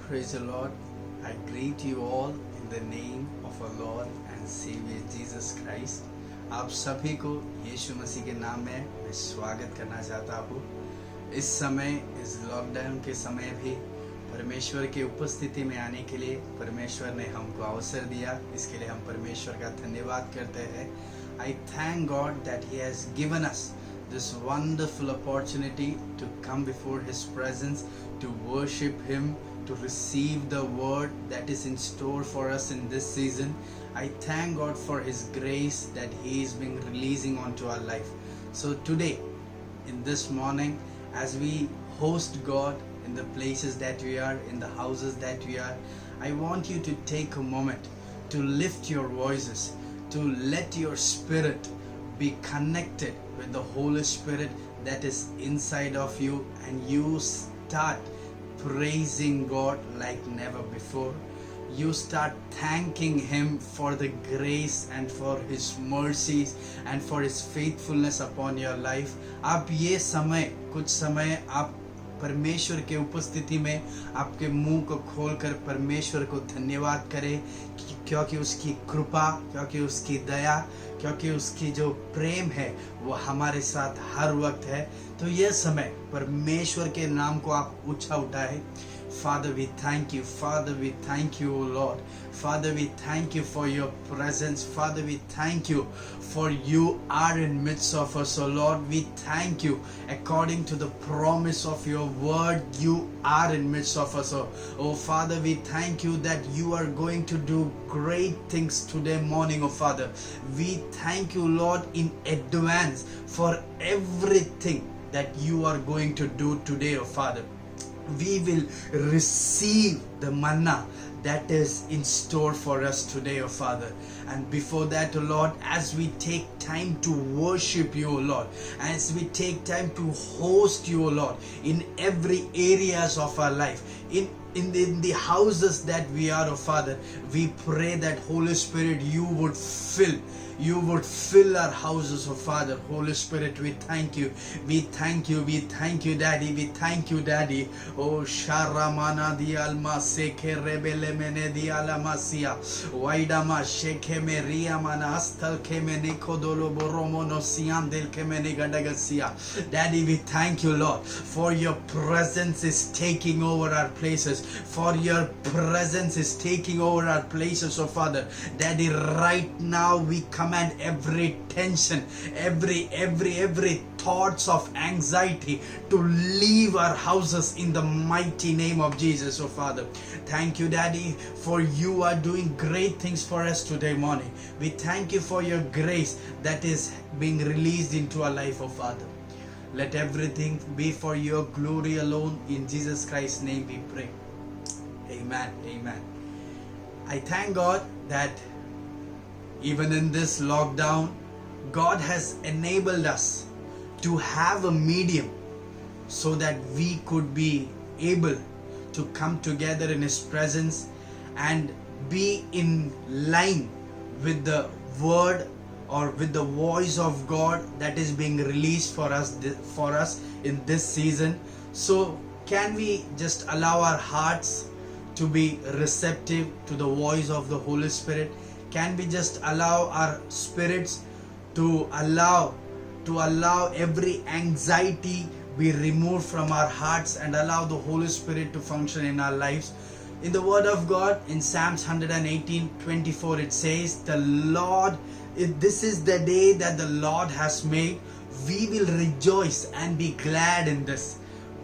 Praise the Lord. I greet you all in the name of our Lord and Savior Jesus Christ. आप सभी को यीशु मसीह के नाम में मैं स्वागत करना चाहता हूँ। इस समय इस लॉकडाउन के समय भी परमेश्वर की उपस्थिति में आने के लिए परमेश्वर ने हमको अवसर दिया। इसके लिए हम परमेश्वर का धन्यवाद करते हैं। I thank God that He has given us this wonderful opportunity to come before His presence, to worship Him, to receive the word that is in store for us in this season. I thank God for His grace that He is being releasing onto our life. So today, in this morning, as we host God in the places that we are, in the houses that we are, I want you to take a moment to lift your voices, to let your spirit be connected with the Holy Spirit that is inside of you, and you start praising God like never before. You start thanking Him for the grace and for His mercies and for His faithfulness upon your life. आप ये समय कुछ समय आप परमेश्वर के उपस्थिति में आपके मुंह को खोलकर परमेश्वर को धन्यवाद करें, क्योंकि उसकी कृपा, क्योंकि उसकी दया, क्योंकि उसकी जो प्रेम है वो हमारे साथ हर वक्त है। तो यह समय परमेश्वर के नाम को आप ऊंचा उठाएं। Father, we thank you. Father, we thank you, O Lord. Father, we thank you for your presence. Father, we thank you for you are in midst of us, O Lord. We thank you. According to the promise of your word, you are in midst of us. Oh Father, we thank you that you are going to do great things today morning, oh Father. We thank you, Lord, in advance for everything that you are going to do today, oh Father. We will receive the manna that is in store for us today, oh Father. And before that, oh Lord, as we take time to worship you, oh Lord, as we take time to host you, oh Lord, in every areas of our life, in the houses that we are, oh Father, we pray that Holy Spirit, you would fill our houses, oh Father. Holy Spirit, we thank you, Daddy, we thank you, Daddy. Oh Sharamana di alma seke rebele mene di alamasia waidama sheke me riamana astal ke me nikodolo boromono sian del ke me gadagasia. Daddy, we thank you, Lord, for your presence is taking over our places, for your presence is taking over our places, oh Father. Daddy, right now we command every tension, every thoughts of anxiety to leave our houses in the mighty name of Jesus, oh Father. Thank you, Daddy, for you are doing great things for us today morning. We thank you for your grace that is being released into our life, oh Father. Let everything be for your glory alone. In Jesus Christ's name we pray. Amen. Amen. I thank God that even in this lockdown, God has enabled us to have a medium so that we could be able to come together in His presence and be in line with the word or with the voice of God that is being released for us in this season. So can we just allow our hearts to be receptive to the voice of the Holy Spirit? Can we just allow our spirits to allow every anxiety be removed from our hearts and allow the Holy Spirit to function in our lives? In the word of God, in Psalms 118:24, it says, this is the day that the Lord has made. We will rejoice and be glad in this.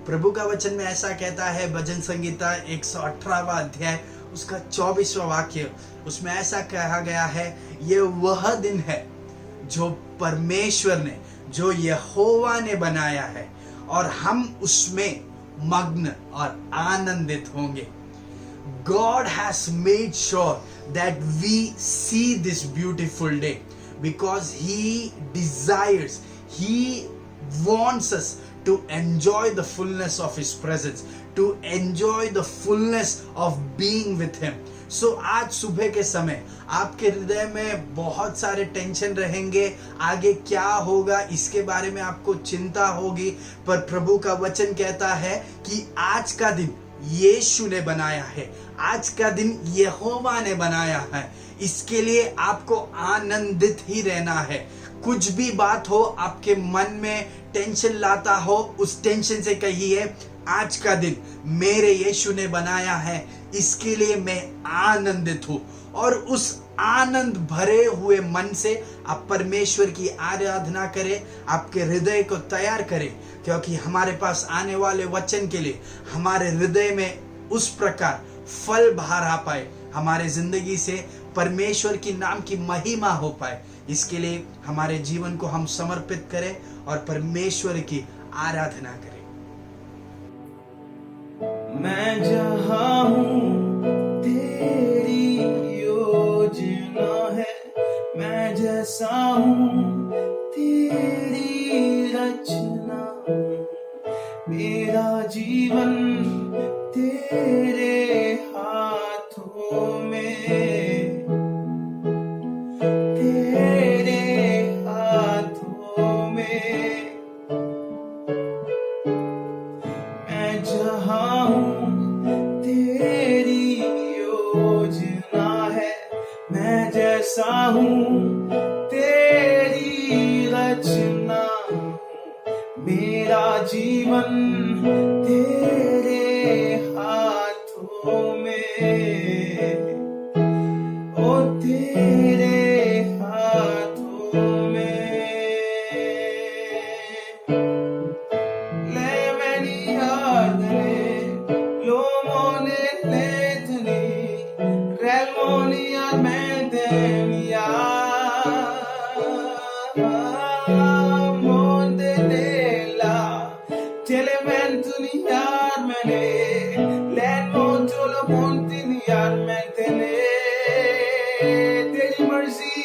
प्रभु का वचन में ऐसा कहता है, भजन संगीता 118वां अध्याय उसका 24वां वाक्य, उसमें ऐसा कहा गया है, ये वह दिन है जो परमेश्वर ने, जो यहोवा ने बनाया है, और हम उसमें मग्न और आनंदित होंगे. God has made sure that we see this beautiful day because He desires, He wants us to enjoy the fullness of His presence, to enjoy the fullness of being with Him. So आज सुबह के समय आपके हृदय में बहुत सारे tension रहेंगे, आगे क्या होगा इसके बारे में आपको चिंता होगी, पर प्रभु का वचन कहता है कि आज का दिन यीशु ने बनाया है, आज का दिन यहोवा ने बनाया है। इसके लिए आपको आनंदित ही रहना है। कुछ भी बात हो, आपके मन में टेंशन लाता हो, उस टेंशन से कहिए आज का दिन मेरे यीशु ने बनाया है, इसके लिए मैं आनंदित हूं। और उस आनंद भरे हुए मन से आप परमेश्वर की आराधना करें, आपके हृदय को तैयार करें, क्योंकि हमारे पास आने वाले वचन के लिए हमारे हृदय में उस प्रकार फल बाहर आ पाए, हमारे जिंदगी से परमेश्वर की नाम की महिमा हो पाए। इसके लिए हमारे जीवन को हम समर्पित करें और परमेश्वर की आराधना करें। मैं जहाँ हूँ तेरी योजना है, मैं जैसा हूँ तेरी रचना, मेरा जीवन तेरे हाथों में, तेरे हाथों में। मैं जहाँ हूँ तेरी योजना है, मैं जैसा हूँ तेरी रचना, मेरा जीवन तेरे हाथों में, ओ तेरे हाथों में। ले मैनी आदने लो मोने लेतनी रेलमोनिया में देनिया मोंदे लेला चले मैं दुनिया में लैन मोन चलो मोंती यार मैं तेने तेरी मर्जी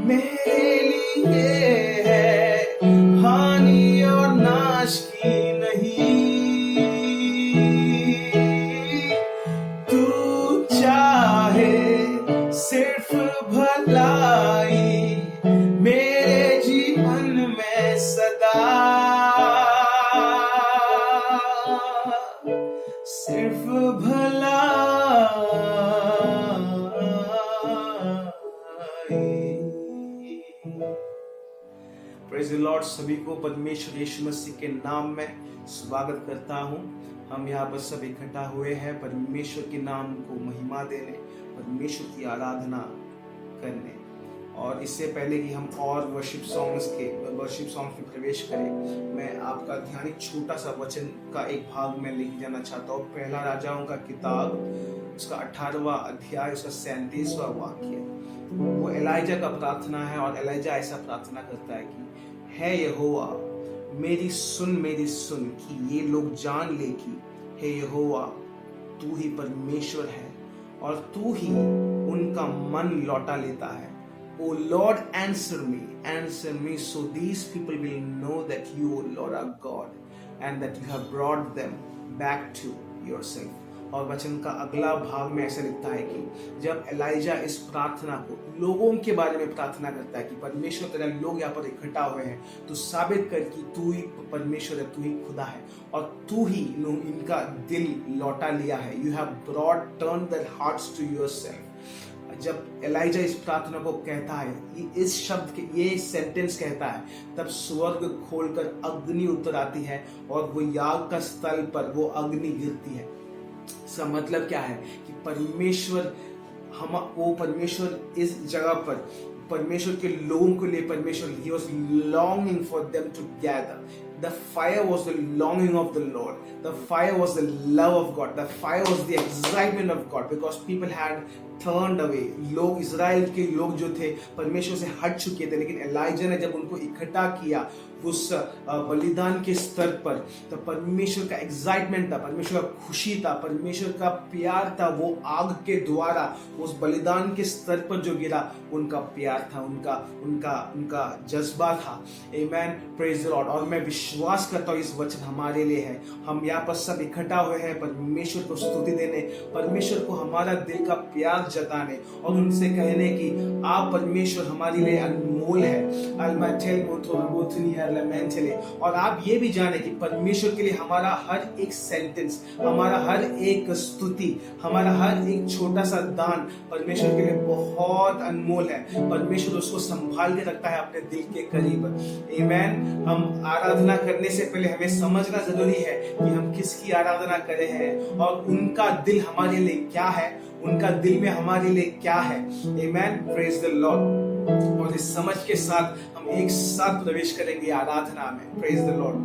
मेरे लिए है, हानि और नाश की नहीं। तू चाहे सिर्फ भलाई मेरे जीवन में सदा, सिर्फ भलाई। Praise the Lord. सभी को परमेश्वर यीशु मसीह के नाम में स्वागत करता हूं। हम यहाँ पर सब इकट्ठा हुए हैं परमेश्वर के नाम को महिमा देने, परमेश्वर की आराधना करने। और इससे पहले कि हम और वर्शिप सॉन्ग्स में प्रवेश करें, मैं आपका ध्यान एक छोटा सा वचन का एक भाग में लेके जाना चाहता हूँ। पहला राजाओं का किताब, उसका 18वां अध्याय, उसका 37वां वाक्य। वो एलाइजा का प्रार्थना है और एलाइजा ऐसा प्रार्थना करता है कि है यहोवा मेरी सुन कि ये लोग जान ले कि हे यहोवा तू ही परमेश्वर है और तू ही उनका मन लौटा लेता है। O Lord, answer me, so these people will know that you, O Lord, are God, and that you have brought them back to yourself. और वचन का अगला भाग में ऐसा लिखता है कि जब एलाइजा इस प्रार्थना को लोगों के बारे में प्रार्थना करता है कि परमेश्वर तेरे लोग यहाँ पर इकट्ठा हुए हैं, तो साबित कर कि तू ही परमेश्वर है, तू ही खुदा है और तू ही इनका दिल लौटा लिया है। You have turned their hearts to yourself. जब एलाइजा इस प्रार्थना को कहता है, इस शब्द के ये सेंटेंस कहता है, तब स्वर्ग खोलकर अग्नि उतर आती है और वो याग का स्थल पर वो अग्नि गिरती है। इसका मतलब क्या है कि परमेश्वर इस जगह पर परमेश्वर के लोगों के लिए परमेश्वर he was longing for them to gather. The fire was the longing of the Lord. The fire was the love of God. The fire was the excitement of God because people had turned away. लोग Israel के लोग जो थे परमेश्वर से हट चुके थे, लेकिन एलाइजा ने जब उनको इकट्ठा किया उस बलिदान के स्तर पर, तो परमेश्वर का एक्साइटमेंट था, परमेश्वर का खुशी था, परमेश्वर का प्यार था। वो आग के द्वारा उस बलिदान के स्तर पर जो गिरा, उनका प्यार था, उनका जज्बा था। आमेन, प्रेज द लॉर्ड। और मैं विश्वास करता हूँ इस वचन हमारे लिए है। हम यहाँ पर सब इकट्ठा हुए हैं परमेश्वर को स्तुति देने, परमेश्वर को हमारा दिल का प्यार जताने और उनसे कहने की आप परमेश्वर हमारे लिए अनमोल है। और आप ये भी जाने कि परमेश्वर के लिए हमारा हर एक सेंटेंस, हमारा हर एक स्तुति, हमारा हर एक छोटा सा दान परमेश्वर के लिए बहुत अनमोल है। परमेश्वर उसको संभाल के रखता है अपने दिल के करीब। आमीन। हम आराधना करने से पहले हमें समझना जरूरी है कि हम किसकी आराधना कर रहे हैं और उनका दिल हमारे लिए क्या है, उनका दिल में हमारे लिए क्या है। आमीन। Praise the Lord. और इस समझ के साथ हम एक साथ प्रवेश करेंगे आराधना में। Praise the Lord.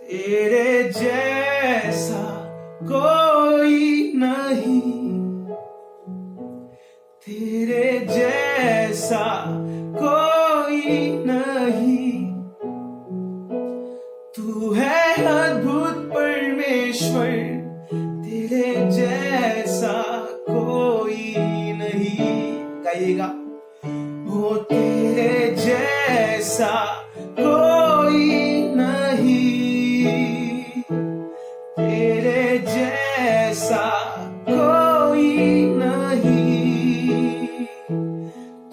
तेरे जैसा कोई नहीं, तेरे जैसा कोई नहीं, तू है अद्भुत परमेश्वर, तेरे जैसा कोई नहीं। गाइएगा। वो तेरे जैसा कोई नहीं, तेरे जैसा कोई नहीं,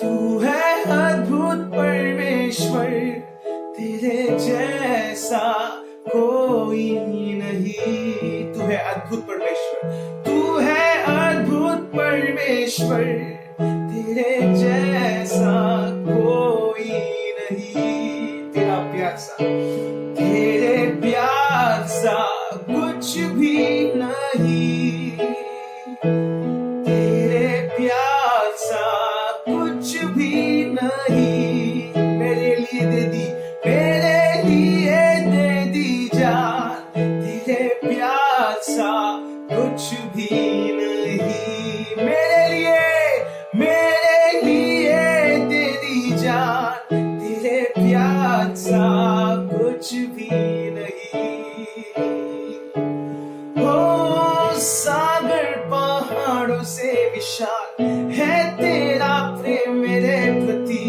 तू है अद्भुत परमेश्वर, तेरे जैसा कोई नहीं। तू है अद्भुत परमेश्वर, तू है अद्भुत परमेश्वर, तेरे जैसा कोई नहीं। तेरा प्यार सा, तेरे प्यार सा कुछ भी नहीं, तेरे प्यार सा कुछ भी नहीं। मेरे लिए दे दी, मेरे लिए दे दी जान, तेरे प्यार सा कुछ भी नहीं। मेरे लिए दे दी जान, तेरे प्यार सा कुछ भी नहीं। ओ सागर पहाड़ों से विशाल है तेरा प्रेम मेरे प्रति,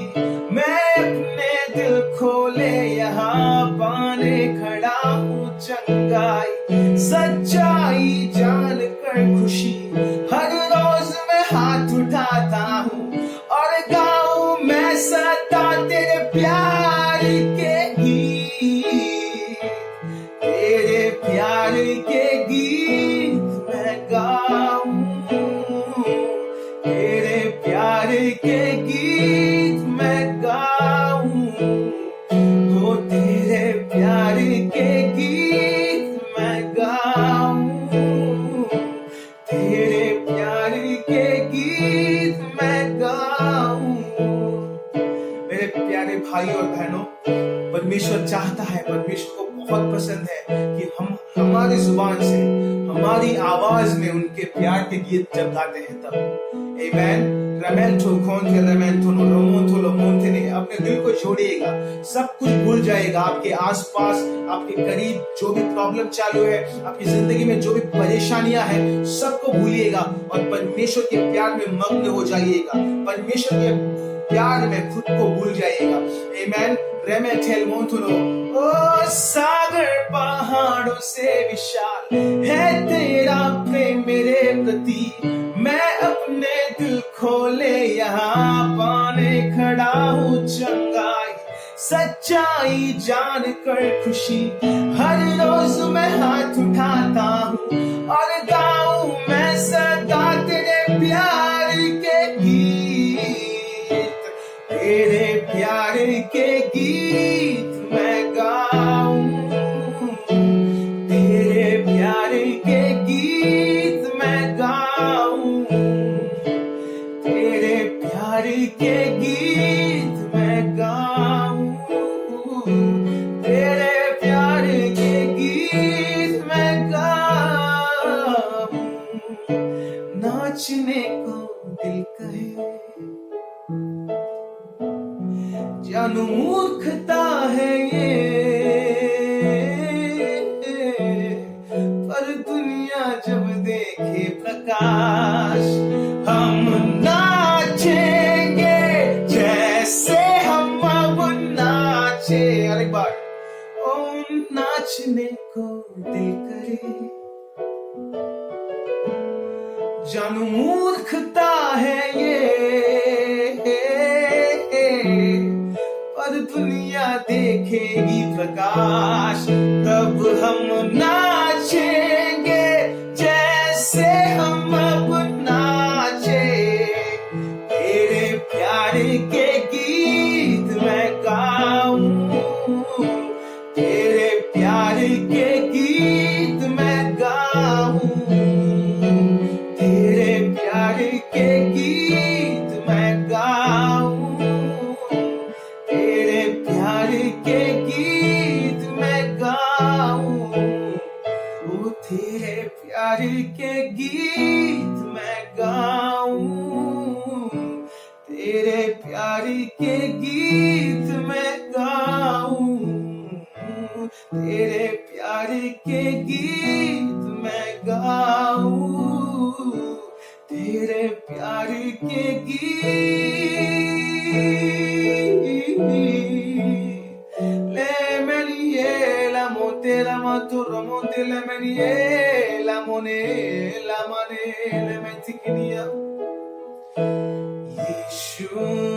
मैं अपने दिल खोले यहाँ पाने खड़ा हूँ चंगाई, सच्चाई जान कर खुशी हर रोज मैं हाथ उठाता हूँ और गाऊं मैं सदा तेरे प्यार के गीत, तेरे प्यार के गीत मैं गाऊं, तेरे प्यार के गीत मैं गाऊं, वो तेरे प्यार के गीत मैं गाऊं, तेरे प्यार के गीत मैं गाऊं। मेरे प्यारे भाई और बहनों, परमेश्वर चाहता है, परमेश्वर को बहुत पसंद है कि हम हमारी जुबान से, हमारी आवाज में उनके प्यार के गीत जब गाते हैं तब। आमीन। अपने दिल को जोड़िएगा, सब कुछ भूल जाएगा। आपके आसपास, आपके करीब जो भी प्रॉब्लम चालू है, आपकी जिंदगी में जो भी परेशानियां हैं, सबको भूलिएगा और परमेश्वर के प्यार में मग्न हो जाइएगा। परमेश्वर के प्यार में खुद को भूल जाइएगा। आमीन। ओ सागर पहाड़ों से विशाल है तेरा प्रेम मेरे प्रति, मैं अपने दिल खोले यहाँ पाने खड़ा हूँ चंगाई, सच्चाई जान कर खुशी हर रोज मैं हाथ उठाता हूँ और गाऊं मैं सदा तेरे प्यार के गीत, तेरे प्यार के गीत मैं गाऊं, तेरे प्यार के गीत मैं गाऊं, तेरे प्यार के गीत मैं गाऊं, तेरे प्यार के गीत मैं गाऊं। नाचने को दिल कहे जानू मूर्खता है ये, पर दुनिया जब देखे प्रकाश हम नाचेंगे जैसे हम अब नाचे। अरे बार ओ नाचने को दिल करे जानू मूर्खता है ये, पर दुनिया देखेगी प्रकाश, तब हम नाचेंगे जैसे हम अब नाचे। तेरे प्यार के गीत मैं गाऊं, तेरे प्यार के गीत मैं गाऊं, तेरे प्यार के गीत मैं गाऊं, तेरे प्यार के गीत मैं गाऊं, ओ तेरे प्यार के गीत मैं गाऊं, तेरे प्यार के गीत मैं गाऊं, तेरे प्यार के गीत मैं गाऊं, तेरे प्यार के गीत। Le menie la monte la maturo monte le menie la mone la mane le mentikinia। यीशु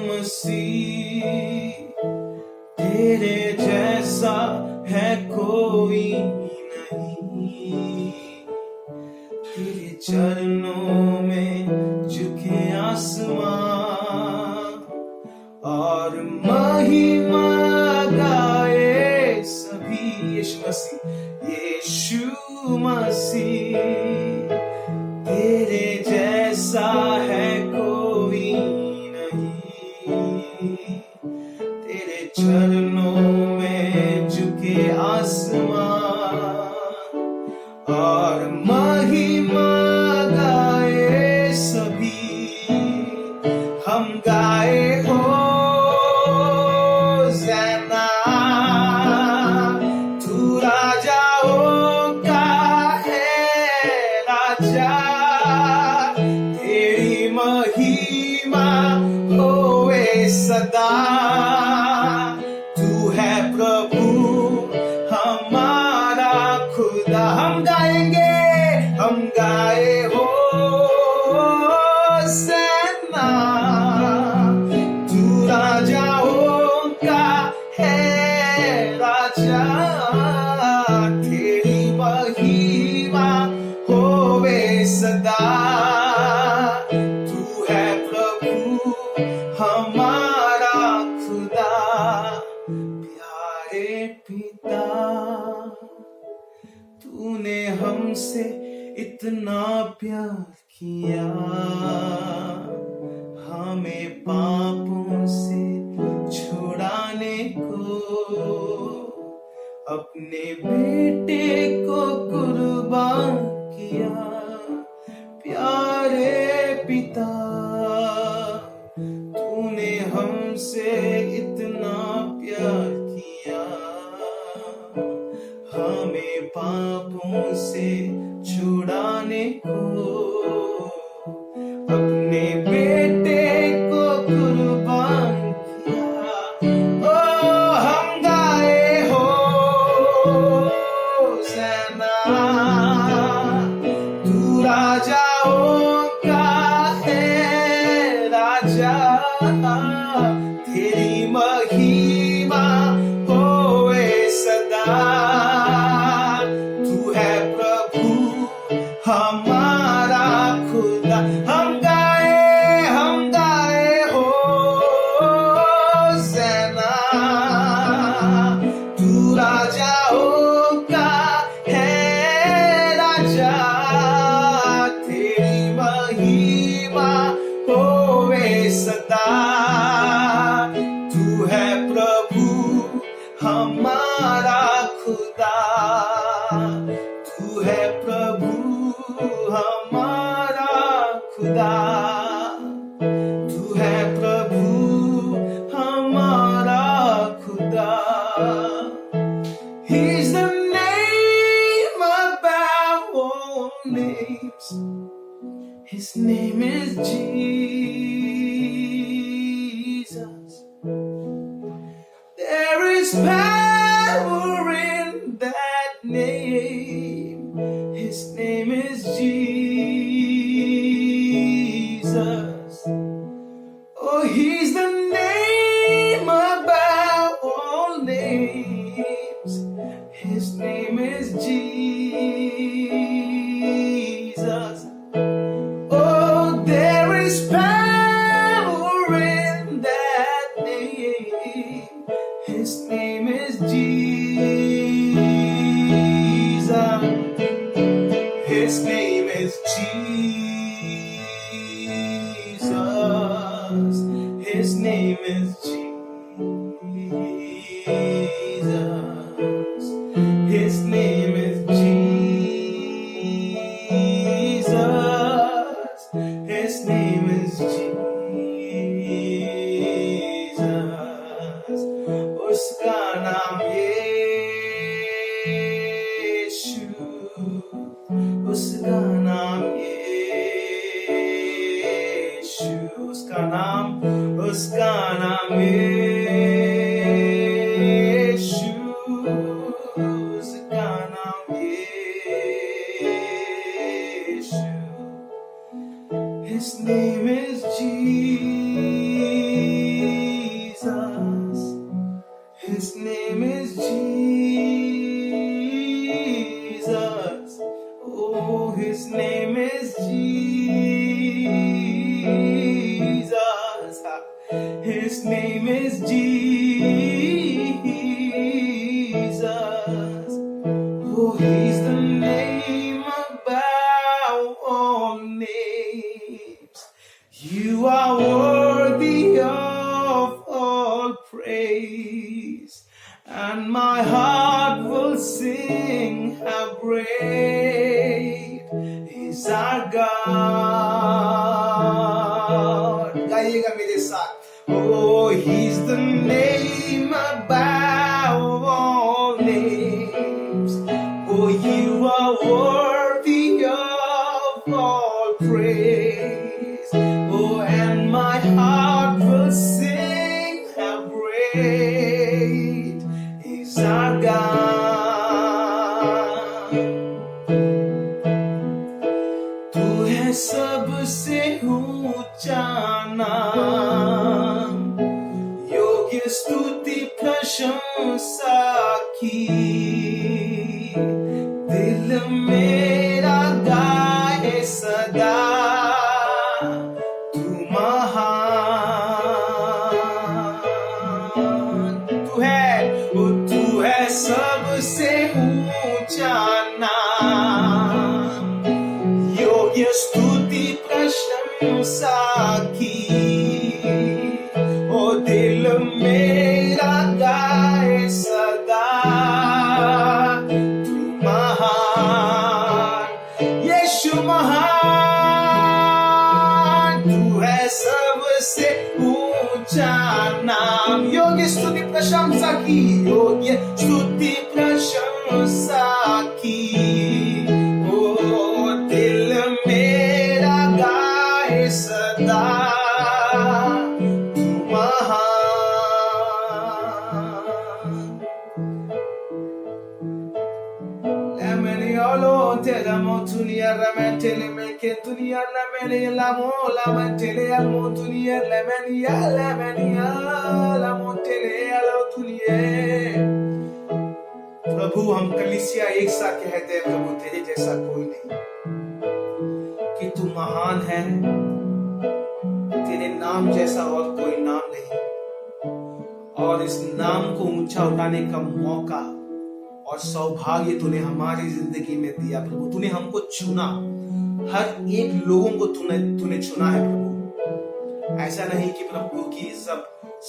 मसीह तेरे जैसा है कोई नहीं, तेरे चरणों में झुके आसमां और महिमा गाए सभी। यीशु मसीह तेरे जैसा है कोई नहीं, तेरे चरणों में झुके आसमां और महिमा गाए सभी। हम गाए हो ज़ैना, तू राजाओं का है राजा, तेरी महिमा होए सदा। तू है प्रभु हमारा खुदा। हम गाएंगे, हम गाए हो ज़ैना, तू राजाओं का है राजा, तेरी महिमा होवे सदा। तू है प्रभु हमारा खुदा। प्यारे पिता, तूने हमसे इतना प्यार किया, हमें पापों से छुड़ाने को अपने बेटे को कुर्बान किया। प्यारे पिता, तूने हमसे इतना प्यार किया, हमें पापों से छुड़ाने को अपने बेटे को कुर्बान किया। ओ हम गाए हो ज़ैना, तू राजाओं का है राजा, तेरी महिमा होए सदा। तू है प्रभु हमारा खुदा। हम गाए हो ज़ैना, तू राजाओं का है राजा, तेरी महिमा होवे सदा। तू है प्रभु हमारा खुदा। तू है प्रभु हमारा खुदा। तू है प्रभु हमारा खुदा। He's the name above all names. His name is Jesus. There is power in that name. His name is Jesus. His name is Jesus. Oh, there is power in that name. His name is Jesus. His name is Jesus. His name is Jesus. His name is Jesus. His name is Jesus. Uska naam Yeshu. Uska naam Yeshu. Uska naam Yeshu. Uska naam Yeshu. His name is Jesus. His name is Jesus. Oh, his name is Jesus. His name is Jesus. Oh, he's the name above all names. You are worthy of all praise, and my heart will sing how great is our God. गाइएगा मेरे साथ. Oh, he's the name above all names. Oh, you are worthy of all praise. Oh, and my heart will sing how great is our God. तू है सबसे ऊंचा नाम, योग्य स्तुति प्रशंसा की. दिल मेरा गाए सदा तू महान. तू है सबसे ऊंचा नाम, योग्य स्तुति प्रशंसा की. ओ दिल मेरा गाए सदा तू महान. यीशु महान. तू है सबसे ऊंचा नाम, योग्य स्तुति प्रशंसा की. योग्य स्तुति प्रशंसा की. ओ दिल मेरा गाए सदा तू महान. Lemeni olo tela motunia ramentele meke tunia lemeni la mola mentele al motunia lemeni la montele al tunie. प्रभु हम कलीसिया एक साथ कहते हैं, प्रभु तेरे जैसा कोई नहीं, कि तू महान है. तेरे नाम जैसा और कोई नाम नहीं. और इस नाम को ऊंचा उठाने का मौका और सौभाग्य तूने हमारी जिंदगी में दिया प्रभु. तूने हमको चुना, हर एक लोगों को तूने चुना है प्रभु. ऐसा नहीं कि प्रभु की सब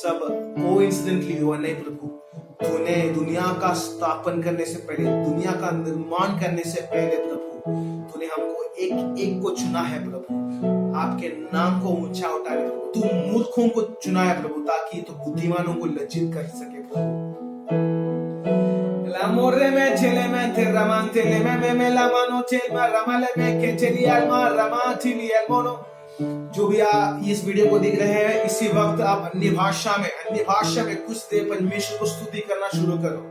कोइंसिडेंटली हुआ, नहीं प्रभु. तूने दुनिया का स्थापन करने से पहले, दुनिया का निर्माण करने से पहले प्रभु, तूने हमको एक एक को चुना है प्रभु, आपके नाम को ऊंचा उठाने. प्रभु तू मूर्खों को चुना है प्रभु, ताकि तो बुद्धिमानों को लज्जित कर सके प्रभु. L'amore me tele me terramante le me la mano tel ma ramale me che teli alma ramati li almono. जो भी आप इस वीडियो को देख रहे हैं, इसी वक्त आप अन्य भाषा में कुछ देर परमेश्वर को स्तुति करना शुरू करो.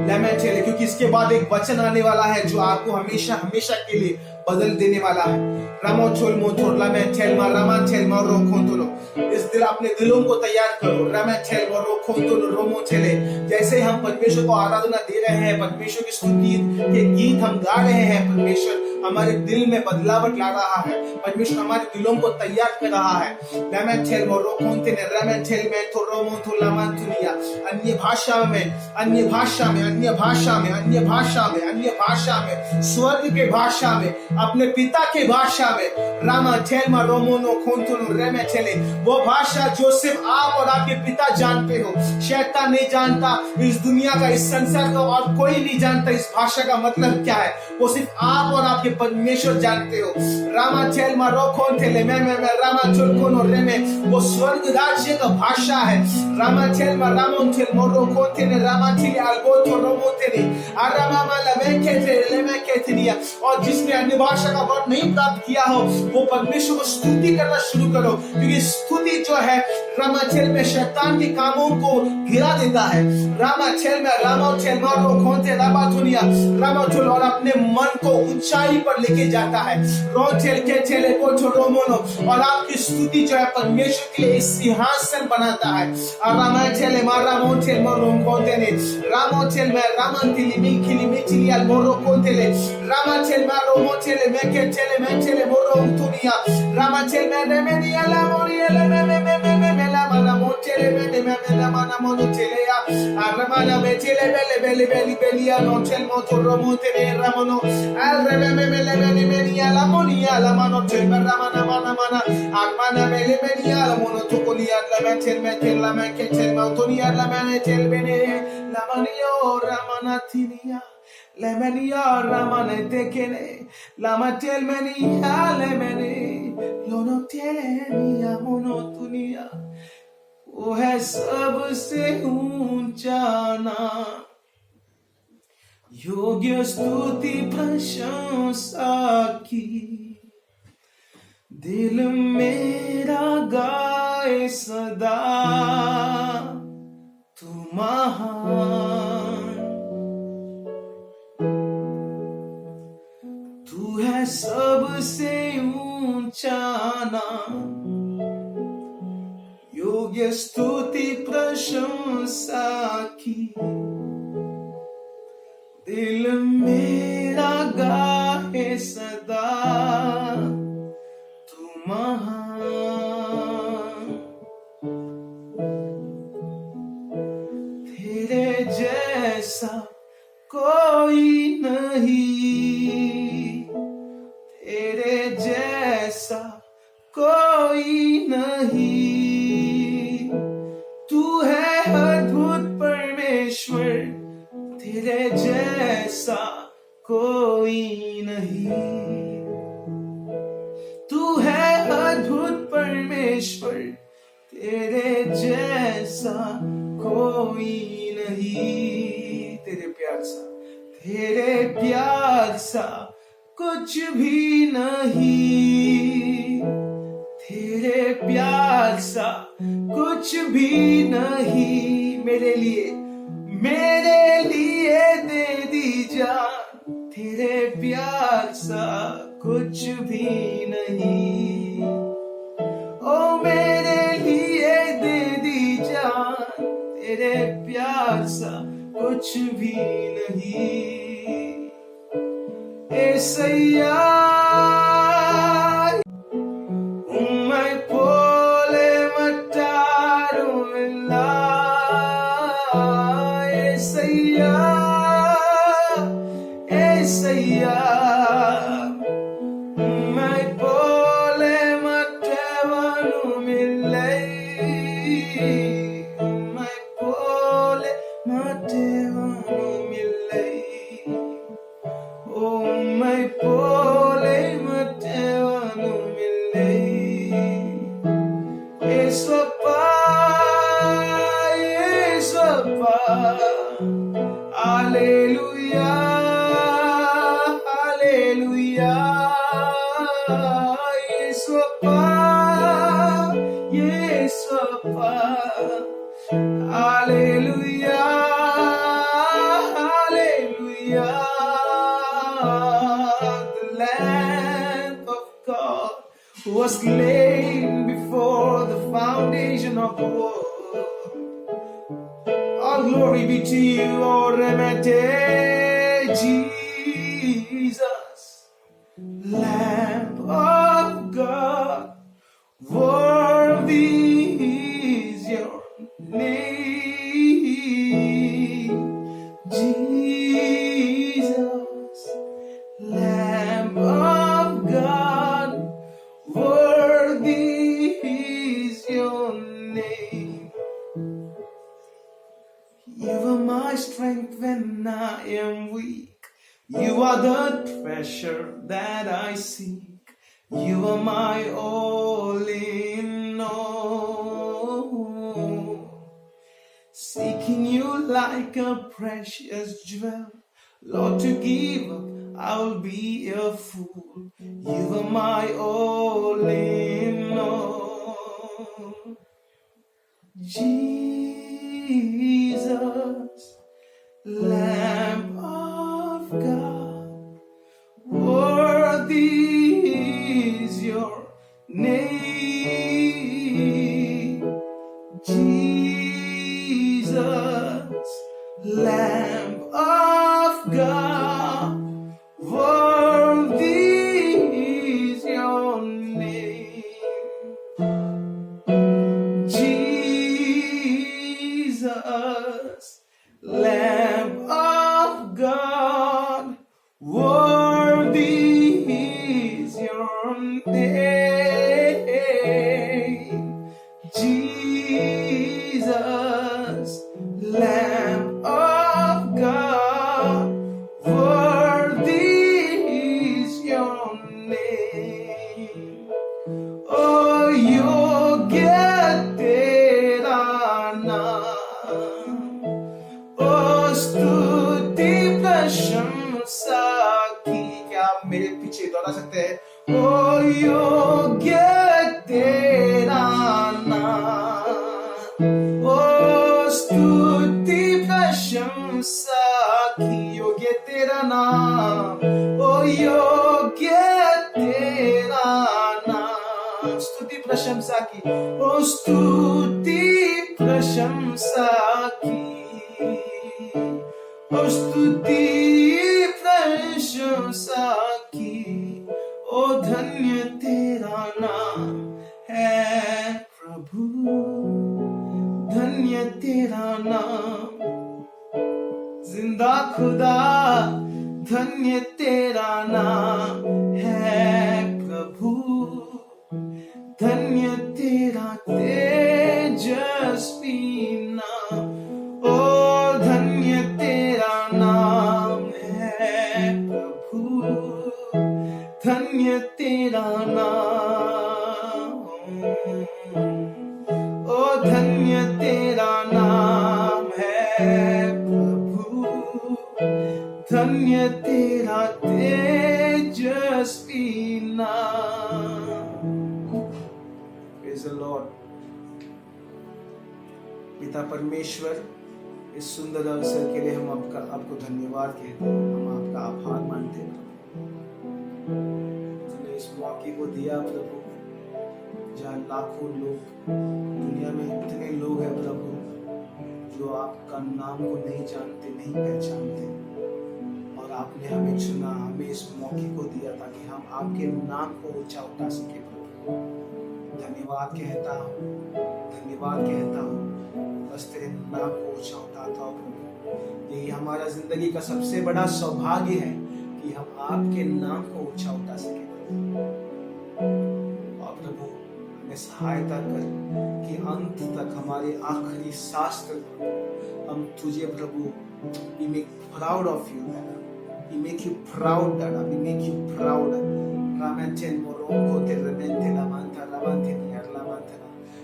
लेमेन चले, क्योंकि इसके बाद एक वचन आने वाला है जो आपको हमेशा हमेशा के लिए बदल देने वाला है। रामो छोल मोथोर लेमेन चेल मा रामा चेल मा रो खोंतोलो, इस दिल अपने दिलों को तैयार करो। रामेन चेल मा रो खोंतोलो रोमो चले, जैसे हम परमेश्वर को आराधना दे रहे हैं, परमेश्वर की स्तुति के गीत हम गा रहे हैं, परमेश्वर हमारे दिल में बदलावट ला रहा है, परमेश्वर हमारे दिलों को तैयार कर रहा है। लेमेन चेल मा रो खोंते ने रामेन चेल में तो रोमो तो लामान दुनिया, अन्य भाषा में, अन्य भाषा में, अन्य भाषा में, अन्य भाषा में, अन्य भाषा में, स्वर्ग के भाषा में, अपने पिता के भाषा में, रामा चेलमा रोमोनो खोंतुनो रेमे चले, वो भाषा जो सिर्फ आप और आपके पिता जानते हो, शैतान नहीं जानता, इस दुनिया का, इस संसार का और कोई नहीं जानता इस भाषा का मतलब क्या है, वो सिर्फ आप और आपके परमेश्वर जानते हो। रामा चेलमा रो खोंतेले मैं रामा चुलकोनो रेमे, वो स्वर्ग राज्य का भाषा है। रामा चेलमा रामोन चेल मोरो खोंतेने रामा चिले अल्बोतो रोमोतेने आरामा माला मैं कहते ले मैं कहते दिया। और जिसने अन्य भाषा का वर्ड नहीं प्राप्त किया हो, वो परमेश्वर को स्तुति करना शुरू करो, क्योंकि स्तुति जो है रामाचेल में शैतान के कामों को गिरा देता है। रामाचेल में रामाचेल मारो खोंते रामाथुनिया रामाचुल, और अपने मन को ऊंचाई पर लेके जाता है। रोचेल के चेले को छोड़ो मोनो, और आपकी स्तुति जो है परमेश्वर के लिए सिंहासन बनाता है। और रामाचेल मारा मोचेल मोरो खोंते ने रामाचेल में रामंतिली मिखिली मिचिली अल मोरो खोंते ले रामाचेल मारो मोचेले मैं के चेले मैं चेले मोरो उतुनिया रामाचेल में रेमेनिया ला मोरिया ला me la mana mochele me la mana mochele ya armana me chele beli ya no chel moto romote me ramono arrebe me le ya la monia la mano chel me ramana mana armana me ya la mono tokolia la me chel la me ke chel motonia la me chel bene la manio ramana tinia Lemenia ramane tekene lama telmenia lemene lono telenia monotonia वो है सबसे ऊंचा नाम योग्य स्तुति प्रशंसा की दिल मेरा गाए सदा तू महान तू है सबसे ऊंचा नाम योग्य स्तुति प्रशंसा की दिल मेरा गाए सदा तू महान तेरे जैसा कोई नहीं तेरे जैसा कोई नहीं तू है अद्भुत परमेश्वर तेरे जैसा कोई नहीं तू है अद्भुत परमेश्वर तेरे जैसा कोई नहीं तेरे प्यार सा कुछ भी नहीं तेरे प्यार सा कुछ भी नहीं मेरे लिए दे दी जान तेरे प्यार सा कुछ भी नहीं ओ मेरे लिए दे दी जान तेरे प्यार सा कुछ भी नहीं एसैया Hallelujah, God, the Lamb of God, was slain before the foundation of the world. All glory be to you, O Remete, Jesus, Lamb of God, worthy is your name, Jesus, Lamb of God, worthy is your name. You are my strength when I am weak. You are the treasure that I seek. You are my all in all. Seeking you like a precious jewel. Lord, to give up, I'll be a fool. You are my all in all. Jesus, Lamb of God, worthy is your name. Jesus, Lamb of God, worthy is your name. Jesus, Lamb of God, worthy is your name. Jesus, Lamb of God, worthy is your name. Oh, योग्य तेरा नाम, ओ स्तुति प्रशंसा की। क्या आप मेरे पीछे दोहरा सकते हैं? ओ योग्य तेरा नाम, ओ स्तुति प्रशंसा की। योग्य तेरा नाम, ओ योग्य तेरा नाम, स्तुति प्रशंसा की, ओ स्तुति प्रशंसा की, ओ स्तुति प्रशंसा की। ओ धन्य तेरा नाम है प्रभु, धन्य तेरा नाम जिंदा खुदा, धन्य तेरा नाम है प्रभु, धन्य तेरा तेजस्वी नाम। ओ धन्य तेरा नाम है प्रभु, धन्य तेरा नाम। ओ धन्य तेरा नाम है प्रभु, धन्य तेरा तेजस्वी नाम। Praise the Lord. पिता परमेश्वर, इस सुंदर अवसर के लिए हम आपको धन्यवाद कहते हैं, हम आपका आभार मानते हैं। तुमने इस मौके को दिया प्रभु, जहाँ लाखों लोग, दुनिया में इतने लोग हैं प्रभु जो आपका नाम को नहीं जानते, नहीं पहचानते, और आपने हमें चुना, हमें इस मौके को दिया ताकि हम आपके नाम को ऊंचा उठा सके प्रभु। धन्यवाद कहता हूँ, धन्यवाद कहता हूँ, बस तेरे नाम को ऊंचा उठाता हूँ प्रभु। यही हमारा जिंदगी का सबसे बड़ा सौभाग्य है कि हम आपके नाम को ऊंचा उठा सके प्रभु। और प्रभु हमें सहायता कर कि अंत तक, हमारे आखिरी सांस तक हम तुझे प्रभु, we make proud of you, we make you proud, Dada, we make you proud.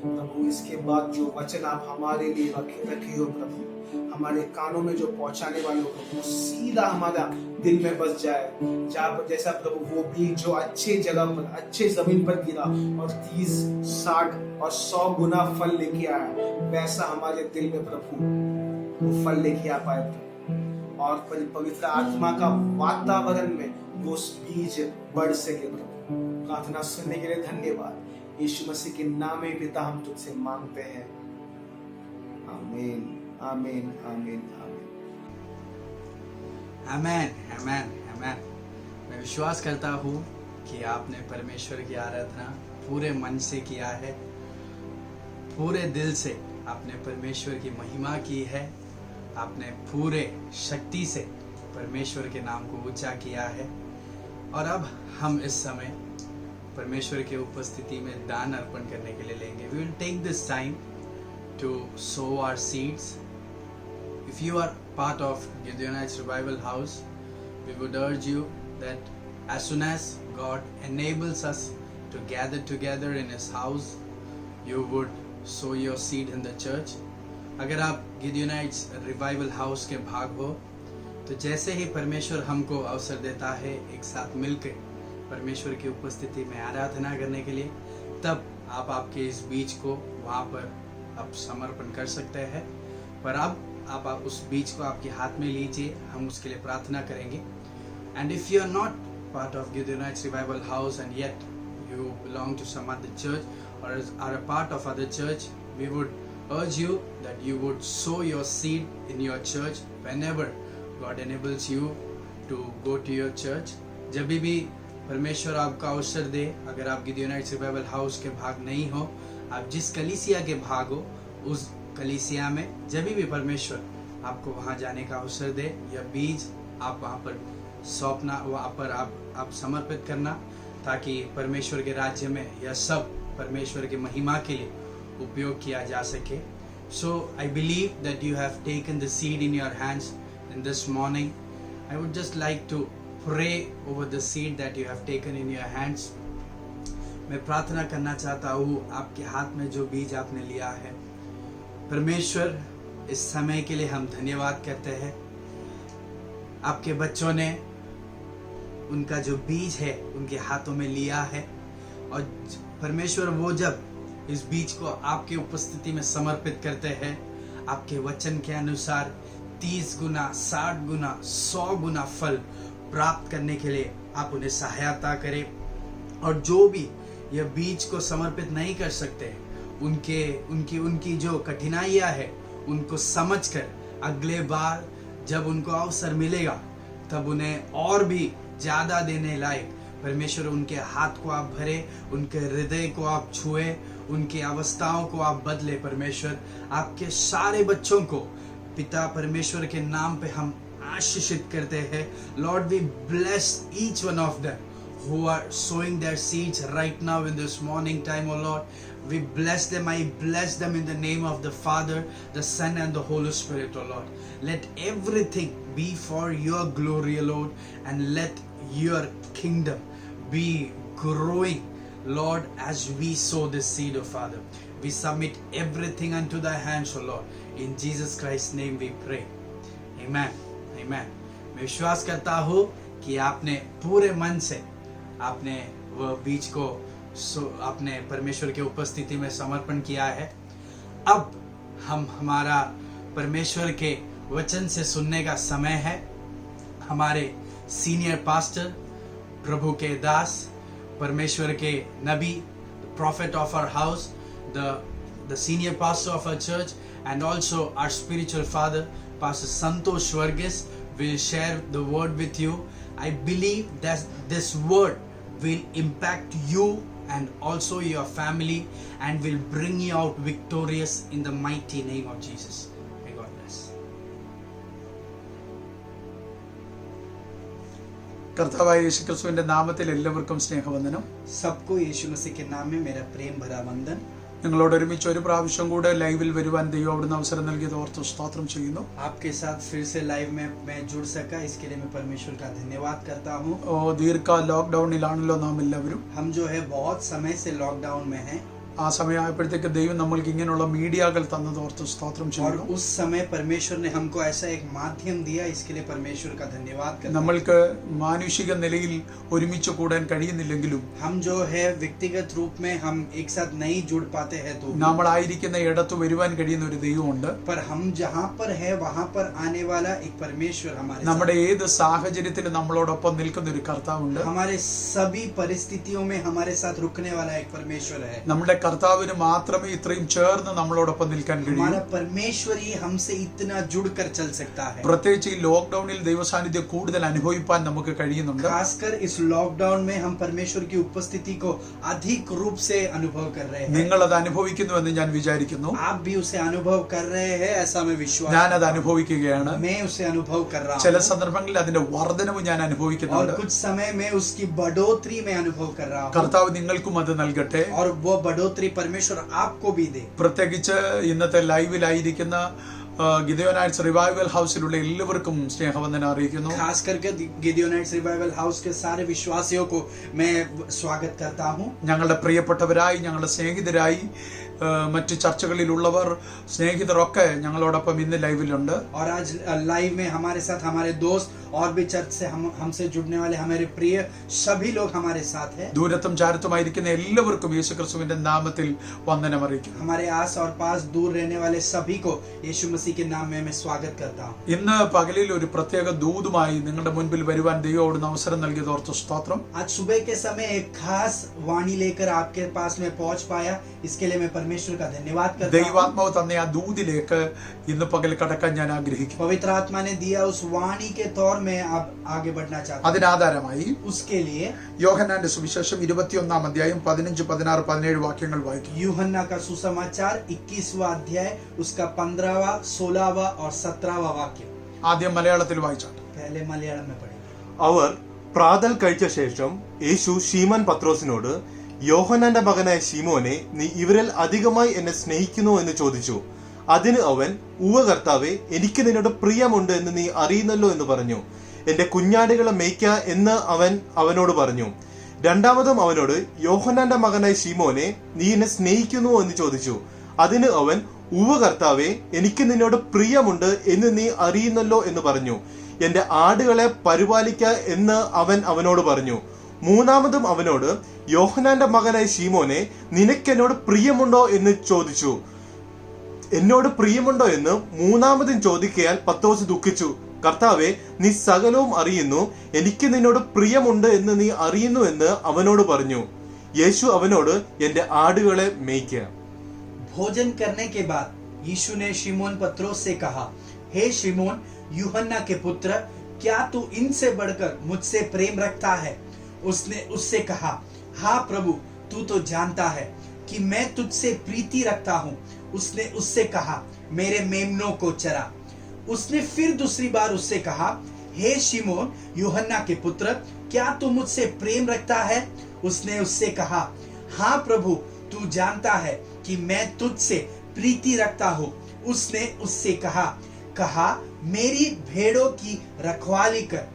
प्रभु इसके बाद जो वचन आप हमारे लिए रखे हो प्रभु, हमारे कानों में जो पहुंचाने वाले हो प्रभु, सीधा हमारा दिल में बस जाए। जैसा प्रभु वो बीज जो अच्छे जगह पर, अच्छे जमीन पर गिरा और 30, 60 और 100 गुना फल लेके आया, वैसा हमारे दिल में प्रभु वो फल लेके आ पाए प्रभु। और पवित्र आत्मा का वातावरण में वो बीज बढ़ सके प्रभु। प्रार्थना सुनने के लिए धन्यवाद। यीशु मसीह के नाम में पिता हम तुझसे मांगते हैं, आमीन आमीन आमीन आमीन। आमेन आमेन आमेन। मैं विश्वास करता हूँ कि आपने परमेश्वर की आराधना पूरे मन से किया है, पूरे दिल से आपने परमेश्वर की महिमा की है, आपने पूरे शक्ति से परमेश्वर के नाम को ऊंचा किया है। और अब हम इस समय परमेश्वर के उपस्थिति में दान अर्पण करने के लिए लेंगे। We will take this time to sow our seeds. If you are part of Gideonites Revival House, we would urge you that as soon as God enables us to gather together in His house, you would sow your seed in the church. अगर आप गिडियोनाइट्स revival house के भाग हो तो जैसे ही परमेश्वर हमको अवसर देता है एक साथ मिलकर परमेश्वर की उपस्थिति में आराधना करने के लिए, तब आप आपके इस बीज को वहाँ पर आप समर्पण कर सकते हैं। पर अब आप उस बीज को आपके हाथ में लीजिए, हम उसके लिए प्रार्थना करेंगे। And if you are not part of Gideonites revival house and yet you belong to some other church or are a part of other church, we would urge you that you would sow your seed in your church whenever God enables you to go to your church. जब भी परमेश्वर आपका अवसर दे, अगर आप गिडियोनाइट्स revival house के भाग नहीं हो, आप जिस कलीसिया के भाग हो उस कलीसिया में जब भी परमेश्वर आपको वहाँ जाने का अवसर दे, यह बीज आप वहाँ पर सौंपना, वहाँ पर आप समर्पित करना, ताकि परमेश्वर के राज्य में यह सब परमेश्वर की महिमा के लिए उपयोग किया जा सके। So I believe that you have taken the seed in your hands in this morning. I would just like to pray over the seed that you have taken in your hands. मैं प्रार्थना करना चाहता हूँ आपके हाथ में जो बीज आपने लिया है। परमेश्वर, इस समय के लिए हम धन्यवाद कहते हैं। आपके बच्चों ने उनका जो बीज है उनके हाथों में लिया है, और परमेश्वर वो जब इस बीज को आपके उपस्थिति में समर्पित करते हैं, आपके वचन के अनुसार 30 गुना, 60 गुना, 100 गुना फल प्राप्त करने के लिए आप उन्हें सहायता करें। और जो भी यह बीज को समर्पित नहीं कर सकते, उनकी जो कठिनाइयां है उनको समझकर अगले बार जब उनको अवसर मिलेगा तब उन्हें और भी ज्यादा देने लायक परमेश्वर उनके हाथ को आप भरे, उनके हृदय को आप छुए, उनकी अवस्थाओं को आप बदले। परमेश्वर, आपके सारे बच्चों को पिता परमेश्वर के नाम पे हम आशीषित करते हैं। Lord, we bless each one of them who are sowing their seeds right now in this morning time, oh Lord. We bless them. I bless them in the name of the Father, the Son and the Holy Spirit, oh Lord. Let everything be for your glory, Lord, and let your kingdom be growing, Lord, as we sow this seed, oh Father. We submit everything unto thy hands, oh Lord. In Jesus Christ's name we pray. Amen. Amen. मैं विश्वास करता हूँ कि आपने पूरे मन से आपने वह बीज को आपने परमेश्वर के उपस्थिति में समर्पण किया है। अब हम हमारा परमेश्वर के वचन से सुनने का समय है। हमारे सीनियर पास्टर, प्रभु के दास, परमेश्वर के नबी, prophet of our house, the senior pastor of our church, and also our spiritual father, Pastor Santosh Varghese, will share the word with you. I believe that this word will impact you and also your family and will bring you out victorious in the mighty name of Jesus. May God bless. കർത്താവായ യേശുക്രിസ്തുവിന്റെ നാമത്തിൽ എല്ലാവർക്കും സ്നേഹവന്ദനം. सबको यीशु मसीह के नाम में मेरा प्रेम भरा वंदन. നിങ്ങളോട് ഒരുമിച്ച് ഒരു പ്രാവശ്യം കൂടെ ലൈവിൽ വരുവാൻ ദൈവം അവിടുന്ന് അവസരം നൽകിയത് ഓർത്ത് സ്തോത്രം ചെയ്യുന്നു. आपके साथ फिर से लाइव में मैं जुड़ सका, इसके लिए मैं परमेश्वर का धन्यवाद करता हूँ. ദീർഘ ലോക്ക്ഡൌണിലാണല്ലോ നാം എല്ലാവരും. हम जो है बहुत समय से लॉकडाउन में हैं. ആ സമയമായപ്പോഴത്തേക്ക് ദൈവം നമ്മൾക്ക് ഇങ്ങനെയുള്ള മീഡിയകൾ തന്നത് ഓർത്ത് സ്തോത്രം और ചെയ്യുന്നു. उस समय परमेश्वर ने हमको ऐसा एक माध्यम दिया, इसके लिए परमेश्वर का धन्यवाद करते हैं। നമ്മൾക്ക് മാനുഷിക നിലയിൽ ഒരുമിച്ച് കൂടാൻ കഴിയുന്നില്ലെങ്കിലും हम जो है व्यक्तिगत रूप में हम एक साथ नहीं जुड़ पाते हैं तो നമ്മളായിരിക്കുന്ന ഇടത്ത് വരുവാൻ കഴിയുന്ന ഒരു ദൈവമുണ്ട്. पर हम जहाँ पर है वहाँ पर आने वाला एक परमेश्वर हमारे നമ്മുടെ ഏത് സാഹചര്യത്തിലും നമ്മളോടൊപ്പം നിൽക്കുന്ന ഒരു കർത്താവുണ്ട്. हमारे सभी परिस्थितियों में हमारे साथ रुकने वाला एक परमेश्वर है। നമ്മുടെ കർത്താവിന് മാത്രമേ ഇത്രയും ചേർന്ന് നമ്മളോടൊപ്പം നിൽക്കാൻ കഴിയൂ. हमारा परमेश्वर ही हमसे इतना जुड़कर चल सकता है। പ്രത്യേകിച്ച് ഈ ലോക്ക്ഡൌണിൽ ദൈവസാന്നിധ്യം കൂടുതൽ അനുഭവിപ്പാൻ നമുക്ക് കഴിയുന്നുണ്ട്. खासकर इस लॉकडाउन में हम परमेश्वर की उपस्थिति को अधिक रूप से अनुभव कर रहे हैं। നിങ്ങൾ അത് അനുഭവിക്കുന്നുവെന്ന് ഞാൻ വിചാരിക്കുന്നു. आप भी उसे अनुभव कर रहे हैं, ऐसा मैं विश्वास ഞാൻ അത് അനുഭവിക്കുകയാണ്. मैं उसे अनुभव कर रहा ചില हूँ സന്ദർഭങ്ങളിൽ അതിന്റെ വർധനവ് ഞാൻ और അനുഭവിക്കുന്നുണ്ട്. कुछ समय में उसकी बढ़ोतरी में अनुभव कर रहा हूँ കർത്താവ് നിങ്ങൾക്കും അത് നൽകട്ടെ. और वो बढ़ोतरी परमेश्वर आपको भी दे। പ്രത്യേകിച്ച് ഇന്നത്തെ ലൈവിലായിരിക്കുന്ന ഗിദെയോനൈറ്റ്സ് റിവൈവൽ ഹൗസിലുള്ള എല്ലാവർക്കും സ്നേഹവന്ദനം അറിയിക്കുന്നു. खास करके गिडियोनाइट्स रिवाइवल हाउस के सारे विश्वासियों को मैं स्वागत करता हूँ। ഞങ്ങളുടെ പ്രിയപ്പെട്ടവരായി, ഞങ്ങളുടെ സ്നേഹിതരായി, മറ്റ് ചർച്ചകളിലുള്ളവർ, സ്നേഹിതരൊക്കെ ഞങ്ങളോടൊപ്പം ഇന്ന് ലൈവിലുണ്ട്. और आज लाइव में हमारे साथ हमारे दोस्त और भी चर्च से हमसे जुड़ने वाले हमारे प्रिय सभी लोग हमारे साथ हैं। ദൂരത്തും ചാരത്തുമായിരിക്കുന്ന എല്ലാവർക്കും യേശുക്രിസ്തുവിന്റെ നാമത്തിൽ വന്ദനം അറിയിക്കുന്നു. हमारे आस और पास दूर रहने वाले सभी को यीशु मसीह के नाम में मैं स्वागत करता हूँ। ഇന്ന് പകലിൽ ഒരു പ്രത്യേക ദൂതുമായി നിങ്ങളുടെ മുൻപിൽ വരുവാൻ ദൈവം അവിടുന്ന് അവസരം നൽകിയത് ഓർത്ത് സ്തോത്രം. आज सुबह के समय एक खास वाणी लेकर आपके पास में पहुंच पाया, इसके लिए मैं परमेश्वर का धन्यवाद करता हूँ। ദൈവാത്മാവ് തന്ന ആ ദൂതിലേക്ക് ഇന്ന് പകൽ കടക്കാൻ ഞാൻ ആഗ്രഹിക്കുന്നു. पवित्र आत्मा ने दिया उस वाणी के तौर में आप आगे बढ़ना चाहते हैं। അതിനാധാരമായി उसके लिए യോഹന്നാന്റെ സുവിശേഷം 21-ാം അധ്യായം 15, 16, 17 വാക്യങ്ങൾ വായിക്കും. यूहन्ना का सुसमाचार 21वां अध्याय उसका 15वां, 16वां और 17वां वाक्य। ആദ്യം മലയാളത്തിൽ വായിച്ചാട്ടെ. पहले मलयालम में पढ़ेंगे। അവർ പ്രാതൽ കഴിച്ച ശേഷം യേശു ശീമോൻ പത്രോസിനോട്, യോഹന്നാന്റെ മകനായ ശീമോനെ, നീ ഇവരിൽ അധികമായി എന്നെ സ്നേഹിക്കുന്നു എന്ന് ചോദിച്ചു. അതിന് അവൻ, ഉവ്വ കർത്താവേ, എനിക്ക് നിന്നോട് പ്രിയമുണ്ട് എന്ന് നീ അറിയുന്നല്ലോ എന്ന് പറഞ്ഞു. എന്റെ കുഞ്ഞാടുകളെ മേയ്ക്ക എന്ന് അവൻ അവനോട് പറഞ്ഞു. രണ്ടാമതും അവനോട്, യോഹന്നാന്റെ മകനായ ശീമോനെ, നീ എന്നെ സ്നേഹിക്കുന്നു എന്ന് ചോദിച്ചു. അതിന് അവൻ, ഉവ്വ കർത്താവേ, എനിക്ക് നിന്നോട് പ്രിയമുണ്ട് എന്ന് നീ അറിയുന്നല്ലോ എന്ന് പറഞ്ഞു. എന്റെ ആടുകളെ പരിപാലിക്ക എന്ന് അവൻ അവനോട് പറഞ്ഞു. മൂന്നാമതും അവനോട്, യോഹന്നാന്റെ മകനായ ശീമോനെ, നിനക്കെന്നോട് പ്രിയമുണ്ടോ എന്ന് ചോദിച്ചു. എന്നോട് പ്രിയമുണ്ടോ എന്ന് മൂന്നാമതും ചോദിക്കയാൽ പത്രോസ് ദുഃഖിച്ചു. കർത്താവേ, നീ സകലവും അറിയുന്നു, എനിക്ക് നിന്നോട് പ്രിയമുണ്ട് എന്ന് നീ അറിയുന്നു എന്ന് അവനോട് പറഞ്ഞു. യേശു അവനോട്, എന്റെ ആടുകളെ മേയ്ക്ക. भोजन करने के बाद यीशु ने शिमोन पत्रोस से कहा, हे शिमोन, यूहन्ना के पुत्र, क्या तू इनसे बढ़कर मुझसे प्रेम रखता है? उसने उससे कहा, हाँ प्रभु, तू तो जानता है कि मैं तुझसे प्रीति रखता हूँ। उसने उससे कहा, मेरे मेमनों को चरा। उसने फिर दूसरी बार उससे कहा, हे शिमोन, यूहन्ना के पुत्र, क्या तू मुझसे प्रेम रखता है? उसने उससे कहा, हाँ प्रभु, तू जानता है कि मैं तुझसे प्रीति रखता हूँ। उसने उससे कहा मेरी भेड़ों की रखवाली कर।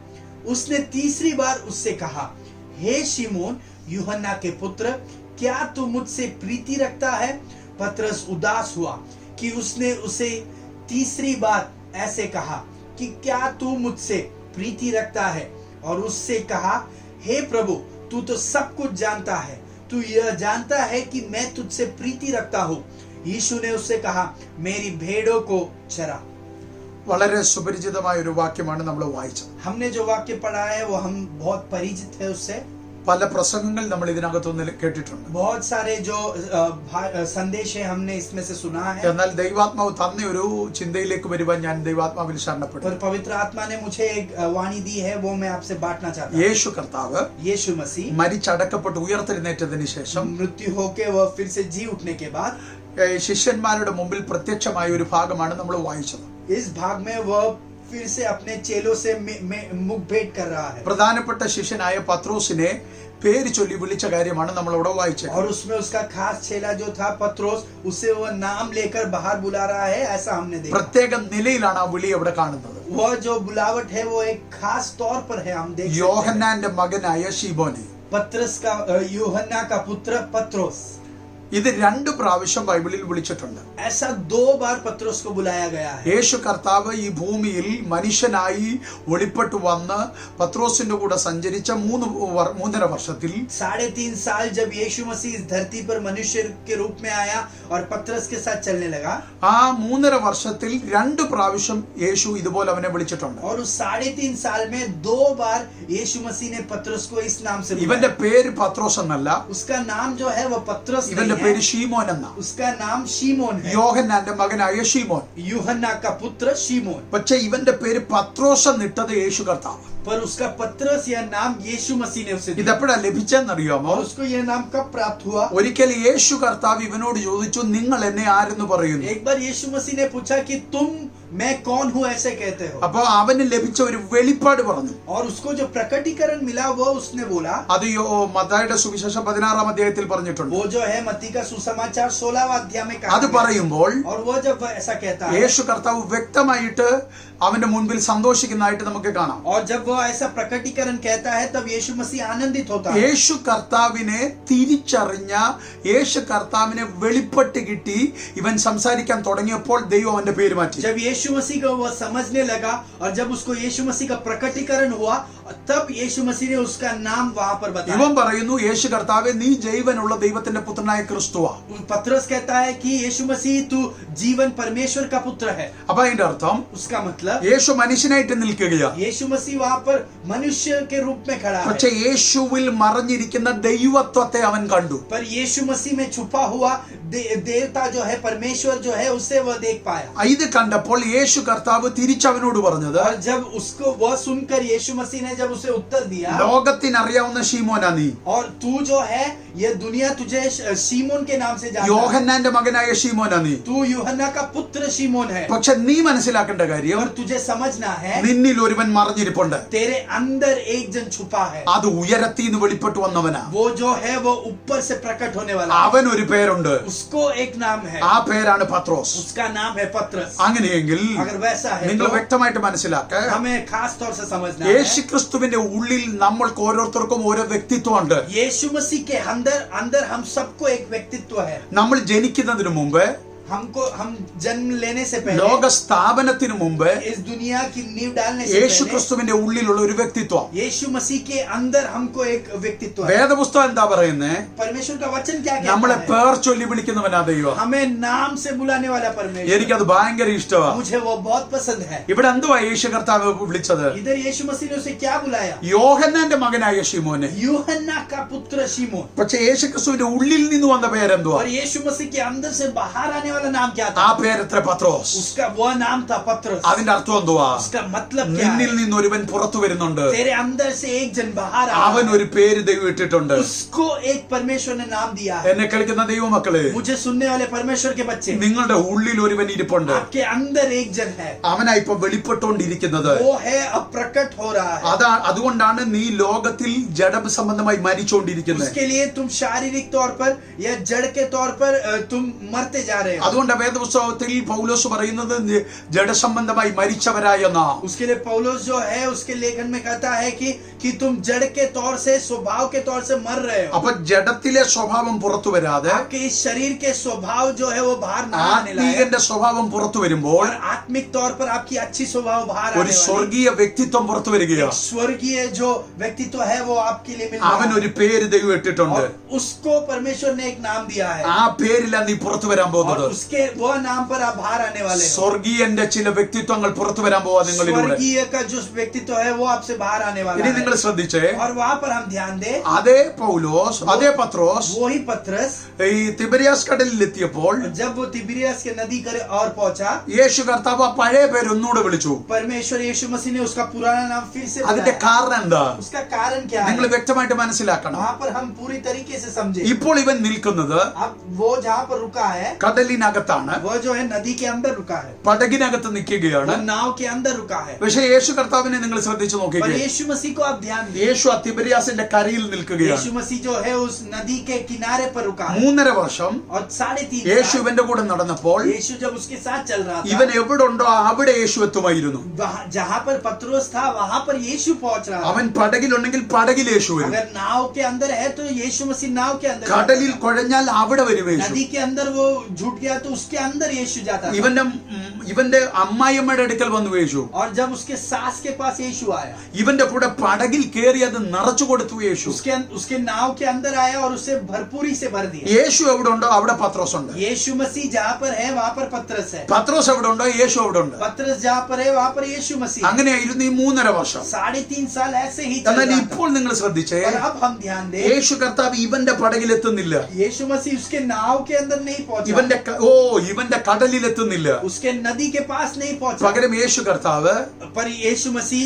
उसने तीसरी बार उससे कहा, हे शिमोन, यूहन्ना के पुत्र, क्या तू मुझसे प्रीति रखता है? पतरस उदास हुआ कि उसने उसे तीसरी बार ऐसे कहा कि क्या तू मुझसे प्रीति रखता है, और उससे कहा, हे प्रभु, तू तो सब कुछ जानता है, तू यह जानता है कि मैं तुझसे प्रीति रखता हूँ। यीशु ने उससे कहा, मेरी भेड़ों को चरा। വളരെ സുപരിചിതമായ ഒരു വാക്യമാണ് നമ്മൾ വായിച്ചത്. हमने जो वाक्य पढ़ा है वो हम बहुत परिचित है उससे। പല പ്രസംഗങ്ങൾ നമ്മൾ ഇതിനകത്തുനിന്ന് കേട്ടിട്ടുണ്ട്. बहुत सारे जो संदेश है हमने इसमें से सुना है। എന്നാൽ ദൈവാത്മാവ് തന്ന ഒരു ചിന്തയിലേക്ക് വരുവാൻ ഞാൻ ദൈവാത്മാവിൽ ശരണപ്പെട്ടു. पर पवित्र आत्मा ने मुझे एक वाणी दी है, वो मैं आपसे बांटना चाहता हूँ। യേശു കർത്താവ് यीशु मसीह മരിച്ചടക്കപ്പെട്ട് ഉയർത്തെഴുന്നേറ്റതിന് ശേഷം मृत्यु होके वह फिर से जी उठने के बाद ശിഷ്യന്മാരുടെ മുമ്പിൽ പ്രത്യക്ഷമായ ഒരു ഭാഗമാണ് നമ്മൾ വായിച്ചത്. इस भाग में वह फिर से अपने चेलों से मुख भेंट कर रहा है। പ്രധാനപ്പെട്ട ശിഷ്യനായ പത്രോസിനെ പേര് ചൊല്ലി വിളിച്ച കാര്യമാണ് നമ്മൾ ഇവിടെ വായിച്ചത്. और उसमें उसका खास चेला जो था पत्रोस, उसे वह नाम लेकर बाहर बुला रहा है, ऐसा हमने देखा। പ്രത്യേക നിലയിലാണ് ആ വിളി അവിടെ കാണുന്നത്. वह जो बुलावट है वो एक खास तौर पर है, हम देख सकते हैं। യോഹന്നാന്റെ മകനായ ശീമോനെ, पत्रस का यूहन्ना का पुत्र पत्रोस, ഇത് 2 പ്രാവശ്യം ബൈബിളിൽ വിളിച്ചിട്ടുണ്ട്. ऐसा 2 बार पत्रोस को बुलाया गया है. യേശു കർത്താവ് ഈ ഭൂമിയിൽ മനുഷ്യനായി വെളിപ്പെട്ടു വന്ന് പത്രോസിന്റെ കൂടെ സഞ്ചരിച്ച 3.5 വർഷത്തിൽ 3.5 साल जब यीशु मसीह इस धरती पर मनुष्य के रूप में आया और पत्रस के साथ चलने लगा, ആ 3.5 വർഷത്തിൽ 2 പ്രാവശ്യം യേശു ഇതുപോലെ അവനെ വിളിച്ചിട്ടുണ്ട്. और उस 3.5 साल में 2 बार यीशु मसीह ने पत्रस को इस नाम से ഇവന്റെ बुलाया. പേര് പത്രോസ് എന്നല്ല, उसका नाम जो है वो पत्रस ഇവന്റെ नहीं പേര് है, ശീമോൻ എന്ന. उसका नाम शीमोन है, യോഹന്നാന്റെ മകനായ ശീമോൻ. यूहन्ना का पुत्र शीमोन. പക്ഷെ ഇവന്റെ പേര് പത്രോസ് എന്നിട്ടത് യേശു കർത്താവ്. पर उसका पत्रस यह नाम यीशु मसीह ने उसे दिया. ഇതെപ്പോഴാ ലഭിച്ചെന്നറിയാമോ? और उसको यह नाम कब प्राप्त हुआ? ഒരിക്കൽ യേശു കർത്താവ് ഇവനോട് ചോദിച്ചു, നിങ്ങൾ എന്നെ ആരെന്ന് പറയുന്നു? एक बार यीशु मसीह ने पूछा कि तुम मैं कौन हूँ ऐसे कहते हो. അപ്പൊ അവന് ലഭിച്ച ഒരു വെളിപ്പാട് പറഞ്ഞു. और उसको जो प्रकटीकरण मिला वो उसने बोला, അത് മത്തായിയുടെ സുവിശേഷം 16-ാം അധ്യായത്തിൽ പറഞ്ഞിട്ടുണ്ട്. वो जो है मत्ती का सुसमाचार 16वां अध्याय में कहा അത് गया. പറയുമ്പോൾ और वो जब ऐसा कहता है യേശു കർത്താവ് വ്യക്തമായിട്ട് അവന്റെ മുൻപിൽ സന്തോഷിക്കുന്നതായിട്ട് നമുക്ക് കാണാം. और जब वो ऐसा प्रकटीकरण कहता है तब यीशु मसीह आनंदित होता है. യേശു കർത്താവിനെ തിരിച്ചറിഞ്ഞ, യേശു കർത്താവിനെ വെളിപ്പെട്ട് കിട്ടി ഇവൻ സംസാരിക്കാൻ തുടങ്ങിയപ്പോൾ ദൈവം അവന്റെ പേര് മാറ്റി. जब यीशु मसीह को वो समझने लगा और जब उसको यीशु मसीह का प्रकटीकरण हुआ तब यीशु मसीह ने उसका नाम वहां पर बताया. ഇവൻ പറയുന്നു, യേശു കർത്താവെ നീ ജീവനുള്ള ദൈവത്തിന്റെ പുത്രനായ ക്രിസ്തുവാ. पत्रस कहता है कि यीशु मसीह तू जीवन परमेश्वर का पुत्र है. അപ്പൊ അതിന്റെ अर्थം उसका मतलब യേശു മനുഷ്യനായിട്ട് നിൽക്കുകയാ. यीशु मसीह वहां पर मनुष्य के रूप में खड़ा है. പക്ഷെ യേശുവിൽ മറഞ്ഞിരിക്കുന്ന ദൈവത്വത്തെ അവൻ കണ്ടു. पर यीशु मसीह में छुपा हुआ देवता जो है, परमेश्वर जो है, उससे वह देख पाया. ഇത് കണ്ടപ്പോൾ യേശു കർത്താവ് തിരിച്ചവനോട് പറഞ്ഞത്, और जब उसको वह सुनकर यीशु मसीह ने जब उसे उत्तर दिया, ലോകത്തിനറിയാവുന്ന ശീമോനാ നീ, और तू जो है ये दुनिया तुझे शीमोन के नाम से जानता है. യോഹന്നാന്റെ മകനായ ശീമോനാ നീ. तू यूहन्ना का पुत्र शीमोन है. പക്ഷെ നീ മനസ്സിലാക്കേണ്ട കാര്യം, और तुझे समझना है നിന്നിൽ ഒരുവൻ മറഞ്ഞിരിപ്പുണ്ട്. तेरे अंदर एक जन छुपा है. അത് ഉയരത്തിന്ന് വെളിപ്പെട്ടു വന്നവനാ. वो जो है वो ऊपर से प्रकट होने वाला है. അവൻ ഒരു പേരുണ്ട്, उसको एक नाम है, ആ പേരാണ് പത്രോസ്. उसका नाम है पत्रस. അങ്ങനെയെങ്കിൽ अगर वैसा है നിങ്ങൾ तो വ്യക്തമായിട്ട് മനസ്സിലാക്ക, हमें खास तौर से समझना है യേശു ക്രിസ്തുവിന്റെ ഉള്ളിൽ നമ്മൾക്ക് ഓരോരുത്തർക്കും ഓരോ വ്യക്തിത്വമുണ്ട്. यीशु मसीह के अंदर हम सबको एक व्यक्तित्व है. നമ്മൾ ജനിക്കുന്നതിന് മുമ്പ്, हम जन्म लेने से पहले, ലോക സ്ഥാപനത്തിന് മുമ്പ് इस दुनिया की नींव डालने से യേശു पहले ക്രിസ്തുവിന്റെ ഉള്ളിലുള്ള ഒരു വ്യക്തിത്വം. यीशु मसीह के अंदर हमको एक व्यक्तित्व है. വേദപുസ്തകം എന്താ പറയുന്നേ? परमेश्वर का वचन क्या നമ്മളെ कहता है? പേർ ചൊല്ലി വിളിക്കുന്നവനാ ദൈവം. हमें नाम से बुलाने वाला परमेश्वर. എനിക്കത് ഭയങ്കര ഇഷ്ടമാണ്. मुझे वो बहुत पसंद है. ഇവിടെ എന്തുവാ യേശു കർത്താവ് വിളിച്ചത്? इधर यीशु मसीह ने उसे क्या बुलाया? യോഹന്നാന്റെ മകനായ ശിമോനെ. यूहन्ना का पुत्र शीमोन. പക്ഷെ യേശു ക്രിസ്തുവിന്റെ ഉള്ളിൽ നിന്ന് വന്ന പേരെന്തുവാ? और यीशु मसीह के अंदर से बाहर आने वाला नाम क्या ആ था? പേരെത്ര? പത്രോസ്. उसका वो नाम था पत्रस. അതിന്റെ അർത്ഥം എന്തുവാ? उसका मतलब क्या നിന്നിൽ है? നിന്ന് ഒരുവൻ പുറത്തു വരുന്നുണ്ട്. तेरे अंदर से एक जन बाहर आ അവൻ रहा है. ഒരു പേര് ദൈവം ഇട്ടിട്ടുണ്ട്. उसको एक परमेश्वर ने नाम दिया है. എന്നെ കേൾക്കുന്ന ദൈവമക്കളെ, मुझे सुनने वाले परमेश्वर के बच्चे, നിങ്ങളുടെ ഉള്ളിൽ ഒരുവൻ ഇരിപ്പുണ്ട്. आपके अंदर एक जन है. അവനാ ഇപ്പൊ വെളിപ്പെട്ടുകൊണ്ടിരിക്കുന്നത്. वो है अब प्रकट हो रहा है. അതുകൊണ്ടാണ് നീ ലോകത്തിൽ ജഡ സംബന്ധമായി മരിച്ചുകൊണ്ടിരിക്കുന്നത്. उसके लिए तुम शारीरिक तौर पर या जड़ के तौर पर तुम मरते जा रहे हो. അതുകൊണ്ട് വേദപുസ്തകത്തിൽ പൗലോസ് പറയുന്നത് ജഡസംബന്ധമായി മരിച്ചവരായെന്നാ. उसके लिए पौलुस जो है उसके लेखन में कहता है कि तुम जड़ के तौर से, स्वभाव के तौर से मर रहे हो. അപ്പൊ ജഡത്തിലെ സ്വഭാവം പുറത്തു വരാതെ आपके इस शरीर के स्वभाव जो है वो बाहर ना आने लगे. ആത്മീകന്റെ സ്വഭാവം പുറത്തു വരുമ്പോൾ और आत्मिक तौर पर आपकी अच्छी स्वभाव बाहर ഒരു आने वाली. സ്വർഗീയ വ്യക്തിത്വം പുറത്തു വരികയാണ്. स्वर्गीय जो व्यक्तित्व है वो आपके लिए मिल रहा അവൻ है. ഒരു പേര് ദൈവം ഇട്ടിട്ടുണ്ട്. और उसको परमेश्वर ने एक नाम दिया है. ആ പേരിലാണ് നീ പുറത്തു വരാൻ और പോകുന്നത്. उसके वो नाम पर आप बाहर आने वाले हो. സ്വർഗീയന്റെ ചില വ്യക്തിത്വങ്ങൾ പുറത്തു വരാൻ പോവാ നിങ്ങളിലൂടെ. स्वर्गीय का जो व्यक्तित्व है वो आपसे बाहर आने वाला ഇനി നിങ്ങൾ है. ശ്രദ്ധിച്ചേ, और वहां पर हम ध्यान दें, അതേ പൗലോസ്, അതേ പത്രോസ് वो ही पत्रस ഈ തിബരിയാസ് കടലിൽ എത്തിയപ്പോൾ जब वो तिबिरियस के नदी करे और पहुंचा, യേശു കർത്താവ് ആ പഴയ പേര് ഒന്നുകൂടെ വിളിച്ചു. परमेश्वर यीशु मसीह ने उसका पुराना नाम फिर से അതിന്റെ बुलाया. കാരണം എന്താ? उसका कारण क्या നിങ്ങൾ है? വ്യക്തമായിട്ട് മനസ്സിലാക്കണം. वहां पर हम पूरी तरीके से समझे. ഇപ്പോൾ ഇവൻ നിൽക്കുന്നത് अब वो जहाँ पर रुका है കടലിന്റെ കടലിനകത്താണ്, वो जो है नदी के अंदर रुका है, പടകിനകത്ത് നിൽക്കുകയാണ്. वो नाव के अंदर रुका है. പക്ഷേ യേശു കർത്താവിനെ നിങ്ങൾ ശ്രദ്ധിച്ചു पर നോക്കിക്കേ. यीशु मसीह को आप ध्यान दीजिए. യേശു ആ തിബരിയാസിന്റെ കരയിൽ നിൽക്കുകയാണ്. यीशु मसीह जो है उस नदी के किनारे पर रुका है. 3.5 വർഷം और 3.5 യേശു साल ഇവന്റെ കൂടെ നടന്നപ്പോൾ यीशु जब उसके साथ चल रहा था, ഇവൻ എവിടെ ഉണ്ടോ അവിടെ യേശു എത്തുമായിരുന്നു. जहाँ पर पत्रोस था वहां पर यीशु पहुंच रहा था. അവൻ പടകിലുണ്ടെങ്കിൽ പടകിൽ യേശു വരും. अगर नाव के अंदर है तो यीशु मसीह नाव के अंदर. കടലിൽ കുഴഞ്ഞാൽ അവിടെ വരും യേശു. नदी के अंदर वो झूठ गया तो उसके अंदर यीशु जाता था. ഇവന്റെ അമ്മായിയമ്മയുടെ അടുക്കൽ വന്നു യേശു. और जब उसके सास के पास यीशु आया, ഇവന്റെ കൂടെ പടകിൽ കയറി അത് നിറച്ചു കൊടുത്തു യേശു. उसके नाव के अंदर आया और उसे भरपूरी से भर दिया. യേശു എവിടെ ഉണ്ടോ അവിടെ പത്രോസ് ഉണ്ട്. यीशु मसीह जहाँ पर है वहाँ पर पत्रस है. പത്രോസ് എവിടെ ഉണ്ടോ യേശു അവിടെ ഉണ്ട്. पत्रस जहाँ पर है वहाँ पर यीशु मसीह. അങ്ങനെയായിരുന്നു ഈ 3.5 വർഷം. 3.5 साल ऐसे ही चल എന്നാൽ रहा था. ഇപ്പോൾ നിങ്ങൾ ശ്രദ്ധിച്ചേ, और अब हम ध्यान दें, യേശു കർത്താവ് ഇവന്റെ പടകിൽ എത്തുന്നില്ല. यीशु मसीह उसके नाव के अंदर नहीं पहुंचा, ഇവന്റെ കടലിൽ എത്തുന്നില്ല. उसके नदी के पास नहीं पहुंचा. പകരം യേശു കർത്താവ് पर यीशु मसीह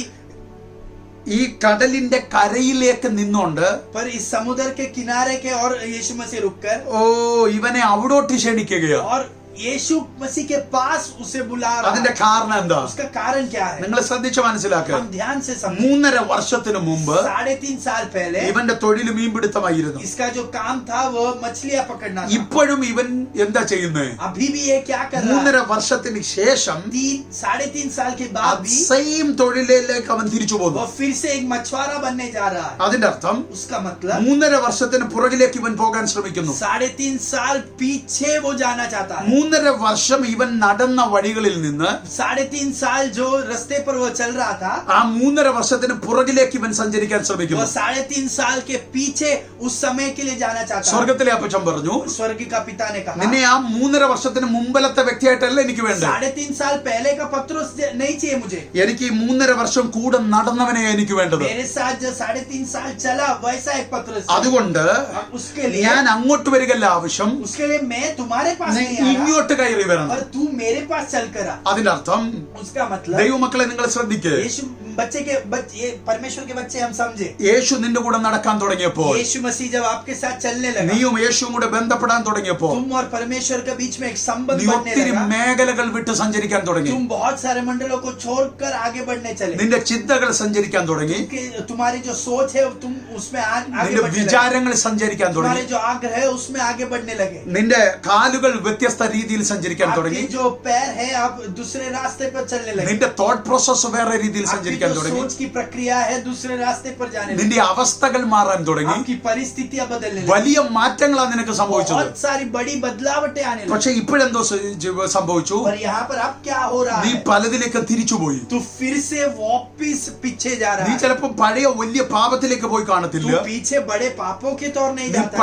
ഈ കടലിന്റെ കരയിലേക്ക് നിന്നുകൊണ്ട് पर इस समुद्र के किनारे के और यीशु मसीह रुककर ഇവനെ അവിടോട്ട് ക്ഷണിക്കുകയാണ്. और यीशु मसीह के पास उसे बुला रहा അതിന്റെ है. കാരണം എന്താ? उसका कारण क्या है? നിങ്ങൾ ശ്രദ്ധിച്ച് മനസ്സിലാക്കുക. हम ध्यान से समझें. 3.5 വർഷത്തിന് മുമ്പ് 3.5 साल पहले ഇവന്റെ തൊഴിൽ മീൻപിടുത്തമായിരുന്നു. इसका जो काम था वो मछलियां पकड़ना था. ഇപ്പോഴും ഇവൻ എന്താ ചെയ്യുന്നത്? अभी भी ये क्या कर रहा है? 3.5 വർഷത്തിന് ശേഷം 3.5 साल के बाद भी സെയിം തൊഴിലിലേക്ക് അവൻ തിരിച്ചു वो പോകുന്നു. फिर से एक मछुआरा बनने जा रहा है. അതിന്റെ അർത്ഥം उसका मतलब 3.5 വർഷത്തിന് പുറകിലേക്ക് ഇവൻ പോകാൻ ശ്രമിക്കുന്നു. 3.5 साल पीछे वो जाना चाहता है. 3.5 വർഷം ഇവൻ നടന്ന വഴികളിൽ നിന്ന് 3.5 साल जो रास्ते पर वो चल रहा था, ആ 3.5 വർഷത്തിന് പുറകിലേക്ക് ഇവൻ സഞ്ചരിക്കാൻ वो ശ്രമിക്കുന്നു. 3.5 साल के पीछे उस समय के लिए जाना चाहता है. സ്വർഗത്തിലെ അപ്പച്ചൻ പറഞ്ഞു, स्वर्ग का पिता ने कहा, നിന്നെ ആ 3.5 വർഷത്തിന് മുമ്പലത്തെ വ്യക്തിയായിട്ടല്ല എനിക്ക് വേണ്ടത്. 3.5 साल पहले का पत्रोस नहीं चाहिए मुझे. എനിക്ക് ഈ 3.5 വർഷം കൂടെ നടന്നവനെ എനിക്ക് വേണ്ടത്. मेरे साथ जो 3.5 साल चला वैसा एक पत्रोस. അതുകൊണ്ട് उसके लिए ഞാൻ അങ്ങോട്ട് വരികയല്ല ആവശ്യം, उसके लिए मैं तुम्हारे पास നീ नहीं आ रहा, ഇങ്ങോട്ട് കയറി വരണം. और तू मेरे पास चल कर आ. അതിന്റെ അർത്ഥം उसका मतलब ദൈവമക്കളെ നിങ്ങൾ ശ്രദ്ധിക്കുക, यीशु ये परमेश्वर के बच्चे हम समझे. യേശു നിന്റെ കൂടെ നടക്കാൻ തുടങ്ങിയപ്പോൾ, यीशु मसीह जब आपके साथ चलने लगा, നീയും യേശുവും കൂടെ ബന്ധപ്പെടാൻ തുടങ്ങിയപ്പോൾ, तुम और परमेश्वर के बीच में एक संबंध നീ बनने ഒത്തിരി लगा. മേഖലകൾ വിട്ട് സഞ്ചരിക്കാൻ തുടങ്ങി. तुम बहुत सारे मंडलों को छोड़कर आगे बढ़ने चले. നിന്റെ ചിന്തകൾ സഞ്ചരിക്കാൻ തുടങ്ങി. तुम्हारी जो सोच है तुम उसमें आगे നിന്റെ बढ़ने लगे. വിചാരങ്ങൾ സഞ്ചരിക്കാൻ തുടങ്ങി. तुम्हारे जो आग्रह है उसमें आगे बढ़ने लगे. നിന്റെ കാലുകൾ വ്യത്യസ്ത രീതിയിൽ സഞ്ചരിക്കാൻ आपके തുടങ്ങി. जो पैर है आप दूसरे रास्ते पर चलने लगे. നിന്റെ തോട്ട് പ്രോസസ് വേറെ രീതിയിൽ आपकी സഞ്ചരിക്കാൻ जो തുടങ്ങി. सोच की प्रक्रिया है दूसरे रास्ते पर जाने लगे. നിന്റെ അവസ്ഥകൾ മാറാൻ തുടങ്ങി. आपकी परिस्थितियां बदलने लगी. വലിയ മാറ്റങ്ങളാണ് നിനക്ക് സംഭവിച്ചത്. बहुत सारी बड़ी बदलावटें आने लगी. പക്ഷെ ഇപ്പോഴെന്തോ സംഭവിച്ചു? पर यहाँ पर अब क्या हो रहा നീ है? പലതിലേക്ക് തിരിച്ചുപോയി. तू फिर से वापिस पीछे जा रहा നീ है. ചിലപ്പോൾ പഴയ വലിയ പാപത്തിലേക്ക് പോയി കാണത്തില്ല. तू पीछे बड़े पापों के तौर नहीं നീ जाता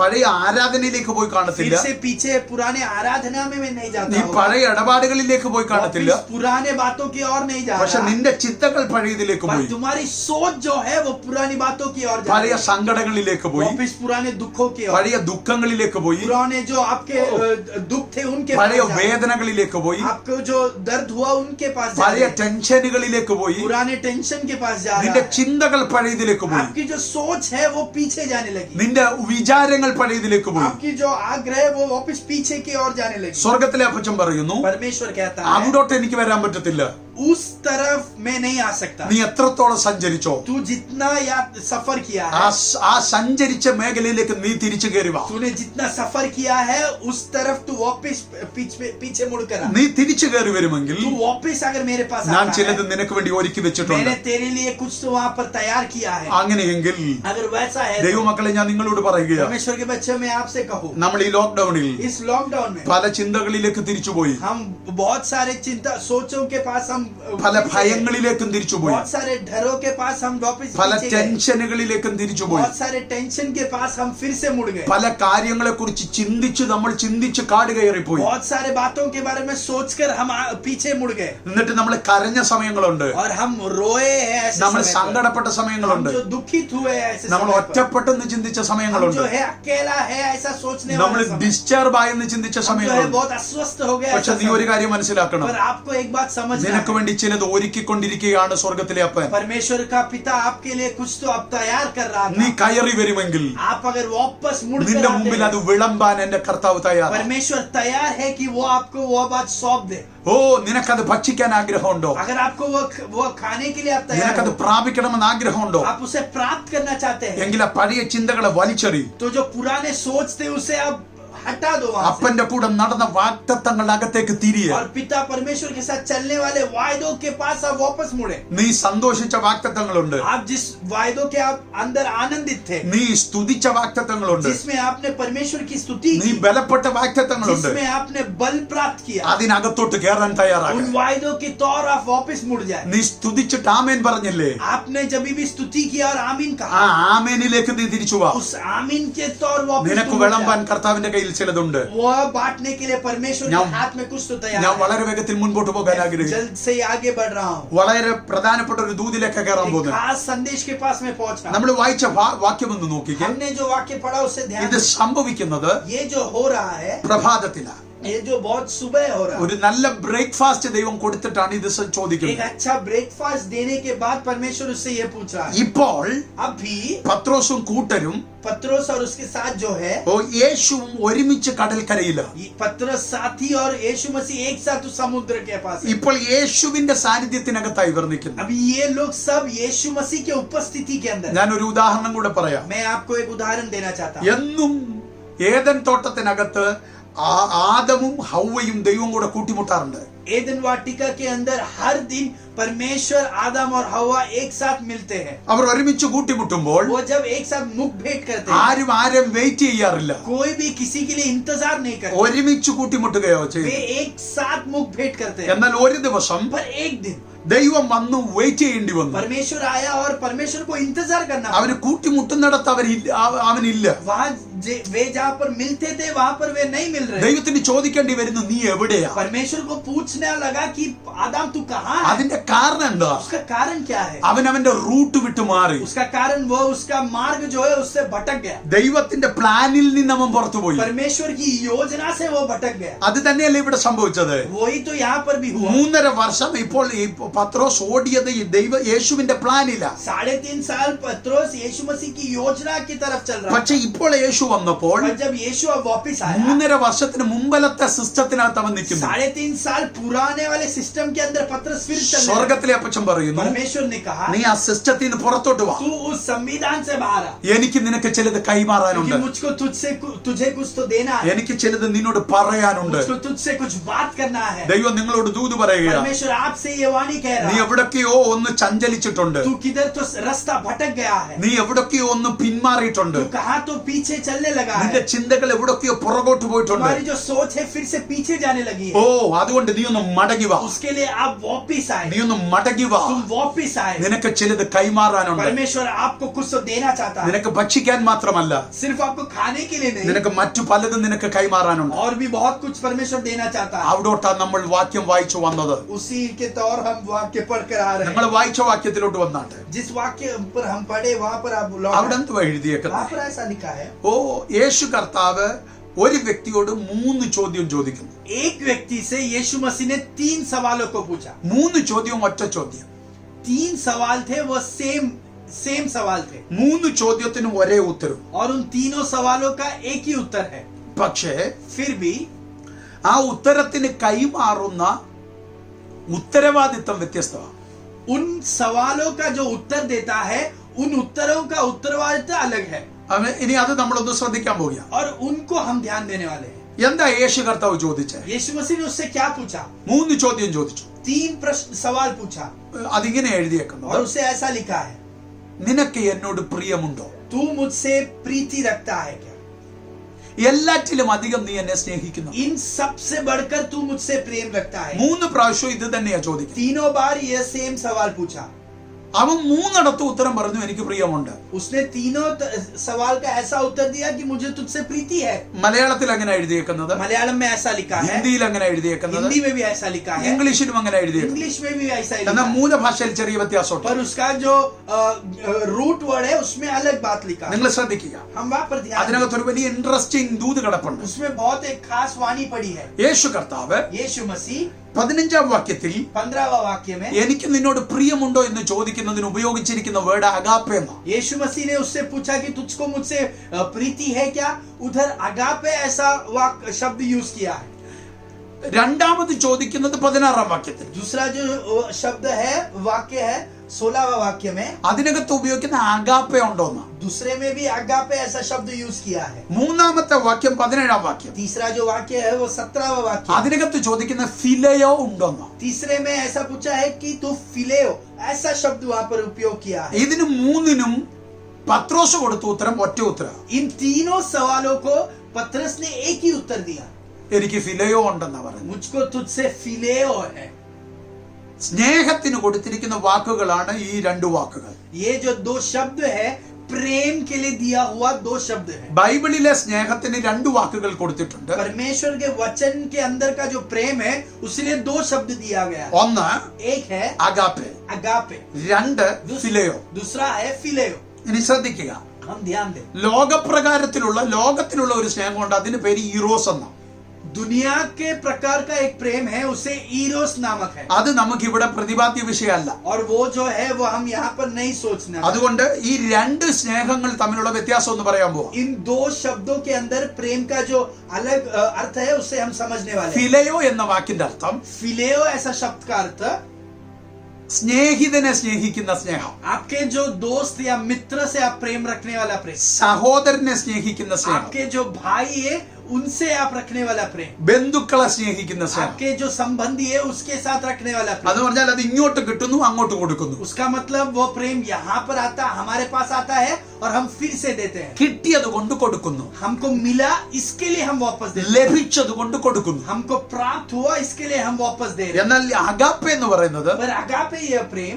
പഴയ ആരാധനയിലേക്ക് പോയി फिर കാണത്തില്ല. से पीछे पुराने आराधना में नहीं जाता നീ होगा. പഴയ ഇടപാടുകളിലേക്ക് പോയി കാണത്തില്ല. वापिस पुराने बातों की ओर नहीं जा പക്ഷെ रहा. നിന്റെ ചിന്തകൾ പഴയതിലേക്ക് पर പോയി. तुम्हारी सोच जो है वो पुरानी बातों की ओर जा പഴയ रही है. സങ്കടങ്ങളിലേക്ക് പോയി. वापिस पुराने दुखों की ओर. പഴയ ദുഃഖങ്ങളിലേക്ക് പോയി. पुराने जो आपके दुख थे उनके पास പഴയ जा रहा है. വേദനകളിലേക്ക് പോയി. आपको जो दर्द हुआ उनके पास जा പഴയ रहे हैं. ടെൻഷനുകളിലേക്ക് പോയി. पुराने टेंशन के पास जा നിന്റെ रहा है. ചിന്തകൾ പഴയതിലേക്ക് പോയി. आपकी जो सोच है वो पीछे जाने लगी. നിന്റെ വിചാരങ്ങൾ പഴയതിലേക്ക് പോയി. आपकी जो आग्रह है वो वापस पीछे की ओर जाने लगी. സ്വർഗത്തിലെ അപ്പച്ചൻ പറയുന്നു, परमेश्वर कहता है അവിടോട്ട് എനിക്ക് വരാൻ പറ്റത്തില്ല. उस तरफ मैं नहीं आ सकता. നീ എത്രത്തോളം സഞ്ചരിച്ചോ तू जितना या सफर किया है, ആ സഞ്ചരിച്ച മേഖലയിലേക്ക് നീ തിരിച്ചു കയറി വാ. तूने जितना सफर किया है उस तरफ तू वापस पीछे मुड़ कर आ. നീ തിരിച്ചു കയറി വരുമെങ്കിൽ तू वापस अगर मेरे पास ഞാൻ आता ചിലത് है, നിനക്ക് വേണ്ടി ഒരുക്കി വെച്ചിട്ടുണ്ട്. मैंने तेरे लिए कुछ तो वहाँ पर तैयार किया है. അങ്ങനെയെങ്കിൽ अगर वैसा है तो ദൈവമക്കളെ ഞാൻ നിങ്ങളോട് പറയുകയാണ്, परमेश्वर के बच्चे मैं आपसे कहूँ, നമ്മൾ ഈ ലോക്ക്ഡൌണിൽ इस लॉकडाउन में പല ചിന്തകളിലേക്ക് തിരിച്ചുപോയി. हम बहुत सारे चिंता सोचों के पास हम പല ഭയങ്ങളിലേക്കും തിരിച്ചുപോയി. बहुत सारे डरों के पास हम वापस പല पीछे गए. ടെൻഷനുകളിലേക്കും തിരിച്ചുപോയി. बहुत सारे टेंशन के पास हम फिर से मुड़ गए. പല കാര്യങ്ങളെ കുറിച്ച് നമ്മൾ ചിന്തിച്ച് കാട് കയറിപ്പോയി. बहुत सारे बातों के बारे में सोचकर हम पीछे मुड़ गए. എന്നിട്ട് നമ്മൾ കരഞ്ഞ സമയങ്ങളുണ്ട്. और हम रोए हैं ऐसे നമ്മൾ समय पर. സങ്കടപ്പെട്ട हम സമയങ്ങളുണ്ട്. जो दुखित हुए हैं ऐसे നമ്മൾ समय पर. ഒറ്റപ്പെട്ടെന്ന് ചിന്തിച്ച हम സമയങ്ങളുണ്ട്. जो है अकेला है ऐसा सोचने നമ്മൾ वाला समय. ഡിസ്റ്റർബ് ആയെന്ന് ചിന്തിച്ച हम जो है സമയങ്ങളുണ്ട്. बहुत अस्वस्थ हो गए പക്ഷെ ऐसा നീ ഒരു समय. കാര്യം മനസ്സിലാക്കണം, पर आपको एक बात समझना നിനക്ക് है. വേണ്ടി ചിലത് ഒരുക്കിക്കൊണ്ടിരിക്കുകയാണ് സ്വർഗത്തിലെ അപ്പൻ. परमेश्वर का पिता आपके लिए कुछ तो अब तैयार कर रहा നീ था. കയറി വരുമെങ്കിൽ आप अगर वापस मुड़ कर നിന്റെ आते മുമ്പിൽ हैं, അത് വിളമ്പാൻ എന്റെ കർത്താവ് തയ്യാറാണ്. परमेश्वर तैयार है कि वो आपको वो बात सौंप दे. ഓ, നിനക്കത് ഭക്ഷിക്കാൻ ആഗ്രഹമുണ്ടോ? अगर आपको वो खाने के लिए आप तैयार നിനക്കത് हो, പ്രാപിക്കണമെന്ന് ആഗ്രഹമുണ്ടോ? आप उसे प्राप्त करना चाहते हैं, എങ്കിൽ ആ പഴയ ചിന്തകളെ വലിച്ചെറി. तो जो पुराने सोच थे उसे आप हटा दो वहां से. അപ്പന്റെ കൂടെ നടന്ന വാഗ്ദത്തങ്ങളുടെ അകത്തേക്ക് തിരിയെ. और पिता परमेश्वर के साथ चलने वाले वायदों के पास आप वापस मुड़े. നീ സന്തോഷിച്ച വാഗ്ദത്തങ്ങളുണ്ട്, आप जिस वायदों के आप अंदर आनंदित थे, നീ സ്തുതിച്ച വാഗ്ദത്തങ്ങളുണ്ട്, जिसमें आपने परमेश्वर की स्तुति നീ की, ബലപ്പെട്ട വാഗ്ദത്തങ്ങളുണ്ട്. जिसमें आपने बल प्राप्त किया, അതിനകത്തോട്ട് കയറാൻ തയ്യാറാണ്. उन वायदों के तौर आप वापस मुड़ जाए. നീ സ്തുതിച്ചിട്ട് ആമേൻ പറഞ്ഞില്ലേ? आपने जब भी स्तुति किया और आमीन ആ कहा, ആമേനിലേക്ക് നീ തിരിച്ചു വാ. उस आमीन के तौर वापस നിനക്ക് तुम मुड़ വിളമ്പാൻ जाए. കർത്താവിന്റെ കയ്യിൽ ചിലതുണ്ട്. वो बांटने के लिए परमेश्वर के हाथ में कुछ तो तैयार ഞാൻ है. വളരെ വേഗത്തിൽ മുൻപോട്ട് പോകാൻ ആഗ്രഹിക്കുന്നു. जल्द से आगे बढ़ रहा हूँ. വളരെ പ്രധാനപ്പെട്ട ഒരു ദൂതിലേക്ക് കയറാൻ एक പോകുന്നു. खास संदेश के पास में पहुंच रहा हूँ. നമ്മൾ വായിച്ച വാക്യം ഒന്ന് നോക്കിക്കേ. हमने जो वाक्य पढ़ा उससे ध्यान ഇത് दीजिए. സംഭവിക്കുന്നത് ये जो हो रहा है, പ്രഭാതത്തിലാണ്. ये जो बहुत सुबह हो रहा है, ഒരു നല്ല ബ്രേക്ക്ഫാസ്റ്റ് ദൈവം കൊടുത്തിട്ടാണ് ഇത് एक ചോദിക്കുന്നത്. अच्छा ब्रेकफास्ट देने के बाद परमेश्वर उससे ये पूछ रहा है. ഇപ്പോൾ अभी പത്രോസും കൂട്ടരും पत्रोस और उसके साथ जो है, യേശുവും ഒരുമിച്ച് കടൽക്കരയില്. ये पत्रोस साथी और यीशु मसीह एक साथ उस समुद्र के पास है. ഇപ്പോൾ യേശുവിന്റെ സാന്നിധ്യത്തിനകത്തായി ഇവർ നിൽക്കുന്നു. अभी ये लोग सब यीशु मसीह के उपस्थिति के अंदर. ഞാൻ ഒരു ഉദാഹരണം കൂടെ പറയാം. मैं आपको एक उदाहरण देना चाहता हूँ. എന്നും ഏദൻ തോട്ടത്തിനകത്ത് ആദമും ഹൗവയും ദൈവം കൂടെ കൂട്ടിമുട്ടാറുണ്ട്. एदन वाटिका के अंदर हर दिन परमेश्वर आदम और हवा एक साथ मिलते हैं. അവർ ഒരുമിച്ച് കൂട്ടിമുട്ടുമ്പോൾ वो जब एक साथ मुख भेंट करते हैं, ആരും ആരും വെയിറ്റ് ചെയ്യാറില്ല. कोई भी किसी के लिए इंतजार नहीं करते. ഒരുമിച്ച് കൂട്ടിമുട്ടുകയോ वे ചെയ്യും. एक साथ मुख भेंट करते हैं. എന്നാൽ ഒരു ദിവസം पर एक दिन ദൈവം വന്നു വെയിറ്റ് ചെയ്യേണ്ടി വന്നു. परमेश्वर आया और परमेश्वर को इंतजार करना पड़ा. അവര് കൂട്ടിമുട്ടുന്നിടത്ത് അവനില്ല. वहाँ वे जहाँ पर मिलते थे वहाँ पर वे नहीं मिल रहे. ദൈവത്തിന് ചോദിക്കേണ്ടി വരുന്നു, നീ എവിടെയാ? परमेश्वर को पूछने लगा कि आदम तू कहाँ है? അതിന്റെ കാരണം എന്താ? उसका कारण क्या है? അവന്റെ റൂട്ട് വിട്ടു മാറി. उसका कारण वो उसका मार्ग जो है उससे भटक गया. ദൈവത്തിന്റെ പ്ലാനിൽ നിന്ന് അവൻ പുറത്തുപോയി. परमेश्वर की योजना से वो भटक गया. അത് തന്നെയല്ലേ ഇവിടെ സംഭവിച്ചത്. वही तो यहाँ पर भी हुआ. 3.5 വർഷം ഇപ്പോൾ ഈ പത്രോസ് ഓടിയത് യേശുവിന്റെ പ്ലാനില്ല. 3.5 साल पत्रोस यीशु मसीह की योजना की तरफ चल रहा പക്ഷെ ഇപ്പോൾ യേശു വന്നപ്പോൾ है. जब यीशु अब वापिस आया, 3.5 വർഷത്തിന് മുമ്പലത്തെ സിസ്റ്റത്തിനകത്ത് അവൻ നിൽക്കുന്നു. 3.5 साल पुराने वाले सिस्टम के अंदर पत्रस फिर चल रहा है. സ്വർഗത്തിലെ അപ്പച്ചൻ പറയുന്നു, परमेश्वर ने कहा നീ ആ സിസ്റ്റത്തിൽ നിന്ന് പുറത്തോട്ട് വാ. तू उस संविधान से बाहर आ, എനിക്ക് നിനക്ക് ചിലത് കൈമാറാനുണ്ട്. क्योंकि मुझको तुझे कुछ तो देना है. എനിക്ക് ചിലത് നിന്നോട് പറയാനുണ്ട്. मुझको तुझसे कुछ बात करना है. ദൈവം നിങ്ങളോട് ദൂത് പറയുകയാണ്. परमेश्वर आपसे ये वाणी कह നീ रहा है. എവിടൊക്കെയോ ഒന്ന് ചഞ്ചലിച്ചിട്ടുണ്ട്. तू किधर तो रास्ता भटक गया है. നീ എവിടൊക്കെയോ ഒന്ന് പിന്മാറിയിട്ടുണ്ട്. तू कहाँ तो पीछे चलने लगा നിന്റെ है. ചിന്തകൾ എവിടൊക്കെയോ പുറകോട്ട് പോയിട്ടുണ്ട്. तुम्हारी जो सोच है फिर से पीछे जाने लगी ഓ, है. അതുകൊണ്ട് നീ ഒന്ന് മടങ്ങി വാ. उसके लिए आप वापिस आए. നീ ഒന്ന് മടങ്ങി വാ. तुम वापिस आए. നിനക്ക് ചിലത് കൈമാറാനുണ്ട്. परमेश्वर आपको कुछ तो देना चाहता है. നിനക്ക് ഭക്ഷിക്കാൻ മാത്രമല്ല, सिर्फ आपको खाने के लिए नहीं, നിനക്ക് മറ്റു പലതും നിനക്ക് കൈമാറാനുണ്ട്. और भी बहुत कुछ परमेश्वर देना चाहता है. അവിടോട്ടാണ് നമ്മൾ വാക്യം വായിച്ചു വന്നത്. उसी के तौर हम वाक्य पढ़ कर आ रहे നമ്മൾ हैं. വായിച്ച വാക്യത്തിലോട്ട് വന്നാട്ടെ. जिस वाक्य पर हम पढ़े वहां पर आप അവിടെ लौट. എന്തുവാ എഴുതിയേക്കുന്നത്? वहां पर ऐसा लिखा है, ഓ, യേശു കർത്താവ് ഒരു വ്യക്തിയോട് 3 ചോദ്യം ചോദിക്കുന്നു. एक व्यक्ति से यीशु मसीह ने 3 सवालों को पूछा. 3 ചോദ്യവും ഒറ്റ ചോദ്യം. 3 सवाल थे, वो सेम सवाल थे, 3 ചോദ്യത്തിനും ഒരേ ഉത്തരം. और उन तीनों सवालों का एक ही उत्तर है. പക്ഷേ फिर भी ആ ഉത്തരത്തിന് കൈമാറുന്ന ഉത്തരവാദിത്വം വ്യത്യസ്തമാണ്. उन सवालों का जो उत्तर देता है, उन उत्तरों का उत्तरवादित्व अलग है, ഇനി അത് നമ്മളൊന്ന് ശ്രദ്ധിക്കാൻ പോവുകയാണ്. और उनको हम ध्यान देने वाले हैं. എന്താ യേശു കർത്താവ് ചോദിച്ചേ? यीशु मसीह ने उससे क्या पूछा? 3 ചോദ്യം ചോദിച്ചു. 3 प्रश्न सवाल पूछा, അതിങ്ങനെ എഴുതിയേക്കുന്നു, और उसे ऐसा लिखा है, നിനക്ക് എന്നോട് പ്രിയമുണ്ടോ? तू मुझसे प्रीति रखता है क्या? എല്ലാറ്റിലും അധികം നീ എന്നെ സ്നേഹിക്കുന്നു. इन सबसे बढ़कर तू मुझसे प्रेम रखता है. 3 പ്രാവശ്യം ഇത് തന്നെയാ ചോദിക്കുന്നത്. 3 बार यह सेम सवाल पूछा. അവൻ 3 ഉത്തരം പറഞ്ഞു, എനിക്ക് പ്രിയമുണ്ട്. उसने तीनों सवाल का ऐसा उत्तर दिया कि मुझे तुझसे प्रीति है. മലയാളത്തിൽ അങ്ങനെ എഴുതിയേക്കുന്നത്, मलयालम में ऐसा लिखा है, ഹിന്ദിയിൽ അങ്ങനെ എഴുതിയേക്കുന്നത്, हिंदी में भी ऐसा लिखा है, ഇംഗ്ലീഷിലും അങ്ങനെ എഴുതിയേക്കുന്നത്. इंग्लिश में भी ऐसा ही എന്നാൽ लिखा है. മൂലഭാഷയിൽ ചെറിയ വ്യത്യാസമുണ്ട്. पर उसका जो रूट वर्ड है उसमें अलग बात लिखा है. നിങ്ങൾ ശ്രദ്ധിക്കുക, हम वहां पर ध्यान दें. അതിനകത്ത് ഒരു വലിയ ഇൻട്രസ്റ്റിംഗ് ദൂത് കിടപ്പുണ്ട്. उसमें बहुत एक खास वाणी पड़ी है. യേശു കർത്താവ് यीशु मसीह 15-ാം വാക്യത്തിൽ 15वां वाक्य में എനിക്ക് നിന്നോട് പ്രിയമുണ്ടോ എന്ന് ചോദിക്കുന്നതിന് ഉപയോഗിച്ചിരിക്കുന്ന വേർഡ് അഗാപ്പെ എന്നാണ്. यीशु मसीह ने उससे पूछा कि तुझको मुझसे प्रीति है क्या? उधर अगापे ऐसा शब्द यूज किया है. രണ്ടാമത് ചോദിക്കുന്നത് 16-ാം വാക്യത്തിൽ. दूसरा जो शब्द है वाक्य है 16वां वाक्य में, അതിനകത്ത് ഉപയോഗിക്കുന്ന അഗാപ്പെ ഉണ്ടോന്ന്. दूसरे में भी अगापे ऐसा शब्द यूज किया है. മൂന്നാമത്തെ വാക്യം 17-ാം വാക്യം. तीसरा जो वाक्य है वो 17वां वाक्य. അതിനകത്ത് ചോദിക്കുന്ന ഫിലയോ ഉണ്ടോന്ന്. तीसरे में ऐसा पूछा है कि तू फिलेओ, ऐसा शब्द वहां पर उपयोग किया है. ഇതിന് മൂന്നിനും പത്രോസ് കൊടുത്ത ഉത്തരം ഒറ്റ ഉത്തരം. इन तीनों सवालों को पतरस ने एक ही उत्तर दिया, എനിക്ക് ഫിലയോ ഉണ്ടെന്നാ പറയുന്നത്. मुझको तुझसे फिलेओ है. സ്നേഹത്തിന് കൊടുത്തിരിക്കുന്ന വാക്കുകളാണ് ഈ രണ്ട് വാക്കുകൾ. ये जो दो शब्द है प्रेम के लिए दिया हुआ दो शब्द है. ബൈബിളിലെ സ്നേഹത്തിന് രണ്ട് വാക്കുകൾ കൊടുത്തിട്ടുണ്ട്. परमेश्वर के वचन के अंदर का जो प्रेम है उसलिए दो शब्द दिया गया है. ഒന്ന് एक है അഗാപ്പെ, अगापे, രണ്ട് ഫിലയോ. दूसरा है फिलेओ. ഇനി ശ്രദ്ധിക്കുക, हम ध्यान दें, ലോകത്തിലുള്ള ഒരു സ്നേഹമുണ്ട്, അതിന് പേര് ഈറോസ് എന്ന. दुनिया के प्रकार का एक प्रेम है, उसे ईरोस नामक है. അത് നമുക്ക് ഇവിടെ പ്രതിപാദ്യ വിഷയമല്ല. और वो जो है वो हम यहाँ पर नहीं सोचना. അതുകൊണ്ട് ഈ രണ്ട് സ്നേഹങ്ങൾ തമ്മിലുള്ള വ്യത്യാസം ഒന്ന് പറയാൻ പോവാം. इन दो शब्दों के अंदर प्रेम का जो अलग अर्थ है उससे हम समझने वाले हैं. ഫിലയോ എന്ന വാക്കിന്റെ അർത്ഥം फिलेओ ऐसा शब्द का अर्थ സ്നേഹിതനെ സ്നേഹിക്കുന്ന സ്നേഹം, आपके जो दोस्त या मित्र से आप प्रेम रखने वाला प्रेम, സഹോദരനെ സ്നേഹിക്കുന്ന സ്നേഹം, आपके जो भाई है उनसे आप रखने वाला प्रेम, ബന്ധുക്കളെ സ്നേഹിക്കുന്ന സ്നേഹം. आपके जो संबंधी है उसके साथ रखने वाला അത് प्रेम. പറഞ്ഞാൽ അത് ഇങ്ങോട്ട് കിട്ടുന്നു, അങ്ങോട്ട് കൊടുക്കുന്നു. उसका मतलब वो प्रेम यहाँ पर आता, हमारे पास आता है और हम फिर से देते हैं. കിട്ടിയത് കൊണ്ട് കൊടുക്കുന്നു, हमको मिला इसके लिए हम वापस देते हैं. ലഭിച്ചത് കൊണ്ട് കൊടുക്കുന്നു. हमको प्राप्त हुआ इसके लिए हम वापस दे रहे हैं. എന്നാൽ അഗാപ്പെ എന്ന് പറയുന്നത് पर अगापे ये प्रेम,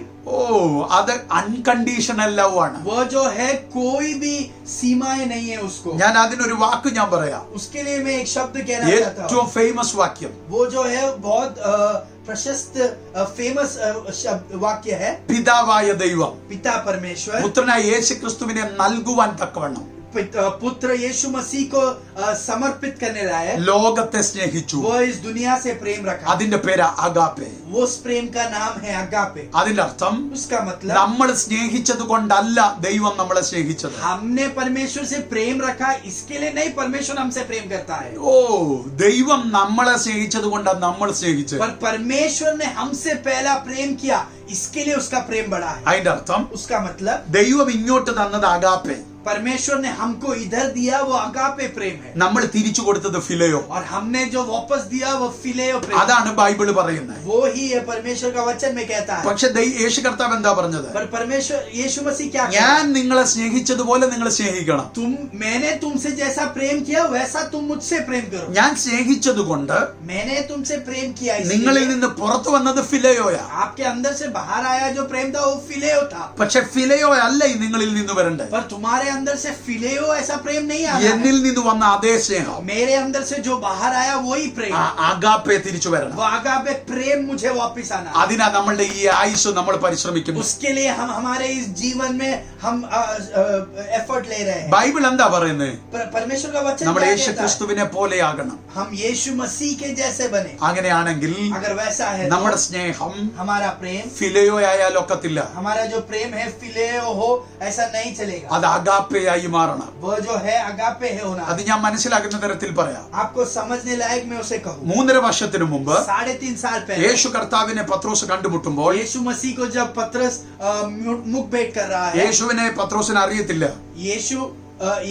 അത് അൺകണ്ടീഷണൽ ലവ് ആണ്. वो जो है कोई भी सीमाएं नहीं है उसको. ഞാൻ അതിനൊരു വാക്ക് ഞാൻ പറയാം. उसके लिए मैं एक शब्द कहना चाहता हूँ. ഏറ്റവും ഫേമസ് വാക്യം, वो जो है बहुत प्रशस्त फेमस शब्द वाक्य है, പിതാവായ ദൈവം पिता परमेश्वर പുത്രനായ യേശു ക്രിസ്തുവിനെ നൽകുവാൻ തക്കവണ്ണം पुत्र यीशु मसीह को समर्पित करने लायक ലോകത്തെ സ്നേഹിച്ചു. वो इस दुनिया से प्रेम रखा. അതിന്റെ പേര് അഗാപ്പെ. वो उस प्रेम का नाम है अगापे. അതിന്റെ അർത്ഥം उसका मतलब നമ്മൾ സ്നേഹിച്ചത് കൊണ്ടല്ല ദൈവം നമ്മളെ സ്നേഹിച്ചത്. हमने परमेश्वर से प्रेम रखा इसके लिए नहीं, परमेश्वर हमसे प्रेम करता है. ദൈവം നമ്മളെ സ്നേഹിച്ചത് കൊണ്ടാണ് നമ്മൾ സ്നേഹിച്ചത്. पर परमेश्वर ने हमसे पहला प्रेम किया, इसके लिए उसका प्रेम बढ़ा है. അതിന്റെ അർത്ഥം उसका मतलब ദൈവം ഇങ്ങോട്ട് തന്നത് അഗാപ്പെ, परमेश्वर ने हमको इधर दिया वो अगापे प्रेम है, നമ്മൾ തിരിച്ചു കൊടുത്തത് ഫിലയോ. और हमने जो वापस दिया वो फिलेओ प्रेम. അതാണ് ബൈബിള് പറയുന്നത്. वो ही है परमेश्वर का वचन में कहता है. പക്ഷെ യേശു കർത്താവ് എന്താ പറഞ്ഞത്? पर परमेश्वर यीशु मसीह क्या कहता ഞാൻ है? നിങ്ങളെ സ്നേഹിച്ചതുപോലെ നിങ്ങൾ സ്നേഹിക്കണം. मैंने तुमसे जैसा प्रेम किया वैसा तुम मुझसे प्रेम करो. ഞാൻ സ്നേഹിച്ചത് കൊണ്ട് मैंने तुमसे प्रेम किया, നിങ്ങളിൽ इसलिए നിന്ന് പുറത്തു വന്നത് ഫിലയോയാ. आपके अंदर से बाहर आया जो प्रेम था वो फिलेओ था. പക്ഷെ ഫിലയോ അല്ല ഈ നിങ്ങളിൽ നിന്ന് വരണ്ടേ. पर तुम्हारे अंदर से फिलेओ ऐसा प्रेम नहीं आया. എന്നിൽ നിന്ന് വന്ന അതേ സ്നേഹം मेरे अंदर से जो बाहर आया वही प्रेम, അഗാപ്പെ തിരിച്ചു വരണം. वो अगापे प्रेम मुझे वापस आना. അതിനാ നമ്മളുടെ ഈ ആയുസ് നമ്മൾ പരിശ്രമിക്കുന്നു. उसके लिए हम हमारे इस जीवन में हम एफर्ट ले रहे हैं. ബൈബിൾ എന്താ പറയുന്നത്? परमेश्वर का वचन നമ്മൾ क्या യേശു कहता है? ക്രിസ്തുവിനെ പോലെയാകണം. हम यीशु मसीह के जैसे बने. അങ്ങനെയാണെങ്കിൽ अगर वैसा है നമ്മുടെ तो സ്നേഹം हमारा प्रेम, ഫിലയോ ആയാലൊക്കത്തില്ല. हमारा जो प्रेम है फिलेओ हो ऐसा नहीं चलेगा. അത് അഗാപ്പയായി മാറണം. वो जो है अगापे है होना. അത് ഞാൻ മനസ്സിലാക്കുന്ന തരത്തിൽ പറയാം. आपको समझने लायक मैं उसे कहूँ. 3.5 വർഷത്തിനു മുമ്പ് 3.5 साल पहले യേശു കർത്താവിനെ പത്രോസ് കണ്ടുമുട്ടുമ്പോൾ यीशु मसीह को जब पतरस मुख भेंट कर रहा है, യേശുവിനെ പത്രോസിന് അറിയത്തില്ല.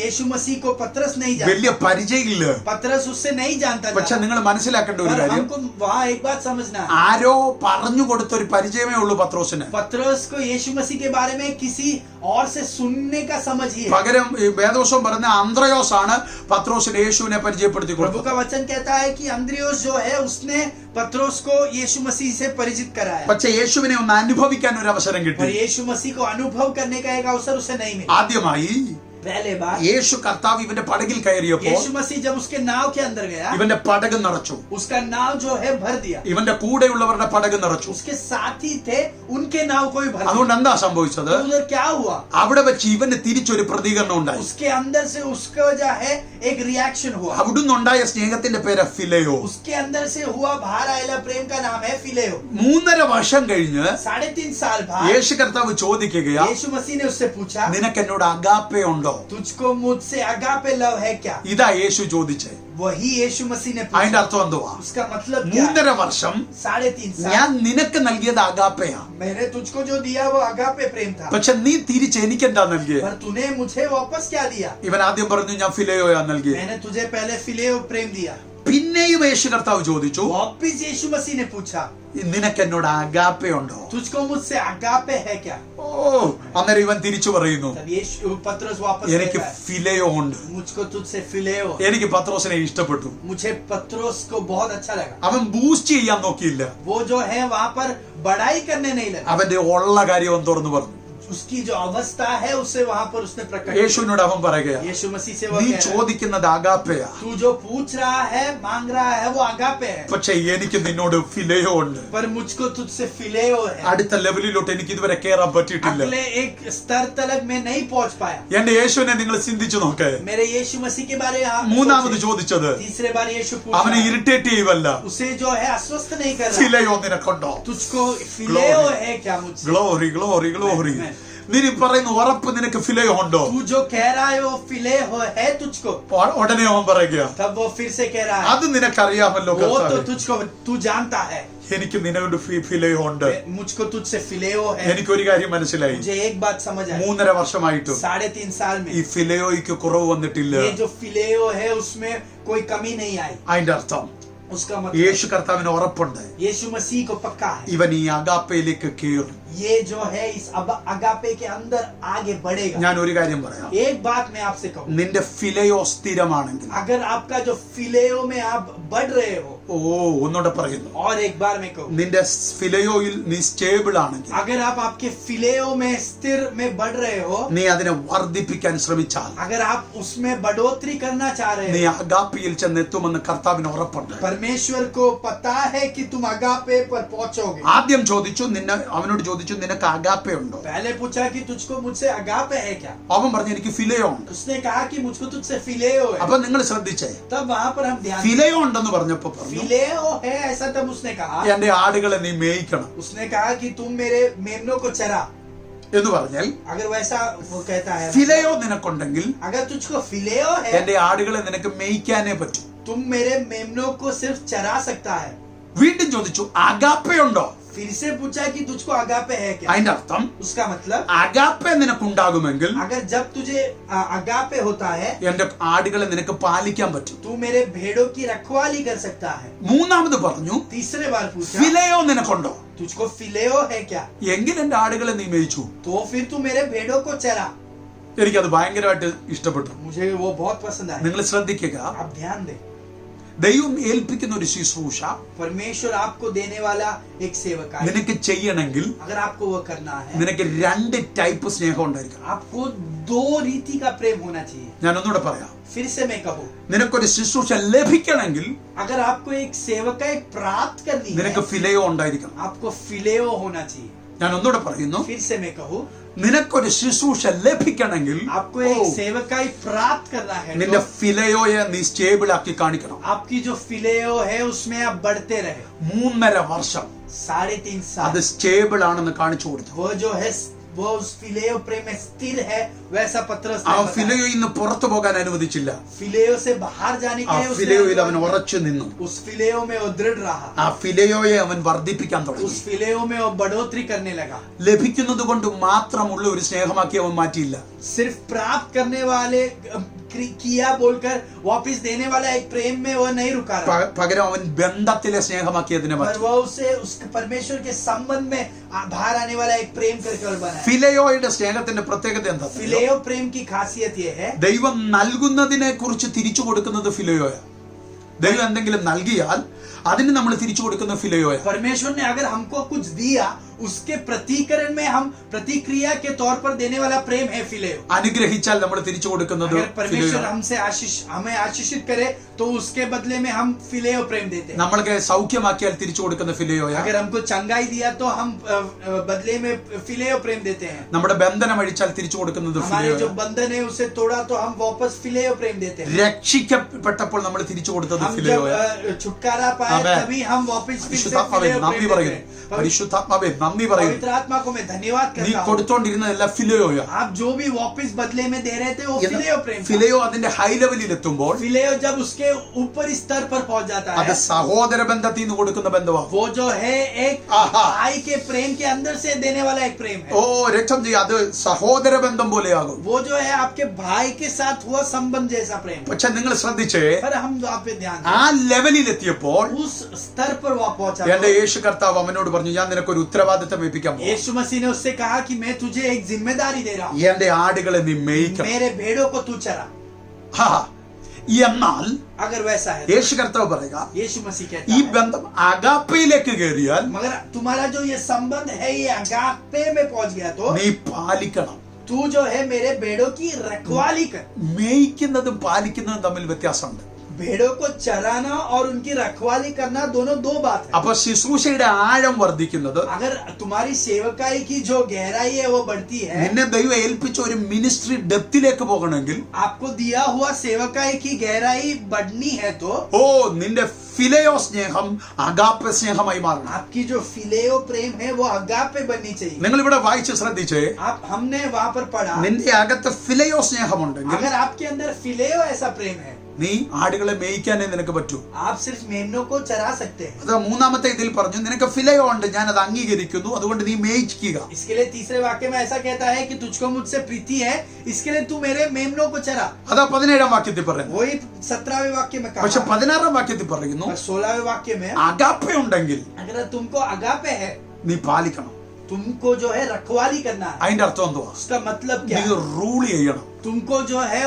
यीशु मसीह को पतरस नहीं जानता. വലിയ പരിചയമില്ല. पतरस उससे नहीं जानता പക്ഷെ था. നിങ്ങൾ മനസ്സിലാക്കേണ്ട ഒരു पर കാര്യം, हमको वहाँ एक बात समझना है. ആരോ പറഞ്ഞു കൊടുത്ത ഒരു പരിചയമേ ഉള്ളൂ പത്രോസിന്. पतरस को यीशु मसीह के बारे में किसी और से सुनने का समझ ही है. പകരം ഈ വേദോസം പറഞ്ഞ അന്ത്രയോസ് ആണ് പത്രോസിന് യേശുവിനെ പരിചയപ്പെടുത്തി प्रभु കൊടുത്തത്. का वचन कहता है कि अंद्रियोस जो है उसने पतरस को यीशु मसीह से परिचित कराया. പക്ഷെ യേശുവിനെ ഒന്ന് അനുഭവിക്കാൻ ഒരു അവസരം पर കിട്ടി. यीशु मसीह को अनुभव करने का एक अवसर उसे नहीं मिला. ആദ്യമായി पहले बार യേശു കർത്താവ് ഇവന്റെ പടകിൽ കയറിയപ്പോൾ यीशु मसीह जब उसके नाव के अंदर गया, ഇവന്റെ പടക് നിറച്ചു. उसका नाव जो है भर दिया. ഇവന്റെ കൂടെയുള്ളവരുടെ പടക് നിറച്ചു. उसके साथी थे, उनके नाव को भी भर दिया. അതുകൊണ്ട് എന്താ സംഭവിച്ചത്? तो उधर क्या हुआ? അവിടെ വെച്ച് ഇവന് തിരിച്ചൊരു പ്രതികരണം ഉണ്ടായി. उसके अंदर से उसका वजह है एक रिएक्शन हुआ. അവിടുന്ന് ഉണ്ടായ സ്നേഹത്തിന്റെ പേര് ഫിലയോ. उसके अंदर से हुआ बाहर आएला प्रेम का नाम है फिलेयो. 3.5 വർഷം കഴിഞ്ഞ് 3.5 साल बाद യേശു കർത്താവ് ചോദിക്കുകയാ, यीशु मसीह ने उससे पूछा, നിനക്ക് എന്നോട് അഗാപ്പേ ഉണ്ടോ? तुझको मुझसे अगापे लव है क्या? ഇതാ യേശു ചോദിച്ചേ. वही यीशु मसीह ने അതിന്റെ पूछा. അർത്ഥം എന്തുവാ? उसका मतलब क्या? 3.5 വർഷം 3.5 साल ഞാൻ നിനക്ക് നൽകിയത് അഗാപ്പയാ. मैंने तुझको जो दिया वो अगापे प्रेम था, പക്ഷെ നീ തിരിച്ച് എനിക്ക് എന്താ നൽകിയേ? पर तूने मुझे वापस क्या दिया? ഇവൻ ആദ്യം പറഞ്ഞു ഞാൻ ഫിലയോയാ നൽകിയേ. मैंने तुझे पहले फिलेयो प्रेम दिया. പിന്നെയും യേശു കർത്താവ് ചോദിച്ചു, वापिस यीशु मसीह ने पूछा, നിനക്ക് എന്നോട് അഗാപ്പേ ഉണ്ടോ? तुझको मुझसे अगापे है क्या? ഓ, അന്നേരം ഇവൻ തിരിച്ചു പറയുന്നു, तब यीशु पत्रस वापस എനിക്ക് कहता है, ഫിലയോ ഉണ്ട്. मुझको तुझसे फिलेयो. എനിക്ക് പത്രോസിനെ ഇഷ്ടപ്പെട്ടു. मुझे पत्रोस को बहुत अच्छा लगा. അവൻ ബൂസ്റ്റ് ചെയ്യാൻ നോക്കിയില്ല. वो जो है वहां पर बढ़ाई करने नहीं लगा. അവന്റെ ഉള്ള കാര്യം അവൻ തുറന്നു പറഞ്ഞു. उसकी जो अवस्था है उससे वहां पर उसने प्रकट किया. യേശുവിനോട് അവൻ പറയുകയാ, यीशु मसीह से वो നീ कह रहा है, ചോദിക്കുന്നത് അഗാപ്പയാ, तू जो पूछ रहा है मांग रहा है वो अगापे है, പക്ഷെ എനിക്ക് നിന്നോട് ഫിലയോ ഉണ്ട്. पर मुझको तुझसे फिलेयो है. അടുത്ത ലെവലിലോട്ട് എനിക്ക് ഇതുവരെ കയറാൻ പറ്റിയിട്ടില്ല. अगले एक स्तर तक मैं नहीं पहुंच पाया. എന്റെ യേശുവിനെ നിങ്ങൾ ചിന്തിച്ചു നോക്കേ. मेरे यीशु मसीह के बारे में മൂന്നാമത് ചോദിച്ചത് तीसरे बार यीशु അവനെ पूछा, ഇറിറ്റേറ്റ് ചെയ്യുവല്ല, उसे जो है अस्वस्थ नहीं कर रहा. ഫിലയോ നിനക്കുണ്ടോ? तुझको फिलेयो है क्या मुझसे? Glory glory glory. നീ പറയുന്നു ഉറപ്പ് നിനക്ക് ഫിലയോ ഉണ്ടോ? तू जो कह रहा है वो फिलेयो है तुझको. ഉടനെ അവൻ പറയുക, तब वो फिर से कह रहा है, അത് നിനക്കറിയാമല്ലോ वो तो കർത്താവേ, तुझको तू जानता है, എനിക്ക് നിന്നോട് ഫിലയോ ഉണ്ട്. मुझको तुझसे फिलेयो है. എനിക്കൊരു കാര്യം മനസ്സിലായി, मुझे एक बात समझ आई, 3.5 വർഷമായിട്ടും 3.5 साल में ഈ ഫിലയോയ്ക്ക് കുറവ് വന്നിട്ടില്ല. ये जो फिलेयो है उसमें कोई कमी नहीं आई. അതിന്റെ അർത്ഥം उसका मतलब യേശു കർത്താവിന് ഉറപ്പുണ്ട്, यीशु मसीह को पक्का है, ഇവൻ ഈ അഗാപ്പയിലേക്ക് കയറും. ये जो है इस अगापे के अंदर आगे बढ़ेगा. ഞാൻ ഒരു കാര്യം പറയാം, एक बात मैं आपसे कहूँ, നിന്റെ ഫിലയോ സ്ഥിരമാണെങ്കിൽ, अगर आपका जो फिलेयो में आप बढ़ रहे हो, ഓ ഒന്നുകൂടെ പറയുന്നു, और एक बार मैं कहूँ, നിന്റെ ഫിലയോയിൽ നീ സ്റ്റേബിൾ ആണെങ്കിൽ, अगर आप आपके फिलेयो में स्थिर में बढ़ रहे हो, നീ അതിനെ വർദ്ധിപ്പിക്കാൻ ശ്രമിച്ചാൽ, अगर आप उसमें बढ़ोतरी करना चाह रहे നീ हो, അഗാപ്പയിൽ ചെന്നെത്തുമെന്ന് കർത്താവിന് ഉറപ്പുണ്ട്. परमेश्वर को पता है कि तुम अगापे पर पहुंचोगे. ആദ്യം ചോദിച്ചു, അവനോട് ചോദിച്ചു നിനക്ക് അഗാപ്പ ഉണ്ടോ? पहले पूछा कि तुझको मुझसे अगापे है क्या? അവൻ പറഞ്ഞു എനിക്ക് ഫിലയോ ഉണ്ട്. उसने कहा कि मुझको तुझसे फिलेयो है. അപ്പൊ നിങ്ങൾ ശ്രദ്ധിച്ചേ, तब वहां पर हम ध्यान, ഫിലയോ ഉണ്ടെന്ന് പറഞ്ഞപ്പോ പറഞ്ഞു, फिलेयो है ऐसा तब उसने कहा, എന്റെ ആടുകളെ നീ മേയിക്കണം उसने कहा कि तुम मेरे मेमनों को चरा. എന്ന് പറഞ്ഞാൽ, अगर वैसा वो कहता है, ഫിലയോ നിനക്കുണ്ടെങ്കിൽ अगर तुझको फिलेयो है, എന്റെ ആടുകളെ നിനക്ക് മേയിക്കാനേ പറ്റൂ. तुम मेरे मेमनों को सिर्फ चरा सकता है. വീണ്ടും ചോദിച്ചു അഗാപ്പയുണ്ടോ? फिर से पूछा कि तुझको अगापे है क्या? അതിന്റെ അർത്ഥം उसका मतलब അഗാപ്പ നിനക്കുണ്ടാകുമെങ്കിൽ अगर जब तुझे अगापे होता है, എന്റെ ആടുകളെ നിനക്ക് പാലിക്കാൻ പറ്റും. तू मेरे भेड़ों की रखवाली कर सकता है. മൂന്നാമത് പറഞ്ഞു तीसरे बार पूछा, ഫിലയോ നിനക്കുണ്ടോ? तुझको फिलेयो है क्या? എങ്കിൽ എന്റെ ആടുകളെ നീ മേയിച്ചു. तो फिर तू मेरे भेड़ों को चरा. എനിക്കത് ഭയങ്കരമായിട്ട് ഇഷ്ടപ്പെട്ടു. मुझे वो बहुत पसंद आया. നിങ്ങൾ ശ്രദ്ധിക്കുക, आप ध्यान दे, ദൈവം ഏൽപ്പിക്കുന്ന ഒരു ശുശ്രൂഷ परमेश्वर आपको देने वाला एक सेवकाई, നിനക്ക് ചെയ്യണമെങ്കിൽ अगर आपको वो करना है, നിനക്ക് 2 ടൈപ്പ് സ്നേഹം ഉണ്ടായിരിക്കണം. आपको 2 रीति का प्रेम होना चाहिए. ഞാൻ ഒന്നുകൂടെ പറയാം, फिर से मैं कहूँ, നിനക്കൊരു ശുശ്രൂഷ ലഭിക്കണമെങ്കിൽ अगर आपको एक सेवकाई प्राप्त करनी നിനക്ക് है, ഫിലയോ ഉണ്ടായിരിക്കണം. आपको फिलेयो होना चाहिए. ഞാൻ ഒന്നുകൂടെ പറയുന്നു, फिर से मैं कहूँ, നിനക്കൊരു ശുശ്രൂഷ ലഭിക്കണമെങ്കിൽ आपको एक सेवकाई प्राप्त करना है, നിന്റെ तो ഫിലയോയെ നീ സ്റ്റേബിൾ ആക്കി കാണിക്കണം. आपकी जो फिलेयो है उसमें आप बढ़ते रहे. 3.5 വർഷം 3.5 അത് साल സ്റ്റേബിൾ ആണെന്ന് കാണിച്ചു കൊടുത്തു. वो जो है वो उस फिलेयो प्रेम में स्थिर है, वैसा पत्रस ആ ने बताया. ഫിലയോയിൽ നിന്ന് പുറത്തു പോകാൻ അനുവദിച്ചില്ല. फिलेयो से बाहर जाने ആ के लिए ഫിലയോയിൽ അവൻ उसने ഉറച്ചു നിന്നു. उस फिलेयो में वो दृढ़ रहा. ആ ഫിലയോയെ അവൻ വർദ്ധിപ്പിക്കാൻ उस തുടങ്ങി. फिलेयो में वो बढ़ोतरी करने लगा. ലഭിക്കുന്നത് കൊണ്ട് മാത്രമുള്ള ഒരു സ്നേഹമാക്കി അവൻ മാറ്റിയില്ല. सिर्फ प्राप्त करने वाले किया बोलकर वापस देने वाला एक प्रेम में वो नहीं रुका रहा, പകരം അവൻ ബന്ധത്തിലെ സ്നേഹമാക്കി അതിനെ पर മാറ്റി. वो उसे उस परमेश्वर के संबंध में बाहर आने वाला एक प्रेम करके और बनाया. ഫിലയോയുടെ സ്നേഹത്തിന്റെ പ്രത്യേകത എന്താ? फिलेयो प्रेम की खासियत ये है, ദൈവം നൽകുന്നതിനെ കുറിച്ച് തിരിച്ചു കൊടുക്കുന്നത് ഫിലയോയാ. ദൈവം എന്തെങ്കിലും നൽകിയാൽ അതിന് നമ്മൾ തിരിച്ചു കൊടുക്കുന്ന ഫിലയോയ. परमेश्वर ने अगर हमको कुछ दिया, उसके प्रतिकरण में हम प्रतिक्रिया के तौर पर देने वाला प्रेम है फिलेयो. അനുഗ്രഹിച്ചാൽ നമ്മൾ തിരിച്ചു കൊടുക്കുന്നത് अगर परमेश्वर हमसे हमें आशीषित करे तो उसके बदले में हम फिलेयो प्रेम देते हैं. നമ്മൾക്ക് സൗഖ്യമാക്കിയാൽ തിരിച്ചു കൊടുക്കുന്ന ഫിലയോയ. अगर हमको चंगाई दिया तो हम बदले में फिलेयो प्रेम देते हैं. നമ്മുടെ ബന്ധനം അഴിച്ചാൽ തിരിച്ചു കൊടുക്കുന്നത് हमारे जो ഫിലയോയ. बंधन है उसे तोड़ा तो हम वापस फिलेयो प्रेम देते हैं. രക്ഷിക്കപ്പെട്ടപ്പോൾ നമ്മൾ തിരിച്ചു കൊടുത്തത് हम ഫിലയോയ. जब छुटकारा पाए तभी हम वापस फिर से പരിശുദ്ധാത്മാവേ फिलेयो നന്ദി प्रेम देते പറയുന്നു. हैं. പരിശുദ്ധാത്മാവേ നന്ദി പറയുന്നു. पवित्र आत्मा को मैं धन्यवाद നീ करता हूँ. കൊടുത്തോണ്ടിരുന്നതെല്ലാം ഫിലയോയ. आप जो भी वापस बदले में दे रहे थे वो फिलेयो प्रेम था. ഫിലയോ അതിന്റെ ഹൈ ലെവലിൽ എത്തുമ്പോൾ फिलेयो जब उसके ऊपरी स्तर पर पहुंच जाता അത് है, സഹോദര ബന്ധത്തിൽ നിന്ന് കൊടുക്കുന്ന ബന്ധമാണ്. वो जो है एक आहा। भाई के प्रेम के अंदर से देने वाला एक प्रेम है. ഓ രക്തം ചെയ്യ അത് സഹോദര ബന്ധം പോലെയാകും. वो जो है आपके भाई के साथ हुआ संबंध जैसा प्रेम है. പക്ഷെ നിങ്ങൾ ശ്രദ്ധിച്ചേ, पर हम आप पे ध्यान ആ ലെവലിൽ എത്തിയപ്പോൾ दें, उस स्तर पर वो पहुंचा. എന്റെ യേശു കർത്താവ് അവനോട് പറഞ്ഞു, ഞാൻ നിനക്കൊരു ഉത്തരവാദിത്തം ഏൽപ്പിക്കാൻ പോകുന്നു. यीशु मसीह ने उससे कहा कि मैं तुझे एक जिम्मेदारी दे रहा हूँ, എന്റെ ആടുകളെ നീ മേയ്ക്കണം. मेरे भेड़ों को तू चरा. ഹാ. എന്നാൽ अगर वैसा है യേശു കർത്താവ് പറയുക, यीशु मसीह कहता ഈ है, ബന്ധം അഗാപ്പയിലേക്ക് കയറിയാൽ मगर तुम्हारा जो ये संबंध है ये अगापे में पहुंच गया तो നീ പാലിക്കണം. तू जो है मेरे भेड़ों की रखवाली कर. മേയ്ക്കുന്നതും പാലിക്കുന്നതും തമ്മിൽ വ്യത്യാസമുണ്ട്. भेड़ों को चराना और उनकी रखवाली करना दोनों दो बात है. അപ്പൊ ശുശ്രൂഷയുടെ ആഴം വർദ്ധിക്കുന്നത് अगर तुम्हारी सेवकाई की जो गहराई है वो बढ़ती है, നിന്നെ ദൈവം ഏൽപ്പിച്ച ഒരു മിനിസ്ട്രി ഡെപ്തിലേക്ക് പോകണമെങ്കിൽ आपको दिया हुआ सेवकाई की गहराई बढ़नी है तो ഓ നിന്റെ ഫിലയോ സ്നേഹം അഗാപ്പ സ്നേഹമായി മാറണം. आपकी जो फिलेयो प्रेम है वो अगापे बननी चाहिए. നിങ്ങൾ ഇവിടെ വായിച്ച് ശ്രദ്ധിച്ചേ, हमने वहां पर पढ़ा, നിന്റെ അകത്ത് ഫിലയോ സ്നേഹമുണ്ടെങ്കിൽ अगर आपके अंदर फिलेयो ऐसा प्रेम है, നീ ആടുകളെ മേയ്ക്കാനേ നിനക്ക് പറ്റൂ. आप सिर्फ मेमनों को चरा सकते हैं. അത് മൂന്നാമത്തെ ഇതിൽ പറഞ്ഞു, നിനക്ക് ഫിലയോ ഉണ്ട്, ഞാൻ അത് അംഗീകരിക്കുന്നു, അതുകൊണ്ട് നീ മേയിക്കുക. इसके लिए तीसरे वाक्य में ऐसा कहता है कि तुझको मुझसे प्रीति है, इसके लिए तू मेरे मेमनों को चरा. അതാ 17-ാം വാക്യത്തിൽ പറയുന്നത്. वही 17वें वाक्य में പക്ഷെ कहा. 16-ാം വാക്യത്തിൽ പറയുന്നു, 16वें वाक्य में അഗാപ്പ ഉണ്ടെങ്കിൽ अगर तुमको अगापे है, നീ പാലിക്കണം. तुमको जो है रखवाली करना है. അതിന്റെ അർത്ഥം എന്തുവാ? उसका मतलब क्या നീ है? റൂൾ ചെയ്യണം. तुमको जो है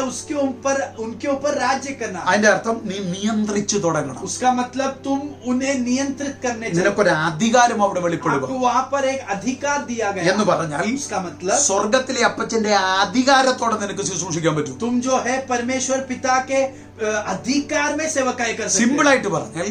उनके ऊपर राज्य करना है. അതിന്റെ അർത്ഥം നീ നിയന്ത്രിച്ചു തുടങ്ങണം. उसका मतलब तुम उन्हें नियंत्रित करने चाहिए. നിനക്കൊരു അധികാരം അവിടെ വെളിപ്പെടുക आपको वहां पर एक अधिकार दिया गया എന്ന് है. പറഞ്ഞാൽ उसका मतलब സ്വർഗത്തിലെ അപ്പച്ചന്റെ അധികാരത്തോടെ നിനക്ക് ശുശ്രൂഷിക്കാൻ പറ്റും. तुम जो है परमेश्वर पिता के अधिकार में सेवकाई कर सकते സിമ്പിൾ हो. ആയിട്ട് പറഞ്ഞാൽ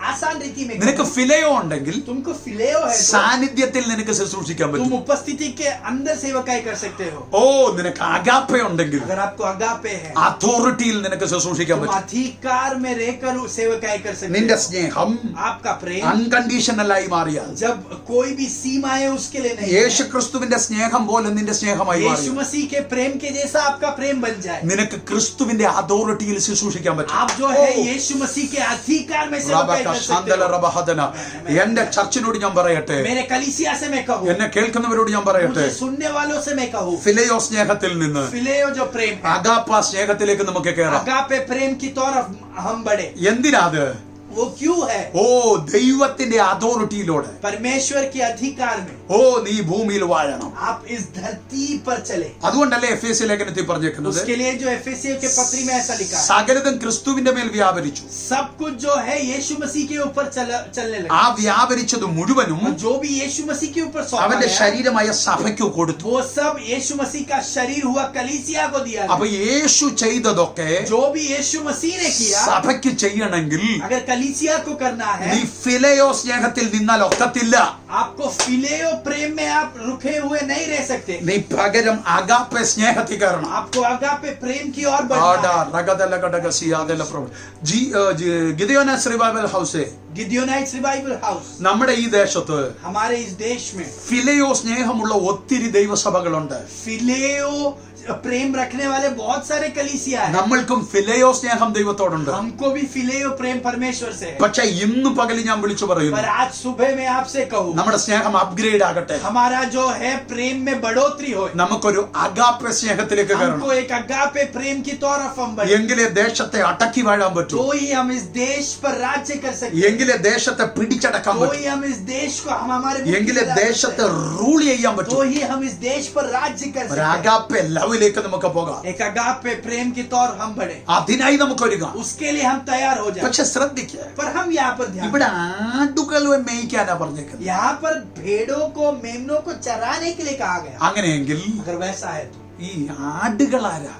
आसान रीति में നിനക്ക് ഫിലയോ ഉണ്ടെങ്കിൽ तुमको फिलेयो है तो സാന്നിധ്യത്തിൽ നിനക്ക് ശുശ്രൂഷിക്കാൻ तुम പറ്റും. उपस्थिति के अंदर सेवकाई कर सकते हो. ഓ നിനക്ക് അഗാപ്പ ഉണ്ടെങ്കിൽ अगर आपको अगापे है, അതോറിറ്റിയിൽ നിനക്ക് ശുശ്രൂഷിക്കാൻ तुम പറ്റും. अधिकार में रहकर सेवकाई कर सकते നിന്റെ हो. സ്നേഹം आपका प्रेम അൺകണ്ടീഷണൽ ആയി മാറിയാൽ, जब कोई भी सीमा है उसके लिए नहीं है. യേശു ക്രിസ്തുവിന്റെ സ്നേഹം പോലെ നിന്റെ സ്നേഹമായി यीशु മാറിയാൽ, मसीह के प्रेम के जैसा आपका प्रेम बन जाए. നിനക്ക് ക്രിസ്തുവിന്റെ അതോറിറ്റിയിൽ ശുശ്രൂഷിക്കാൻ പറ്റും. आप जो है यीशु मसीह के अधिकार में सेवकाई कर सकते हो. എന്റെ ചർച്ചിനോട് ഞാൻ പറയട്ടെ, मेरे कलीसिया से मैं कहूँ, എന്നെ കേൾക്കുന്നവരോട് ഞാൻ പറയട്ടെ, मुझे सुनने वालों से मैं कहूँ, ഫിലയോ സ്നേഹത്തിൽ നിന്ന് फिलेयो जो प्रेम है, അഗാപ്പ സ്നേഹത്തിലേക്ക് നമുക്ക് കയറാം. अगापे प्रेम की तरफ हम बढ़े. എന്തിനാ അത്? वो क्यों है? ഓ ദൈവത്തിന്റെ അതോറിറ്റിയിലൂടെ, परमेश्वर के अधिकार में ഓ നീ ഭൂമിയിൽ വാഴണം. आप इस धरती पर चले. അതുകൊണ്ടല്ലേ എഫേസ്യ ലേഖനത്തിൽ പറഞ്ഞേക്കുന്നത്, उसके लिए जो एफेसियों के पत्री में ऐसा लिखा है, സകലതും ക്രിസ്തുവിന്റെ മേൽ വ്യാപരിച്ചു. सब कुछ जो है यीशु मसीह के ऊपर चलने लगा. ആ വ്യാപരിച്ചത് മുഴുവനും और जो भी यीशु मसीह के ऊपर सौंपा അവന്റെ गया, ശരീരമായ സഭയ്ക്ക് കൊടുത്തു. वो सब यीशु मसीह का शरीर हुआ कलीसिया को दिया അപ്പൊ गया. യേശു ചെയ്തതൊക്കെ जो भी यीशु मसीह ने किया, സഭയ്ക്ക് ചെയ്യണമെങ്കിൽ अगर कलीसिया को करना है, നീ ഫിലയോ സ്നേഹത്തിൽ നിന്നാൽ ഒക്കത്തില്ല. आपको फिलेयो प्रेम में आप रुके हुए नहीं रह सकते. നീ പകരം അഗാപ്പ സ്നേഹത്തിൽ കയറണം. आपको आगापे प्रेम की ओर बढ़ना है. ഗിദെയോനസ് റിവൈവൽ ഹൗസ് गिदियोनाइट्स रिवाइवल हाउस, നമ്മുടെ ഈ ദേശത്ത് हमारे इस देश में ഫിലയോ സ്നേഹമുള്ള ഒത്തിരി ദൈവസഭകളുണ്ട്. फिलेयो प्रेम रखने वाले बहुत सारे कलीसिया है. നമ്മൾക്കും ഫിലയോ സ്നേഹം ദൈവത്തോടുണ്ട്. हमको भी फिलेयो प्रेम परमेश्वर से है. പക്ഷെ ഇന്ന് പകൽ ഞാൻ വിളിച്ചു പറയുന്നു, पर आज सुबह में आपसे कहूँ, നമ്മുടെ സ്നേഹം അപ്ഗ്രേഡ് ആകട്ടെ. हमारा जो है प्रेम में बढ़ोतरी हो. നമുക്കൊരു അഗാപ്പ സ്നേഹത്തിലേക്ക് കയറണം. हमको एक अगापे प्रेम की तरफ हम बढ़े, എങ്കിലേ ദേശത്തെ അടക്കി വാഴാൻ പറ്റൂ. तो ही हम इस देश पर राज्य कर सकते हैं. എങ്കിലേ ദേശത്തെ പിടിച്ചടക്കാൻ तो പറ്റൂ. ही हम इस देश को हमारे मुट्ठी में എങ്കിലേ ला सकते ദേശത്തെ हैं. റൂൾ ചെയ്യാൻ പറ്റൂ. तो ही हम इस देश पर राज्य कर ഒരു सकते हैं. അഗാപ്പ ലവ് കർത്താവിലേക്ക് നമുക്ക് പോകാം. एक अगापे प्रेम की तौर हम बढ़े, അതിനായി നമുക്ക് ഒരുങ്ങാം. उसके लिए हम तैयार हो जाए. പക്ഷെ ശ്രദ്ധിക്കുക, पर हम यहाँ पर ध्यान, ഇവിടെ ആടുകളെ മേയ്ക്കാനാ പറഞ്ഞേക്കുന്നത്. यहाँ पर भेड़ों को मेमनों को चराने के लिए कहा गया. അങ്ങനെയെങ്കിൽ अगर वैसा है तो ഈ ആടുകളാരാ?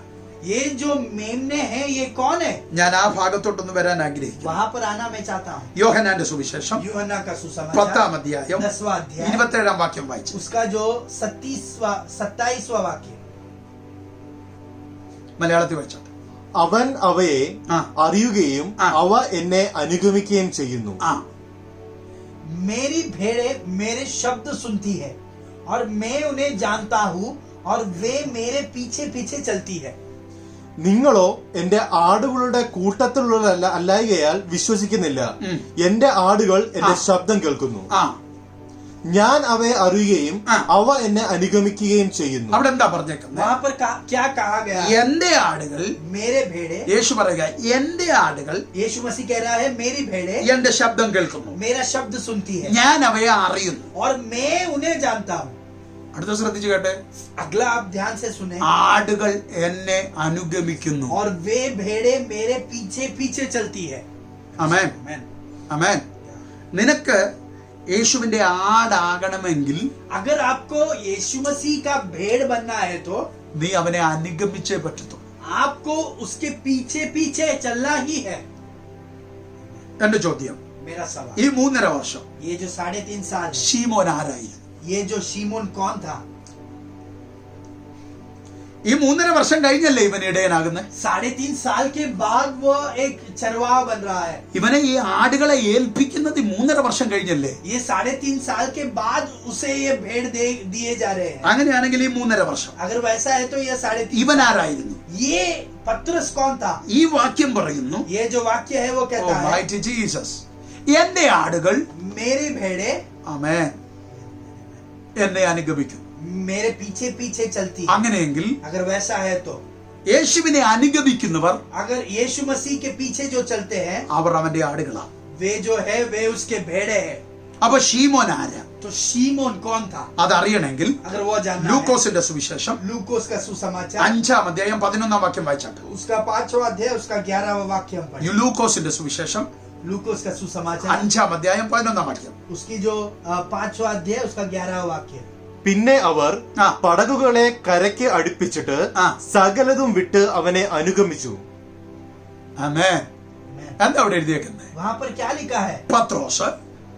ये जो मेमने हैं ये कौन है? ഞാൻ ആ ഭാഗത്തോട്ടൊന്ന് വരാൻ ആഗ്രഹിക്കുന്നു. वहां पर आना मैं चाहता हूँ. യോഹന്നാന്റെ സുവിശേഷം यूहन्ना का 10 सुसमाचार അധ്യായം 10वां अध्याय 27 വാക്യം വായിച്ചു. उसका जो 27वां वाक्य, മലയാളത്തിൽ വായിച്ചോട്ടെ. അവൻ അവയെ ആ. അറിയുകയും ആ. അവ എന്നെ അനുഗമിക്കുകയും ചെയ്യുന്നു. ആ, मेरी भेड़ें मेरे शब्द सुनती है और मैं उन्हें जानता हूँ और वे मेरे पीछे पीछे चलती है. നിങ്ങളോ എന്റെ ആടുകളുടെ കൂട്ടത്തിലുള്ള അല്ലായകയാൽ വിശ്വസിക്കുന്നില്ല. ഉം. എന്റെ ആടുകൾ എന്റെ ആ. ശബ്ദം കേൾക്കുന്നു. ആ, ഞാൻ അവയെ അറിയുകയും ആ. അവ എന്നെ അനുഗമിക്കുകയും ചെയ്യുന്നു. അവിടെ എന്താ പറഞ്ഞേക്കുന്നത്? वहां पर क्या कहा गया? എന്റെ ആടുകൾ, मेरे भेड़े, യേശു പറയുക, എന്റെ ആടുകൾ यीशु मसीह कह रहा है मेरी भेड़े എന്റെ ശബ്ദം കേൾക്കുന്നു, मेरा शब्द सुनती है ഞാൻ അവയെ അറിയുന്നു. और मैं उन्हें जानता हूँ. അടുത്ത ശ്രദ്ധിച്ചു കേട്ടെ. अगला आप ध्यान से सुने. ആടുകൾ എന്നെ അനുഗമിക്കുന്നു. और वे भेड़े मेरे पीछे पीछे चलती है. ആമേൻ, Amen. ആമേൻ. നിനക്ക് യേശുവിന്റെ ആടാകണമെങ്കിൽ अगर आपको यीशु मसीह का भेड़ बनना है तो നീ അവനെ അനുഗമിച്ചേ പറ്റത്തുള്ളൂ. आपको उसके पीछे पीछे चलना ही है. എന്റെ ചോദ്യം, मेरा सवाल, ഈ 3.5 വർഷം ये जो 3.5 साल है, ശീമോൻ ആരായിരുന്നു? ये जो शीमोन कौन था? ഈ 3.5 വർഷം കഴിഞ്ഞല്ലേ ഇവൻ ഇടയനാകുന്നത്? 3.5 साल के बाद वो एक चरवाहा बन रहा है. ഇവനെ ഈ ആടുകളെ ഏൽപ്പിക്കുന്നത് 3.5 വർഷം കഴിഞ്ഞല്ലേ? ये 3.5 साल के बाद उसे ये भेड़ दिए जा रहे हैं. അങ്ങനെയാണെങ്കിൽ ഈ 3.5 വർഷം अगर वैसा है तो ये 3.5 ഇവൻ ആരായിരുന്നു? ये പത്രസ് कौन था? ഈ വാക്യം പറയുന്നു, ये जो वाक्य है वो कहता है Almighty Jesus, എന്റെ ആടുകൾ, मेरे भेड़े ആമേൻ, എന്നെ അനുഗമിക്കും. मेरे पीछे पीछे चलती है. അങ്ങനെയെങ്കിൽ अगर वैसा है तो യേശുവിനെ അനുഗമിക്കുന്നവർ अगर यीशु मसीह के पीछे जो चलते हैं അവർ അവന്റെ ആടുകളാണ്. वे जो है वे उसके भेड़े हैं. അപ്പൊ ശീമോൻ ആരാ? तो शीमोन कौन था? അതറിയണമെങ്കിൽ अगर वो जानना है, ലൂക്കോസിന്റെ സുവിശേഷം लूकोस का सुसमाचार 5 अध्याയം 11 വാക്യം വായിച്ചാട്ടെ. उसका 5वां अध्याय उसका 11वां वाक्य हम पढ़ें. ലൂക്കോസിന്റെ സുവിശേഷം लूकोस का सुसमाचार 5 अध्याയം 11 വാക്യം. उसकी जो 5वां अध्याय उसका 11वां वाक्य. പിന്നെ അവർ ആ. പടകുകളെ കരയ്ക്ക് അടുപ്പിച്ചിട്ട് ആ. സകലതും വിട്ട് അവനെ അനുഗമിച്ചു. ആമേൻ. എന്താ അവിടെ എഴുതിയേക്കുന്നത്? वहां पर क्या लिखा है? പത്രോസ്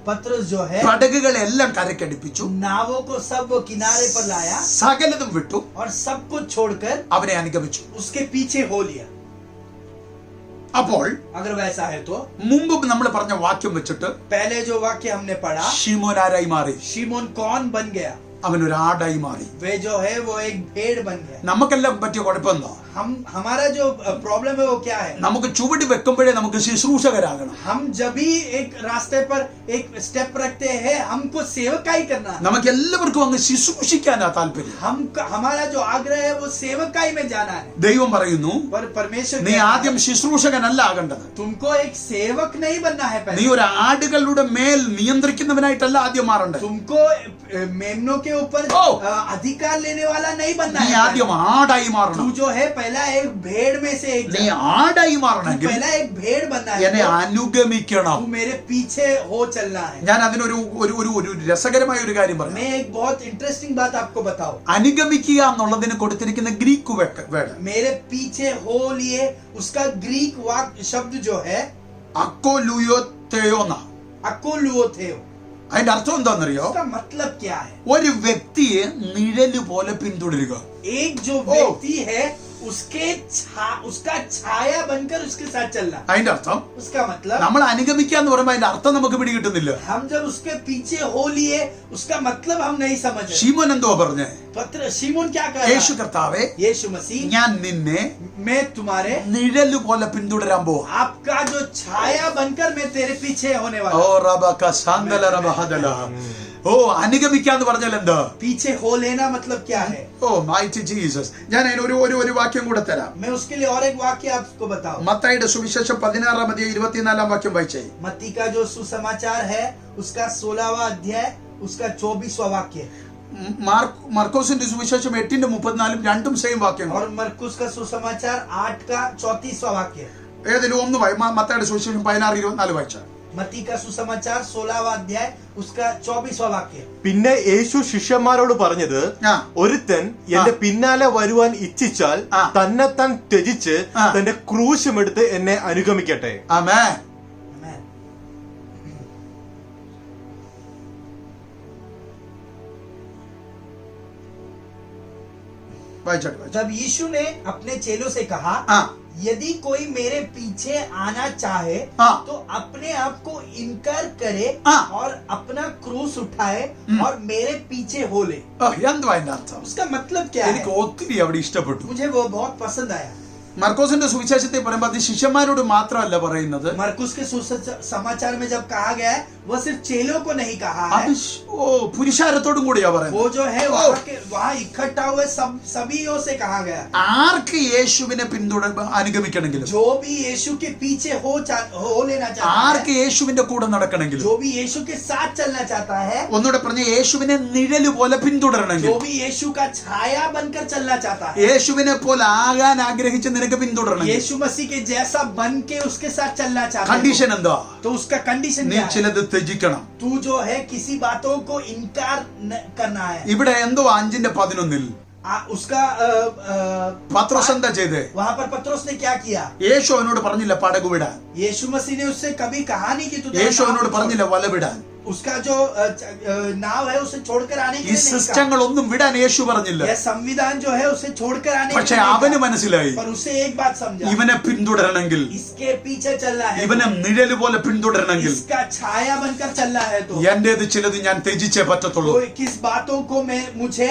पत्रस जो है പടകുകളെല്ലാം കരക്കടിപ്പിച്ചു, नावों को सब वो किनारे पर लाया സകലതും വിട്ടു, और सब कुछ छोड़कर അവനെ അനുഗമിച്ചു. उसके पीछे हो लिया. അപ്പോൾ अगर वैसा है तो മുമ്പ് നമ്മൾ പറഞ്ഞ വാക്യം വെച്ചിട്ട് पहले जो वाक्य हमने पढ़ा, ശീമോൻ ആരായി മാറി? शिमोन कौन बन गया? അവൻ ഒരു ആടായി മാറി. वे जो है वो एक भेड़ बन गया. നമുക്കെല്ലാം പറ്റിയ കുഴപ്പമെന്തോ? हमारा जो प्रॉब्लम है वो क्या है? നമുക്ക് ചുവട് വെക്കുമ്പോഴേ നമുക്ക് ശുശ്രൂഷകരാകണം. हम जब भी एक रास्ते पर एक स्टेप रखते हैं हमको सेवकाई करना है. നമുക്ക് എല്ലാവർക്കും അങ്ങ് ശുശ്രൂഷിക്കാനാ താല്പര്യം. हमारा जो आग्रह है वो सेवकाई में जाना है. ദൈവം പറയുന്നു, पर परमेश्वर നീ कहता है, ആദ്യം ശുശ്രൂഷകനല്ല ആകേണ്ടത്. तुमको एक सेवक नहीं बनना है നീ पहले. ഒരു ആടുകളുടെ മേൽ നിയന്ത്രിക്കുന്നവനായിട്ടല്ല ആദ്യം മാറേണ്ടത്. तुमको मेमनों के ऊपर ओ! अधिकार लेने वाला नहीं बनना നീ है. ആദ്യം ആടായി മാറണം. तू जो है पहला एक भेड़ में से एक നീ ആടായി तू മാറണമെങ്കിൽ पहला एक भेड़ बनना है. എന്നെ അനുഗമിക്കണം. तू मेरे पीछे हो चलना है. ഞാൻ അതിനൊരു ഒരു ഒരു ഒരു രസകരമായ ഒരു കാര്യം പറയാം. मैं एक बहुत इंटरेस्टिंग बात आपको बताऊं. അനുഗമിക്കുക എന്നുള്ളതിന് കൊടുത്തിരിക്കുന്ന ഗ്രീക്ക് വേർഡ് मेरे पीछे हो लिए उसका ग्रीक वाक्य शब्द जो है അക്കോലുയോത്തേയോന്ന. अकोलुओथेओ. അതിന്റെ അർത്ഥം എന്താണെന്നറിയോ? उसका मतलब क्या है? ഒരു വ്യക്തിയെ നിഴല് പോലെ പിന്തുടരുക. एक जो व्यक्ति है उसका छाया बनकर उसके साथ चलना. അതിന്റെ അർത്ഥം उसका मतलब നമ്മൾ അനുഗമിക്കുക എന്ന് പറയുമ്പോൾ അതിന്റെ അർത്ഥം നമുക്ക് പിടികിട്ടുന്നില്ല. हम जब उसके पीछे हो लिए उसका मतलब हम नहीं समझ रहे. ശീമോൻ എന്തുവാ പറഞ്ഞേ? शिमोन क्या कर യേശു रहा है? കർത്താവേ, यीशु मसीह, ഞാൻ നിന്നെ मैं तुम्हारे നിഴല് പോലെ പിന്തുടരാൻ പോവാ. आपका जो छाया बनकर मैं तेरे पीछे होने ഓ वाला हूं. റബക സാന്തല റബഹദല. ഓ അനുഗമിക്കാന്ന് പറഞ്ഞാൽ എന്താ? पीछे हो लेना मतलब क्या है? ഓ മൈറ്റി ജീസസ്. ഞാൻ അതിന് ഒരു വാക്യം കൂടെ തരാം. मैं उसके लिए और एक वाक्य आपको बताऊं. മത്തായിയുടെ സുവിശേഷം 16 അധ്യായം 24 വാക്യം വായിച്ചേ. मत्ती का जो सुसमाचार है उसका 16वां अध्याय उसका 24वां वाक्य. മർക്കോസിന്റെ സുവിശേഷം 8:34 രണ്ടും സെയിം വാക്യങ്ങൾ. और मरकुस का सुसमाचार 8 का 34वां वाक्य. ഏതെങ്കിലും ഒന്ന് മത്തായിയുടെ സുവിശേഷം 16:24 വായിച്ചാൽ. मत्ती का सुसमाचार 16वां अध्याय उसका 24वां वाक्य. പിന്നെ യേശു ശിഷ്യന്മാരോട് പറഞ്ഞത്, ഒരുത്തൻ എന്റെ പിന്നാലെ വരുവാൻ ഇച്ഛിച്ചാൽ തന്നെത്താൻ ത്യജിച്ച് തന്റെ ക്രൂശുമെടുത്ത് എന്നെ അനുഗമിക്കട്ടെ. ആമേൻ. जब यीशु ने अपने चेलों से कहा, यदि कोई मेरे पीछे आना चाहे तो अपने आप को इनकार करे और अपना क्रूस उठाए और मेरे पीछे हो ले. എന്തുവാ അതിന്റെ അർത്ഥം? उसका मतलब क्या है? എനിക്ക് ഒത്തിരി അവിടെ ഇഷ്ടപ്പെട്ടു. मुझे वो बहुत पसंद आया. മർക്കോസിന്റെ സുവിശേഷത്തെ പറയുമ്പോൾ അത് ശിഷ്യന്മാരോട് മാത്രമല്ല പറയുന്നത്. मरकुस के समाचार में जब कहा गया है, वो सिर्फ चेलों को नहीं कहा है, പുരുഷാരത്തോടും കൂടിയാ പറയുന്നത്. वो जो है वहाँ इकट्ठा हुए सभीयों से कहा गया. ആർക്ക് യേശുവിനെ അനുഗമിക്കണമെങ്കിലും, जो भी यीशु के पीछे हो लेना चाहता है, ആർക്ക് യേശുവിന്റെ കൂടെ നടക്കണമെങ്കിലും, जो भी यीशु के साथ चलना चाहता है, ഒന്നുകൂടെ പറഞ്ഞ യേശുവിനെ നിഴല് പോലെ പിന്തുടരണമെങ്കിൽ, जो भी यीशु का छाया बनकर चलना चाहता है, യേശുവിനെ പോലെ ആകാൻ ആഗ്രഹിച്ച് നിനക്ക് പിന്തുടരണം. यीशु मसीह के जैसा बन के उसके साथ चलना चाहता है, കണ്ടീഷൻ എന്താ? तो उसका कंडीशन നീ क्या है? ചിലത് ത്യജിക്കണം. तू जो है किसी बातों को इनकार करना है. ഇവിടെ എന്തോ 5:11 उसका പത്രോസ് എന്താ ചെയ്തേ? वहां पर पत्रोस ने क्या किया? യേശു അവനോട് പറഞ്ഞില്ല പടകു വിടാൻ. यीशु मसीह ने उससे कभी कहा नहीं कि तू യേശു അവനോട് പറഞ്ഞില്ല വല വിടാൻ. उसका जो नाव है उसे छोड़कर आने के ഈ लिए नहीं कहा. സിസ്റ്റങ്ങൾ ഒന്നും വിടാൻ യേശു പറഞ്ഞില്ല. यह संविधान जो है उसे छोड़कर आने के പക്ഷെ लिए नहीं അവന് कहा. മനസ്സിലായി, पर उसे एक बात समझा, ഇവനെ പിന്തുടരണമെങ്കിൽ, इसके पीछे चलना है, ഇവനെ നിഴല് പോലെ പിന്തുടരണമെങ്കിൽ इसका छाया बनकर चलना है, तो എന്റേത് ചിലത് ഞാൻ ത്യജിച്ചേ പറ്റത്തുള്ളൂ. किस बातों को मुझे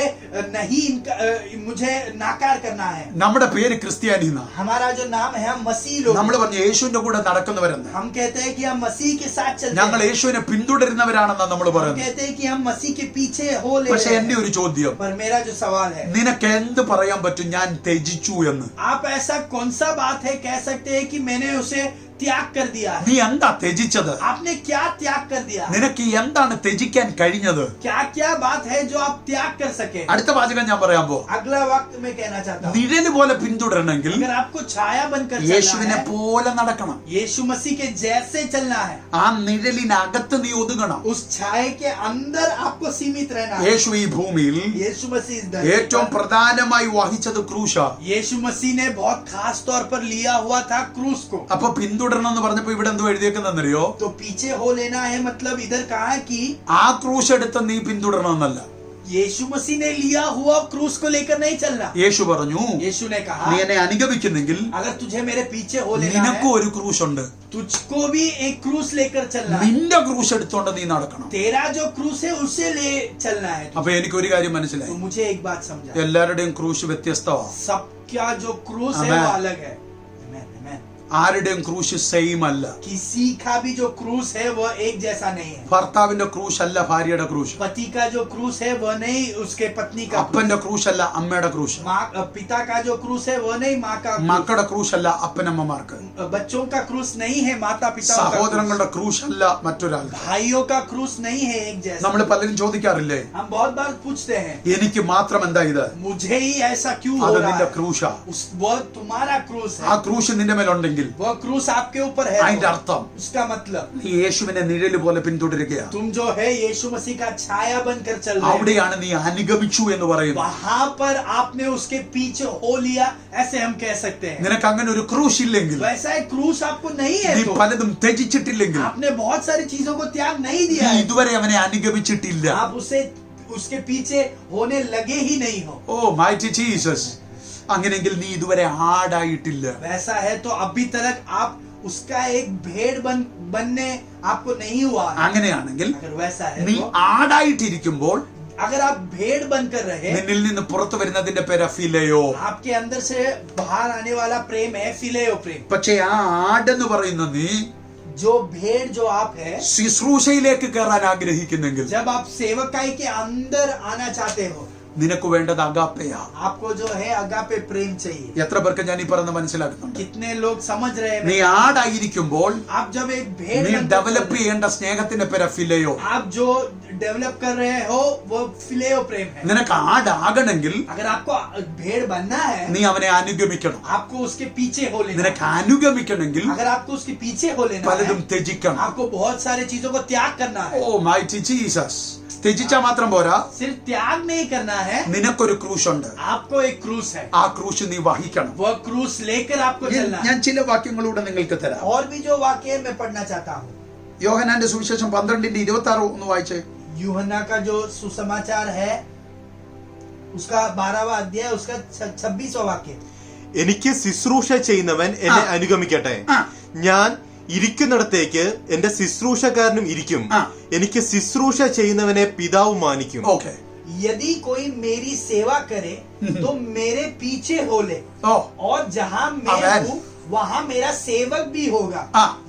नाकार करना है. നമ്മുടെ പേര് ക്രിസ്ത്യാനി എന്നാ. हमारा जो नाम है हम मसीह लोग, നമ്മൾ പറഞ്ഞു യേശുവിന്റെ കൂടെ നടക്കുന്നവരെന്ന്. हम कहते हैं कि हम मसीह के साथ चलते ഞങ്ങൾ हैं, യേശുവിനെ പിന്തുടരുന്നവരാണെന്നാ നമ്മൾ हम പറയുന്നത്. कहते हैं कि हम मसीह के पीछे हो ले പക്ഷെ रहे എന്റെ हैं. ഒരു ചോദ്യം, पर मेरा जो सवाल है, നിനക്ക് എന്ത് പറയാൻ പറ്റും ഞാൻ ത്യജിച്ചു എന്ന്? आप ऐसा कौन सा बात है कह सकते हैं कि मैंने उसे त्याग कर दिया है? നീ എന്താ ത്യജിച്ചത്? आपने क्या त्याग कर दिया? നിനക്ക് എന്താണ് ത്യജിക്കാൻ കഴിഞ്ഞത്? क्या क्या बात है जो आप त्याग कर सके? അടുത്ത വാചകം ഞാൻ പറയാൻ പോ. अगला वक्त में कहना चाहता हूँ, നിഴല് പോലെ പിന്തുടരണമെങ്കിൽ अगर आपको छाया बनकर चलना യേശുവിനെ है, പോലെ നടക്കണം. यीशु मसीह के जैसे चलना है, ആ നിഴലിനകത്ത് നീ ഒതുങ്ങണം. उस छाये के अंदर आपको सीमित रहना है. യേശു ഈ ഭൂമിയിൽ यीशु मसीह इस धरती ഏറ്റവും पर, പ്രധാനമായി വഹിച്ചത് ക്രൂശാ. यीशु मसीह ने बहुत खास तौर पर लिया हुआ था क्रूस को. അപ്പൊ പിന്തുടരണം എന്ന് പറഞ്ഞപ്പോ ഇവിടെ എന്തോ എഴുതിയേക്കുന്നറിയോ? तो पीछे हो लेना है मतलब इधर कहा है कि ആ ക്രൂശ് എടുത്ത് നീ പിന്തുടരണമെന്നല്ല. यीशु मसीह ने लिया हुआ क्रूस को लेकर नहीं चलना. യേശു പറഞ്ഞു, यीशु ने कहा, നീ എന്നെ അനുഗമിക്കുന്നെങ്കിൽ अगर तुझे मेरे पीछे हो लेना നിനക്കും है, ഒരു ക്രൂശ് ഉണ്ട്. तुझको भी एक क्रूस लेकर चलना है. നിന്റെ ക്രൂശ് എടുത്തോണ്ട് നീ നടക്കണം. तेरा जो क्रूस है उसे ले चलना है. അപ്പൊ എനിക്ക് ഒരു കാര്യം तो മനസ്സിലായി, मुझे एक बात समझा, എല്ലാവരുടെയും ക്രൂശ് വ്യത്യസ്തമാണ്. सबका जो क्रूस है Amen. वो अलग है. Amen, amen. ആരുടെയും ക്രൂശ് സെയിം അല്ല. किसी का भी जो क्रूस है वो एक जैसा नहीं है. ഭർത്താവിന്റെ ക്രൂശ് അല്ല ഭാര്യയുടെ ക്രൂശ്. पति का जो क्रूस है वो नहीं उसके पत्नी का. അപ്പന്റെ ക്രൂശ് അല്ല അമ്മയുടെ ക്രൂശ്. पिता का जो क्रूस है वो नहीं माँ का. മക്കളുടെ ക്രൂശ് അല്ല അപ്പനമ്മമാർക്ക്. बच्चों का क्रूस नहीं है माता पिता. സഹോദരങ്ങളുടെ ക്രൂശ് അല്ല മറ്റൊരാൾ. भाइयों का क्रूस नहीं है एक जैसा. നമ്മൾ പലരും ചോദിക്കാറില്ലേ, हम बहुत बार पूछते हैं, എനിക്ക് മാത്രം എന്താ ഇത്? मुझे ही ऐसा क्यों അത് हो रहा നിന്റെ है? ക്രൂശാ. वो तुम्हारा क्रूस ആ है. ക്രൂശ് നിന്റെ മേലുണ്ടെങ്കിൽ वो क्रूस आपके ऊपर है. അതിന്റെ അർത്ഥം उसका मतलब നീ യേശുവിനെ നിഴല് പോലെ പിന്തുടരുകയാണ്. तुम जो है यीशु मसीह का छाया बनकर चल रहे हो. അവിടെയാണ് നീ അനുഗമിച്ചു എന്ന് പറയുന്നത്. वहां पर आपने उसके पीछे हो लिया, ऐसे हम कह सकते हैं. നിനക്ക് അങ്ങനെ ഒരു ക്രൂശ് ഇല്ലെങ്കിൽ, वैसा एक क्रूस आपको नहीं है, നീ तो പലതും ത്യജിച്ചിട്ടില്ലെങ്കിൽ, आपने बहुत सारी चीजों को त्याग नहीं दिया നീ है, ഇതുവരെ അവനെ അനുഗമിച്ചിട്ടില്ല. आप उसके पीछे होने लगे ही नहीं हो. ഓ മൈറ്റി ജീസസ്. അങ്ങനെയെങ്കിൽ നീ ഇതുവരെ ആടായിട്ടില്ല. वैसा है तो अभी तक आप उसका एक भेड़ बनने आपको नहीं हुआ है. അങ്ങനെയാണെങ്കിൽ अगर वैसा है നീ तो ആടായിട്ടിരിക്കുമ്പോൾ अगर आप भेड़ बनकर रहे, നിന്നിൽ നിന്ന് പുറത്തു വരുന്നതിന്റെ പേര് ഫിലയോ. आपके अंदर से बाहर आने वाला प्रेम है फिलेयो प्रेम. പക്ഷെ ആ ആടെന്ന് പറയുന്ന നീ जो भेड़ जो आप है, ശുശ്രൂഷയിലേക്ക് കയറാൻ ആഗ്രഹിക്കുന്നെങ്കിൽ, जब आप सेवकाई के अंदर आना चाहते हो, നിനക്ക് വേണ്ടത് അഗാപ്പയാ. आपको जो है अगापे प्रेम चाहिए. എത്ര പേർക്ക് ഞാൻ ഈ പറയുന്നത് മനസ്സിലാക്കുന്നുണ്ട്? कितने लोग समझ रहे हैं? നീ ആടായിരിക്കുമ്പോൾ आप जब एक भेड़ നീ बनकर ഡെവലപ്പ് चल रहे ചെയ്യേണ്ട സ്നേഹത്തിന്റെ പേര് ഫിലയോ. हैं, आप जो डेवलप कर रहे हो वो फिलेओ प्रेम है। നിനക്ക് ആടാകണമെങ്കിൽ अगर आपको भेड़ बनना है നീ അവനെ അനുഗമിക്കണം. आपको उसके पीछे हो लेना നിനക്ക് അനുഗമിക്കണമെങ്കിൽ अगर आपको उसके पीछे हो लेना പലതും है ത്യജിക്കണം. आपको बहुत सारे चीजों को त्याग करना है। ഓ മൈറ്റി ജീസസ്. ത്യജിച്ചാൽ മാത്രം പോരാ, सिर्फ त्याग नहीं करना है, നിനക്കൊരു ക്രൂശ് ഉണ്ട്. आपको एक क्रूस है, ആ ക്രൂശ് നീ വഹിക്കണം. वो क्रूस लेकर आपको चलना है। ഞാൻ ചില വാക്യങ്ങളൂടെ നിങ്ങൾക്ക് തരാം. और भी जो वाक्य है मैं पढ़ना चाहता हूँ। യോഹന്നാന്റെ സുവിശേഷം 12:26 ഒന്ന് വായിച്ചേ. यूहन्ना का जो सुसमाचार है उसका 12वां अध्याय उसका 26वां वाक्य। എനിക്ക് ശുശ്രൂഷ ചെയ്യുന്നവൻ എന്നെ അനുഗമിക്കട്ടെ. ഞാൻ ഇരിക്കുന്നിടത്തേക്ക് എന്റെ ശുശ്രൂഷക്കാരനും ഇരിക്കും. എനിക്ക് ശുശ്രൂഷ ചെയ്യുന്നവനെ പിതാവ് മാനിക്കും. ഓക്കെ. यदि कोई मेरी सेवा करे तो मेरे पीछे हो ले, और जहाँ मैं हूँ वहाँ मेरा सेवक भी होगा।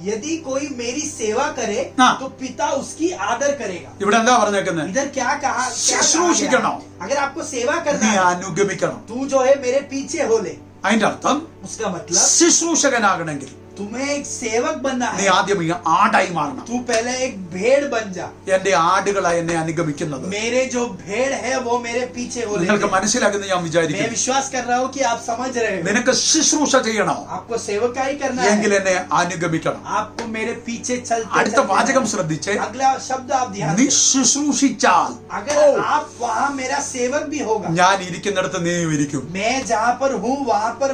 यदि कोई मेरी सेवा करे तो पिता उसकी आदर करेगा। ഇവിടെ എന്താ പറഞ്ഞേക്കുന്നത്? इधर क्या कहा? ശുശ്രൂഷിക്കണം. अगर आपको सेवा करना നീ है അനുഗമിക്കണം. तू जो है मेरे पीछे हो ले। അതിന്റെ അർത്ഥം उसका मतलब ശുശ്രൂഷകനാകണമെങ്കിൽ तुम्हें एक सेवक बनना നീ है, ആദ്യം ഈ ആടായി മാറണം. तू पहले एक भेड़ बन जा। എന്റെ ആടുകളാ എന്നെ അനുഗമിക്കുന്നത്. मेरे जो भेड़ है वो मेरे पीछे हो നിങ്ങൾക്ക് लेंगे। മനസ്സിലാകുന്ന ഞാൻ मैं വിചാരിക്കുന്നു. विश्वास कर रहा हूँ कि आप समझ रहे हो। നിനക്ക് ശുശ്രൂഷ ചെയ്യണോ आपको सेवकाई करना എങ്കിൽ है, എന്നെ അനുഗമിക്കണം. आपको मेरे पीछे चलते അടുത്ത വാചകം ശ്രദ്ധിച്ചേ. अगला शब्द आप ध्यान നീ दें। ശുശ്രൂഷിച്ചാൽ अगर आप वहाँ मेरा सेवक भी होगा, ഞാൻ ഇരിക്കുന്നിടത്ത് നീ ഇരിക്കും. मैं जहाँ पर हूँ वहाँ पर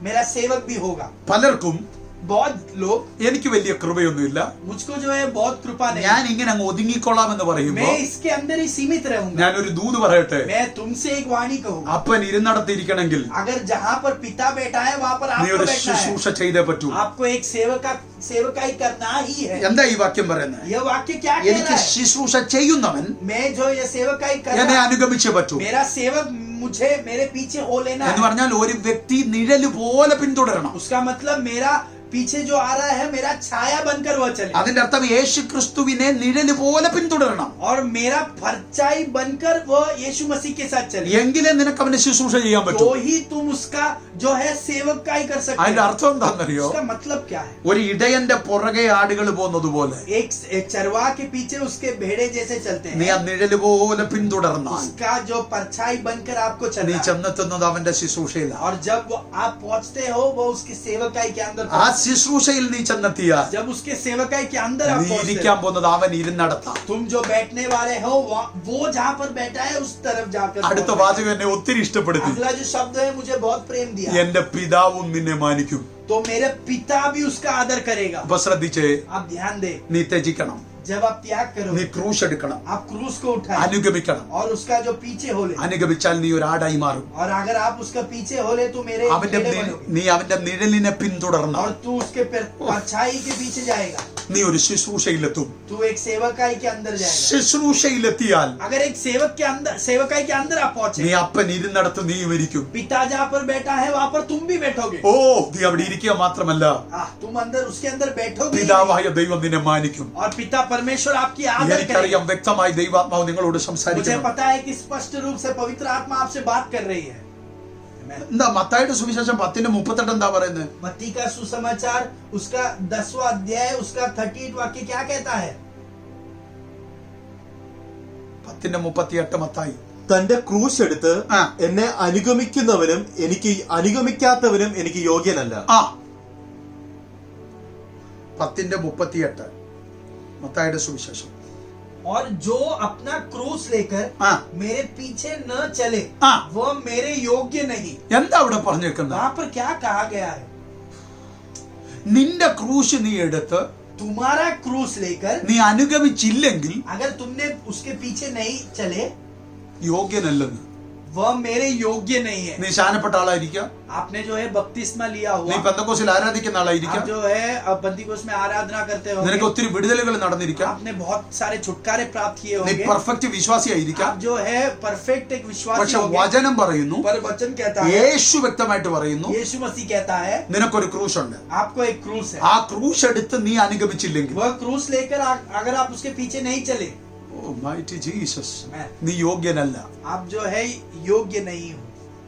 मेरा सेवक भी होगा। പലർക്കും बहुत लोग, എനിക്ക് വലിയ കൃപയൊന്നുമില്ല, मुझको जो है बहुत कृपा नहीं, ഞാൻ ഇങ്ങനെ അങ്ങ് ഒതുങ്ങിക്കൊള്ളാം എന്ന് പറയുമ്പോ मैं इसके अंदर ही सीमित रहूंगा। ഞാനൊരു ദൂത് പറയട്ടെ. मैं तुमसे एक वाणी कहूँ, അപ്പൻ ഇരുന്നിടത്ത് ഇരിക്കണമെങ്കിൽ अगर जहाँ पर पिता बैठा है वहाँ पर നീ आपको ഒരു बैठना है। ശുശ്രൂഷ ചെയ്തേ പറ്റൂ. आपको एक सेवकाई करना ही है। എന്താ ഈ വാക്യം പറയുന്നത്? यह वाक्य क्या कह എനിക്ക് रहा है? ശുശ്രൂഷ ചെയ്യുന്നവൻ मैं जो ये सेवकाई कर എന്നെ रहा हूँ, അനുഗമിച്ചേ പറ്റൂ. मेरा सेवक मुझे मेरे पीछे हो लेना എന്ന് है। പറഞ്ഞാൽ ഒരു വ്യക്തി നിഴല് പോലെ പിന്തുടരണം. उसका मतलब मेरा पीछे जो आ रहा है मेरा छाया बनकर वह चले, അതിന്റെ അർത്ഥം യേശു ക്രിസ്തുവിനെ നിഴല് പോലെ പിന്തുടരണം. और मेरा परछाई बनकर वह यीशु मसीह के साथ चले, എങ്കിലേ നിനക്ക് അവനെ ശുശ്രൂഷ ചെയ്യാൻ പറ്റൂ. तो ही तुम उसका जो है सेवकाई कर सकते അതിന്റെ हो। അർത്ഥം എന്താണെന്നറിയോ? उसका मतलब क्या है? ഒരു ഇടയന്റെ പുറകെ ആടുകൾ പോകുന്നത് പോലെ एक चरवाह के पीछे उसके भेड़े जैसे चलते നീ हैं, ആ നിഴല് പോലെ പിന്തുടർന്നാൽ उसका जो परछाई बनकर आपको നീ चलना है, ചെന്നെത്തുന്നത് അവന്റെ ശുശ്രൂഷയിലാണ്. और जब आप पहुंचते हो वो उसकी सेवकाई के अंदर ആ ശുശ്രൂഷയിൽ നീ ചെന്നെത്തിയാൽ जब उसके सेवकाई के अंदर आप നീ पहुंचते ഇരിക്കാൻ हो, പോകുന്നത് അവൻ ഇരുന്നടത്താം. तुम जो बैठने वाले हो वो जहाँ पर बैठा है उस तरफ जाकर അടുത്ത पहुंचो। വാചകം എന്നെ ഒത്തിരി ഇഷ്ടപ്പെടുത്തി. अगला जो शब्द है मुझे बहुत प्रेम दिया, എന്റെ പിതാവും നിന്നെ മാനിക്കും. तो मेरे पिता भी उसका आदर करेगा। അപ്പൊ ശ്രദ്ധിച്ചേ, आप ध्यान दे, നീ ത്യജിക്കണം, जब आप त्याग करो, നീ ക്രൂശ് എടുക്കണം, आप क्रूस को उठाए അനുഗമിക്കണം. और उसका जो पीछे हो ले, അനുഗമിച്ചാൽ നീ ഒരു ആടായി മാറും. और अगर आप उसका पीछे हो ले तो मेरे അവന്റെ भेड़े നി- बनोगे, നീ അവന്റെ നിഴലിനെ പിന്തുടർന്നാൽ और तू उसके परछाई के पीछे जाएगा, നീ ഒരു ശുശ്രൂഷയിലെത്തും. तू एक सेवकाई के अंदर जाएगा। ശുശ്രൂഷയിലെത്തിയാൽ अगर एक सेवकाई के अंदर आप നീ पहुंचे, അപ്പൻ ഇരുന്നിടത്ത് നീ ഇരിക്കും. पिता जहाँ पर बैठा है वहाँ पर तुम भी बैठोगे। ഓ, നീ അവിടെ ഇരിക്കുക മാത്രമല്ല, तुम अंदर उसके अंदर बैठोगे ही नहीं। പിതാവായ ദൈവം നിന്നെ മാനിക്കും. और पिता परमेश्वर आपकी आदर करेगा। എനിക്കറിയാം വ്യക്തമായി ദൈവാത്മാവ് നിങ്ങളോട് मुझे സംസാരിക്കുന്നു. पता है कि स्पष्ट रूप से पवित्र आत्मा आपसे बात कर रही है। എന്താ മത്തായിയുടെ സുവിശേഷം 10:38 എന്താ പറയുന്നത്? मत्ती का सुसमाचार उसका 10वां अध्याय उसका 38 वाक्य क्या कहता है? 10:38 മത്തായി. തന്റെ ക്രൂശ് എടുത്ത് എന്നെ അനുഗമിക്കുന്നവനും എനിക്ക് അനുഗമിക്കാത്തവനും എനിക്ക് യോഗ്യനല്ല. 10:38 മത്തായിയുടെ സുവിശേഷം. और जो अपना क्रूस लेकर मेरे पीछे न चले वह मेरे योग्य नहीं। എന്താ അവിടെ പറഞ്ഞേക്കുന്നത്? वहां पर क्या कहा गया है? നിന്റെ ക്രൂശ് നീ എടുത്ത് तुम्हारा क्रूस लेकर നീ അനുഗമിച്ചില്ലെങ്കിൽ अगर तुमने उसके पीछे नहीं चले യോഗ്യനല്ലെന്ന്. वह मेरे योग्य नहीं है। നീ ശാനപ്പെട്ട ആളായിരിക്കാം, आपने जो है बपतिस्मा लिया നീ हुआ, പെന്തക്കോസ്തിൽ ആരാധിക്കുന്ന ആളായിരിക്കാം, आप जो है अब बंदीकोस में आराधना करते हो, നിനക്ക് ഒത്തിരി വിടുതലുകൾ നടന്നിരിക്കാം, आपने बहुत सारे छुटकारे प्राप्त किए നീ होंगे, പെർഫെക്റ്റ് വിശ്വാസിയായിരിക്കാം. आप जो है परफेक्ट एक विश्वासी പക്ഷെ होंगे। വചനം പറയുന്നു, पर वचन कहता है, യേശു വ്യക്തമായിട്ട് പറയുന്നു, यीशु मसीह कहता है നിനക്കൊരു ക്രൂശ് ഉണ്ട്. आपको एक क्रूस है। ആ ക്രൂശ് എടുത്ത് നീ അനുഗമിച്ചില്ലെങ്കിൽ, वह क्रूस लेकर अगर आप उसके पीछे नहीं चले, ഓ മൈറ്റി ജീസസ്, मैं നീ യോഗ്യനല്ല. आप जो है योग्य नहीं हो।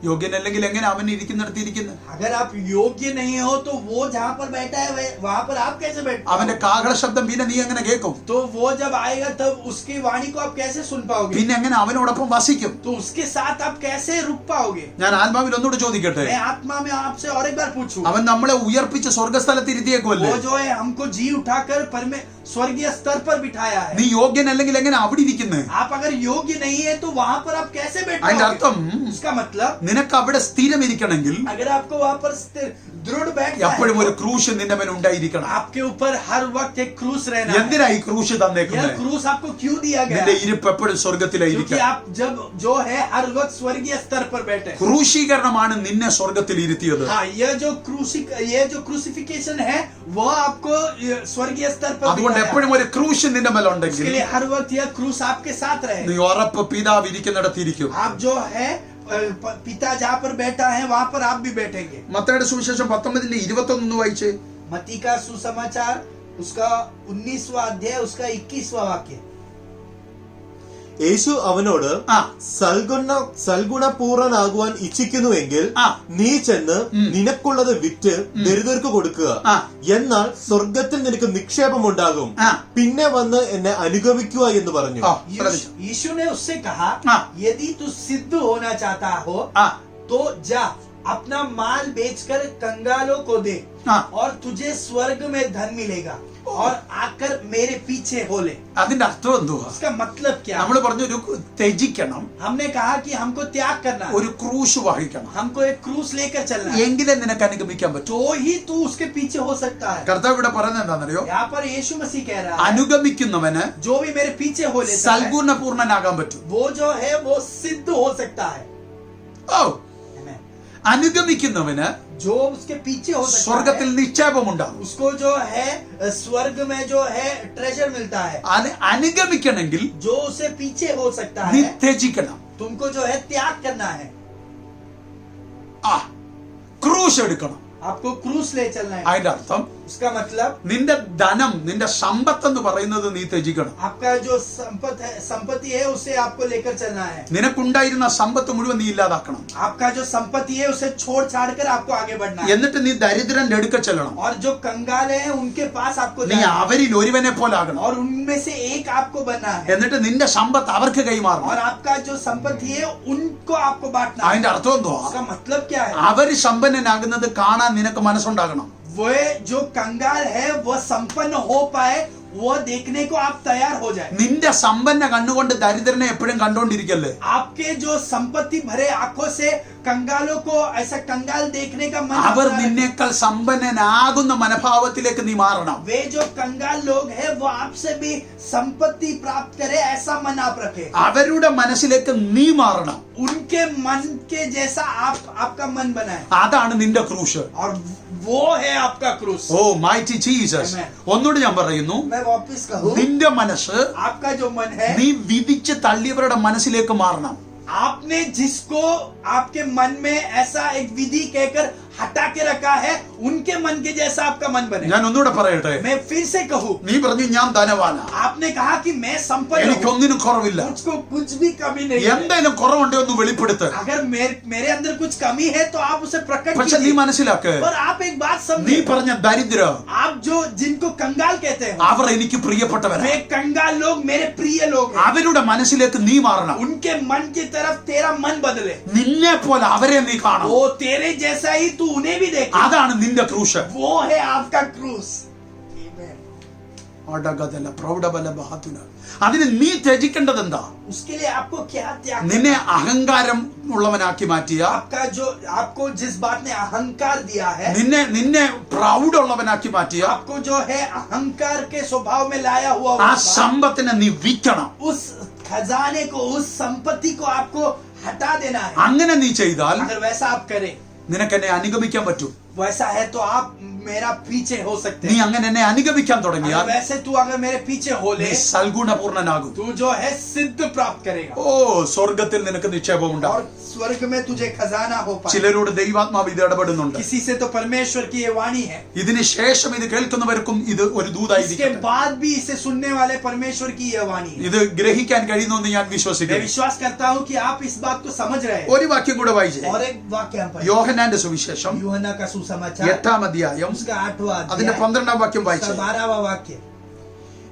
യോഗ്യനല്ലെങ്കിൽ എങ്ങനെ അവൻ ഇരിക്കുന്നിടത്ത് ഇരിക്കുന്നത്? अगर आप योग्य नहीं हो तो वो जहाँ पर बैठा है वहाँ पर आप कैसे बैठते हो? അവന്റെ കാഹള ശബ്ദം പിന്നെ നീ എങ്ങനെ കേൾക്കും? तो वो जब आएगा तब उसकी वाणी को आप कैसे सुन पाओगे? പിന്നെ എങ്ങനെ അവനോടൊപ്പം വസിക്കും? तो उसके साथ आप कैसे रुक पाओगे? ഞാൻ ആത്മാവിൽ ഒന്നുകൂടെ ചോദിക്കട്ടെ, मैं आत्मा में आपसे और एक बार पूछूं, അവൻ നമ്മളെ ഉയർപ്പിച്ച് സ്വർഗ്ഗസ്ഥലത്ത് ഇരുത്തിയേക്കുമല്ലേ? वो जो है हमको जी उठाकर स्वर्गीय स्तर पर बिठाया है। നീ യോഗ്യനല്ലെങ്കിൽ എങ്ങനെ അവിടെ ഇരിക്കുന്നത്? आप अगर योग्य नहीं है तो वहाँ पर आप कैसे അതിന്റെ बैठोगे? അർത്ഥം उसका मतलब നിനക്ക് അവിടെ സ്ഥിരം ഇരിക്കണമെങ്കിൽ अगर आपको वहाँ पर दृढ़ बैठना എപ്പോഴും है ഒരു ക്രൂശ് നിന്റെ മേൽ ഉണ്ടായിരിക്കണം. आपके ऊपर हर वक्त एक क्रूस रहना है। എന്തിനാ ഈ ക്രൂശ് यह തന്നേക്കുന്നത്? क्रूस आपको क्यों दिया गया? നിന്റെ ഇരിപ്പ് എപ്പോഴും क्योंकि സ്വർഗത്തിലായിരിക്കണം. आप जब जो है हर वक्त स्वर्गीय स्तर पर बैठे। ക്രൂശീകരണമാണ് നിന്നെ സ്വർഗത്തിൽ ഇരുത്തിയത്. हाँ, ये जो क्रूसिफिकेशन है वो आपको स्वर्गीय स्तर पर അതുകൊണ്ട് बिठाया। എപ്പോഴും ഒരു ക്രൂശ് നിന്റെ മേൽ उसके ഉണ്ടെങ്കിൽ लिए हर वक्त यह क्रूस आपके साथ रहे। നീ ഉറപ്പ് പിതാവ് ഇരിക്കുന്നിടത്ത് ഇരിക്കും. आप जो है पिता जहाँ पर बैठा है वहाँ पर आप भी बैठेंगे। മത്തായിയുടെ സുവിശേഷം 19:21 വായിച്ചേ. मत्ती का सुसमाचार उसका 19वां अध्याय उसका 21वां वाक्य। യേശു അവനോട് ആ സൽഗുണപൂർണനാകുവാൻ ഇച്ഛിക്കുന്നുവെങ്കിൽ നീ ചെന്ന് നിനക്കുള്ളത് വിറ്റ് ദരിദ്രർക്ക് കൊടുക്കുക, എന്നാൽ സ്വർഗത്തിൽ നിനക്ക് നിക്ഷേപം ഉണ്ടാകും, പിന്നെ വന്ന് എന്നെ അനുഗമിക്കുക എന്ന് പറഞ്ഞു. यीशु ने उससे कहा, यदि तू सिद्ध होना चाहता हो तो जा अपना माल बेचकर कंगालों को दे और तुझे स्वर्ग में धन मिलेगा और आकर मेरे पीछे हो ले। അതിന്റെ അർത്ഥം എന്തുവാ? इसका मतलब क्या? നമ്മൾ പറഞ്ഞു ഒരു ത്യജിക്കണം, हमने कहा कि हमको त्याग करना है, ഒരു ക്രൂശ് വഹിക്കണം, हमको एक क्रूस लेकर चलना है, എങ്കിലേ നിനക്ക് അനുഗമിക്കാൻ പറ്റൂ. तो ही तू उसके पीछे हो सकता है। കർത്താവ് ഇവിടെ പറയുന്നത് എന്താണെന്നറിയോ? यहाँ पर यीशु मसीह कह रहा है, അനുഗമിക്കുന്നവന് जो भी मेरे पीछे हो लेता है സൽഗുണപൂർണനാകാൻ പറ്റും. वो जो है वो सिद्ध हो सकता है। ഓ, അനുഗമിക്കുന്നവന് जो उसके पीछे हो सकता സ്വർഗത്തിൽ है നിക്ഷേപമുണ്ടാകും. उसको जो है स्वर्ग में जो है ट्रेजर मिलता है। അനുഗമിക്കണമെങ്കിൽ जो उसे पीछे हो सकता നീ है ത്യജിക്കണം. तुमको जो है त्याग करना है, ക്രൂശ് എടുക്കണം. आपको क्रूस ले चलना है। അതിന്റെ അർത്ഥം उसका मतलब നിന്റെ ധനം, നിന്റെ സമ്പത്ത് എന്ന് പറയുന്നത് നീ ത്യജിക്കണം. आपका जो संपत्ति है उसे आपको लेकर चलना है। നിനക്കുണ്ടായിരുന്ന സമ്പത്ത് മുഴുവൻ നീ ഇല്ലാതാക്കണം. आपका जो संपत्ति है उसे छोड़ छाड़ कर आपको आगे बढ़ना है। എന്നിട്ട് നീ ദരിദ്രന്റെ അടുക്ക ചെല്ലണം. और जो कंगाल है उनके पास आपको നീ जाना है അവരിൽ ഒരുവനെ പോലാകണം. और उनमें से एक आपको बनना है എന്നിട്ട് നിന്റെ സമ്പത്ത് അവർക്ക് കൈമാറണം. और आपका जो संपत्ति है उनको आपको बांटना है। അതിന്റെ അർത്ഥം എന്തുവാ? उसका मतलब क्या है? അവര് സമ്പന്നനാകുന്നത് കാണാൻ നിനക്ക് മനസ്സുണ്ടാകണം. वो जो कंगाल है वह संपन्न हो पाए, वो देखने को आप तैयार हो जाए। നിന്റെ സമ്പന്ന കണ്ണുകൊണ്ട് ദരിദ്രനെ എപ്പോഴും കണ്ടോണ്ടിരിക്കല്ലേ. आपके जो संपत्ति भरे आंखों से कंगालों को ऐसा कंगाल देखने का मन അവർ आता है। നിന്നേക്കാൾ സമ്പന്നനാകുന്ന മനോഭാവത്തിലേക്ക് നീ മാറണം. वे जो कंगाल लोग हैं वो आपसे भी संपत्ति प्राप्त करे ऐसा मन आप रखे। അവരുടെ മനസ്സിലേക്ക് നീ മാറണം. उनके मन के जैसा आपका मन बनाए അതാണ് നിന്റെ ക്രൂശ്. और वो है आपका क्रूस। ഓ മൈറ്റി ജീസസ്. ഒന്നുകൂടി ഞാൻ പറയുന്നു, मैं वापस कहूं, നിന്റെ മനസ്സ് आपका जो मन है, നീ വിധിച്ച് തള്ളിയവരുടെ മനസ്സിലേക്ക് മാറണം. आपने जिसको आपके मन में ऐसा एक विधि कहकर हटा के रखा है, उनके मन के जैसा आपका मन बने। ഞാൻ ഒന്നുകൂടെ പറയട്ടെ. मैं फिर से कहूं, നീ പറഞ്ഞു ഞാൻ ധനവാനാ, आपने कहा कि मैं संपन्न हूं, എനിക്കൊന്നിനും കുറവില്ല. मुझको कुछ भी कमी नहीं है। എന്തെങ്കിലും കുറവുണ്ടോ ഒന്ന് വെളിപ്പെടുത്ത്. अगर मेरे अंदर कुछ कमी है तो आप उसे प्रकट പക്ഷെ നീ कीजिए। മനസ്സിലാക്ക്, पर आप एक बात നീ समझिए, പറഞ്ഞ ദരിദ്ര आप जो जिनको कंगाल कहते हैं, അവർ എനിക്ക് പ്രിയപ്പെട്ടവരാ. वे कंगाल लोग मेरे प्रिय लोग हैं। അവരുടെ മനസ്സിലേക്ക് നീ മാറണം. उनके मन की तरफ तेरा मन बदले, നിന്നെ പോലെ അവരെ നീ കാണണം. वो तेरे जैसा ही तू उन्हें भी देखे। അതാണ് നിന്റെ ക്രൂശ്. वो है आपका क्रूस। അതിന് നീ ത്യജിക്കേണ്ടത് എന്താ? उसके लिए आपको क्या त्याग നിന്നെ അഹങ്കാരം ഉള്ളവനാക്കി മാറ്റിയ, आपका जो आपको जिस बात ने अहंकार दिया है, നിന്നെ പ്രൗഡ് ഉള്ളവനാക്കി മാറ്റിയ आपको जो है अहंकार के स्वभाव में लाया हुआ ആ वो സമ്പത്തിനെ നീ വിൽക്കണം. उस खजाने को, उस संपत्ति को आपको हटा देना है। അങ്ങനെ നീ ചെയ്താൽ अगर वैसा आप करें നിനക്ക് എന്നെ അനുഗമിക്കാൻ പറ്റും. वैसा है तो आप मेरा पीछे हो सकते നീ हैं। അങ്ങനെ എന്നെ അനുഗമിക്കാൻ തുടങ്ങിയാൽ अगर वैसे तू अगर मेरे पीछे हो ले നീ സൽഗുണപൂർണനാകും. तू जो है सिद्ध प्राप्त करेगा ഓ സ്വർഗത്തിൽ നിനക്ക് നിക്ഷേപം और ഉണ്ടാകും. स्वर्ग में तुझे खजाना हो पाए। ചിലരോട് ദൈവാത്മാവ് ഇത് ഇടപെടുന്നുണ്ട്. किसी से तो परमेश्वर की ये वाणी है, ഇതിന് ശേഷം ഇത് കേൾക്കുന്നവർക്കും ഇത് ഒരു इसके ദൂതായിരിക്കും. बाद भी इसे सुनने वाले परमेश्वर की ये वाणी है। ഇത് ഗ്രഹിക്കാൻ കഴിയുന്നു ഞാൻ मैं വിശ്വസിക്കുന്നു. विश्वास करता हूँ कि आप इस बात को समझ रहे हैं। ഒരു വാക്യം കൂടെ വായിച്ചേ. और एक वाक्य हम पढ़ें। യോഹന്നാന്റെ സുവിശേഷം यूहन्ना का सुसमाचार 8-ാം അധ്യായം उसका 8वां അതിന്റെ अध्याय 12-ാം വാക്യം उसका വായിച്ചേ. 12वां वाक्य।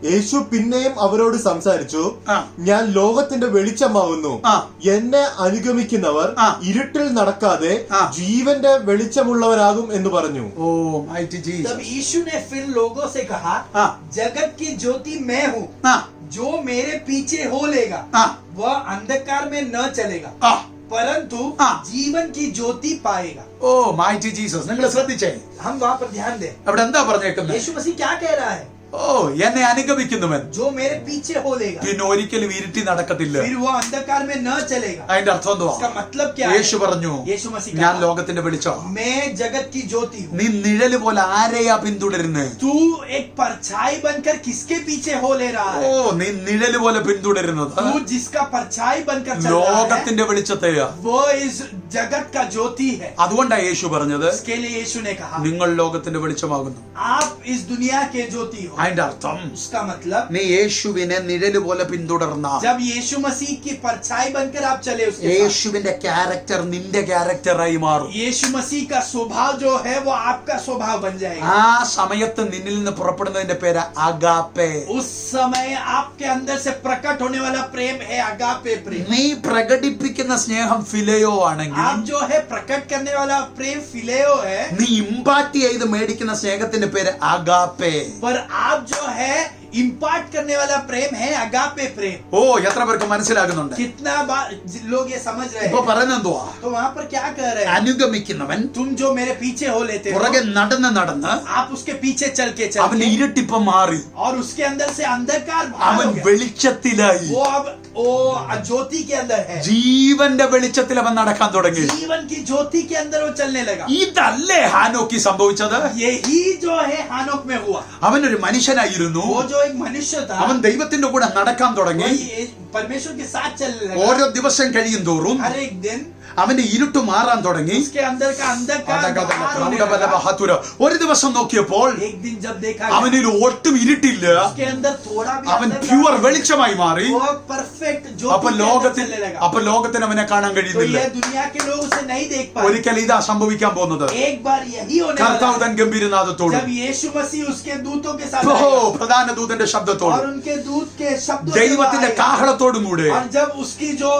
യേശു പിന്നെയും അവരോട് സംസാരിച്ചു, ആ. ഞാൻ ലോകത്തിന്റെ വെളിച്ചമാവുന്നു. ആ. എന്നെ അനുഗമിക്കുന്നവർ ആ. ഇരുട്ടിൽ നടക്കാതെ ആ. ജീവന്റെ വെളിച്ചമുള്ളവരാകും എന്ന് പറഞ്ഞു. ഓ മൈറ്റി ജീസസ്. तब यीशु ने फिर लोगों से कहा, हाँ। जगत की ज्योति मैं हूँ, ആ जो मेरे पीछे हो लेगा ആ वह अंधकार में न चलेगा ആ परंतु हाँ। जीवन की ज्योति पाएगा। ഓ മൈറ്റി ജീസസ്. നിങ്ങൾ ശ്രദ്ധിച്ചേ, हम वहाँ पर ध्यान दें, അവിടെ എന്താ പറഞ്ഞേക്കുന്നത്? यीशु मसीह क्या कह रहा है? ഓ എന്നെ അനുഗമിക്കുന്നവൻ जो मेरे पीछे हो लेगा പിന്നെ ഒരിക്കലും ഇരുട്ടി നടക്കത്തില്ല. फिर वो अंधकार में न चलेगा। അതിന്റെ അർത്ഥം എന്തുവാ? इसका मतलब क्या है? യേശു പറഞ്ഞു, यीशु मसीह ഞാൻ कहा, ലോകത്തിന്റെ വെളിച്ചം. मैं जगत की ज्योति हूँ। നീ നിഴല് പോലെ ആരെയാ പിന്തുടരുന്നത്? तू एक परछाई बनकर किसके पीछे हो ले रहा ഓ है? നീ നിഴല് പോലെ പിന്തുടരുന്നത് तू जिसका परछाई बनकर चल रहा है ലോകത്തിന്റെ വെളിച്ചത്തെയാ. वो इस जगत का ज्योति है। അതുകൊണ്ടാ യേശു പറഞ്ഞത്, इसके लिए यीशु ने कहा, നിങ്ങൾ ലോകത്തിന്റെ വെളിച്ചമാകുന്നു. आप इस दुनिया के ज्योति हो। അതിന്റെ അർത്ഥം उसका मतलब നീ യേശുവിനെ നിഴല് പോലെ പിന്തുടർന്ന जब यीशु मसीह की परछाई बनकर आप चले उसके साथ, യേശുവിന്റെ ക്യാരക്ടർ നിന്റെ ക്യാരക്ടറായി മാറും. यीशु मसीह का स्वभाव जो है वो आपका स्वभाव बन जाएगा। ആ സമയത്ത് നിന്നിൽ നിന്ന് പുറപ്പെടുന്നതിന്റെ പേര് അഗാപ്പെ. उस समय आपके अंदर से प्रकट होने वाला प्रेम है अगापे प्रेम। നീ പ്രകടിപ്പിക്കുന്ന സ്നേഹം ഫിലയോ ആണെങ്കിൽ, आप जो है प्रकट करने वाला प्रेम फिलेओ है, നീ ഇമ്പാക്ട് ചെയ്ത് മേടിക്കുന്ന സ്നേഹത്തിന്റെ പേര് അഗാപ്പെ. पर आप जो है इम्पार्ट करने वाला प्रेम है अगापे प्रेम। ഓ എത്ര പേർക്ക് മനസ്സിലാകുന്നുണ്ട്? कितना बार लोग ये समझ रहे ഇപ്പൊ हैं? പറയുന്നത് എന്തുവാ? तो वहाँ पर क्या कह रहे हैं? അനുഗമിക്കുന്നവൻ तुम जो मेरे पीछे हो लेते हो, പുറകെ നടന്ന് നടന്ന് आप उसके पीछे चल के അവന് ഇരുട്ടിപ്പം മാറി. और उसके अंदर से अंधकार बाहर അവൻ हो गया। വെളിച്ചത്തിലായി. वो अब वो ज्योति के अंदर है, ജീവന്റെ വെളിച്ചത്തിൽ അവൻ നടക്കാൻ തുടങ്ങി. जीवन की ज्योति के अंदर वो चलने लगा। ഇതല്ലേ ഹാനോക്ക് സംഭവിച്ചത്? यही जो है हानोक में हुआ। അവനൊരു മനുഷ്യനായിരുന്നു. वो जो एक मनुष्य था, അവൻ ദൈവത്തിന്റെ കൂടെ നടക്കാൻ തുടങ്ങി. वो ये परमेश्वर के साथ चलने लगा। ഓരോ ദിവസം കഴിയും തോറും हर एक दिन അവന്റെ ഇരുട്ട് മാറാൻ തുടങ്ങി. उसके अंदर का अंधकार बाहर होने लगा। ഒരു ദിവസം നോക്കിയപ്പോൾ एक दिन जब देखा गया, അവനിൽ ഒട്ടും ഇരുട്ടില്ല. उसके अंदर थोड़ा भी അവൻ अंधकार പ്യുവർ नहीं, വെളിച്ചമായി മാറി. वो परफेक्ट അപ്പൊ ज्योति के अंदर ലോകത്തിന് चलने लगा। അപ്പൊ ലോകത്തിന് അവനെ കാണാൻ तो കഴിയുന്നില്ല. ये दुनिया के लोग उसे नहीं देख पाए। ഒരിക്കൽ ഇതാ സംഭവിക്കാൻ പോകുന്നത്. एक बार यही होने കർത്താവ് वाला തൻ है, ഗംഭീരനാഥത്തോട്, जब यीशु मसीह उसके दूतों के साथ ഓ आएगा, പ്രധാന ദൂതന്റെ ശബ്ദത്തോട്, और उनके दूत के शब्दों से वो ദൈവത്തിന്റെ आएगा, കാഹളത്തോടും കൂടെ और जब उसकी जो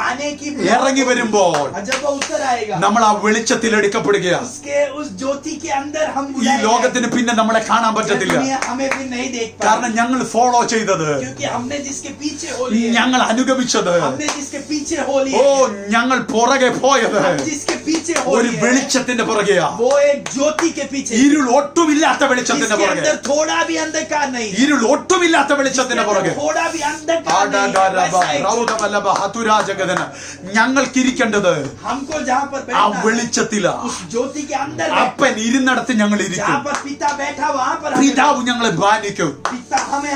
आने की ഇറങ്ങി വരുമ്പോൾ और जब वो उतर आएगा, നമ്മൾ ആ വെളിച്ചത്തിൽ എടുക്കപ്പെടുകയാണ്. उसके उस ज्योति के अंदर हम ഈ बुलाए ലോകത്തിന് जाएंगे। പിന്നെ നമ്മളെ കാണാൻ ये പറ്റത്തില്ല. दुनिया हमें भी नहीं देख കാരണം पाएगी, ഞങ്ങൾ ഫോളോ ചെയ്തത്, क्योंकि हमने जिसके पीछे हो लिए, ഞങ്ങൾ അനുഗമിച്ചത്, हमने जिसके पीछे हो लिए, ഓ ഞങ്ങൾ പുറകെ പോയത് हम जिसके पीछे हो ഒരു लिए, വെളിച്ചത്തിന്റെ പുറകെയാ. वो एक ज्योति के पीछे, ഇരുൾ ഒട്ടുമില്ലാത്ത വെളിച്ചത്തിന്റെ जिसके പുറകെ, अंदर थोड़ा भी अंधकार नहीं है, ഇരുൾ ഒട്ടുമില്ലാത്ത जिसके വെളിച്ചത്തിന്റെ अंदर പുറകെ. थोड़ा भी अंधकार नहीं है, वैसा एक ज्योति। ഞങ്ങൾക്കിരിക്കേണ്ടത് हमको जहाँ पर ആ बैठना है, വെളിച്ചത്തിലാ. उस ज्योति के अंदर അപ്പൻ ഇരുന്നിടത്ത് ഞങ്ങൾ जहाँ ഇരിക്കും. पर पिता बैठा वहाँ पर हमें പിതാവ് ഞങ്ങളെ ധ്യാനിക്കും. पिता हमें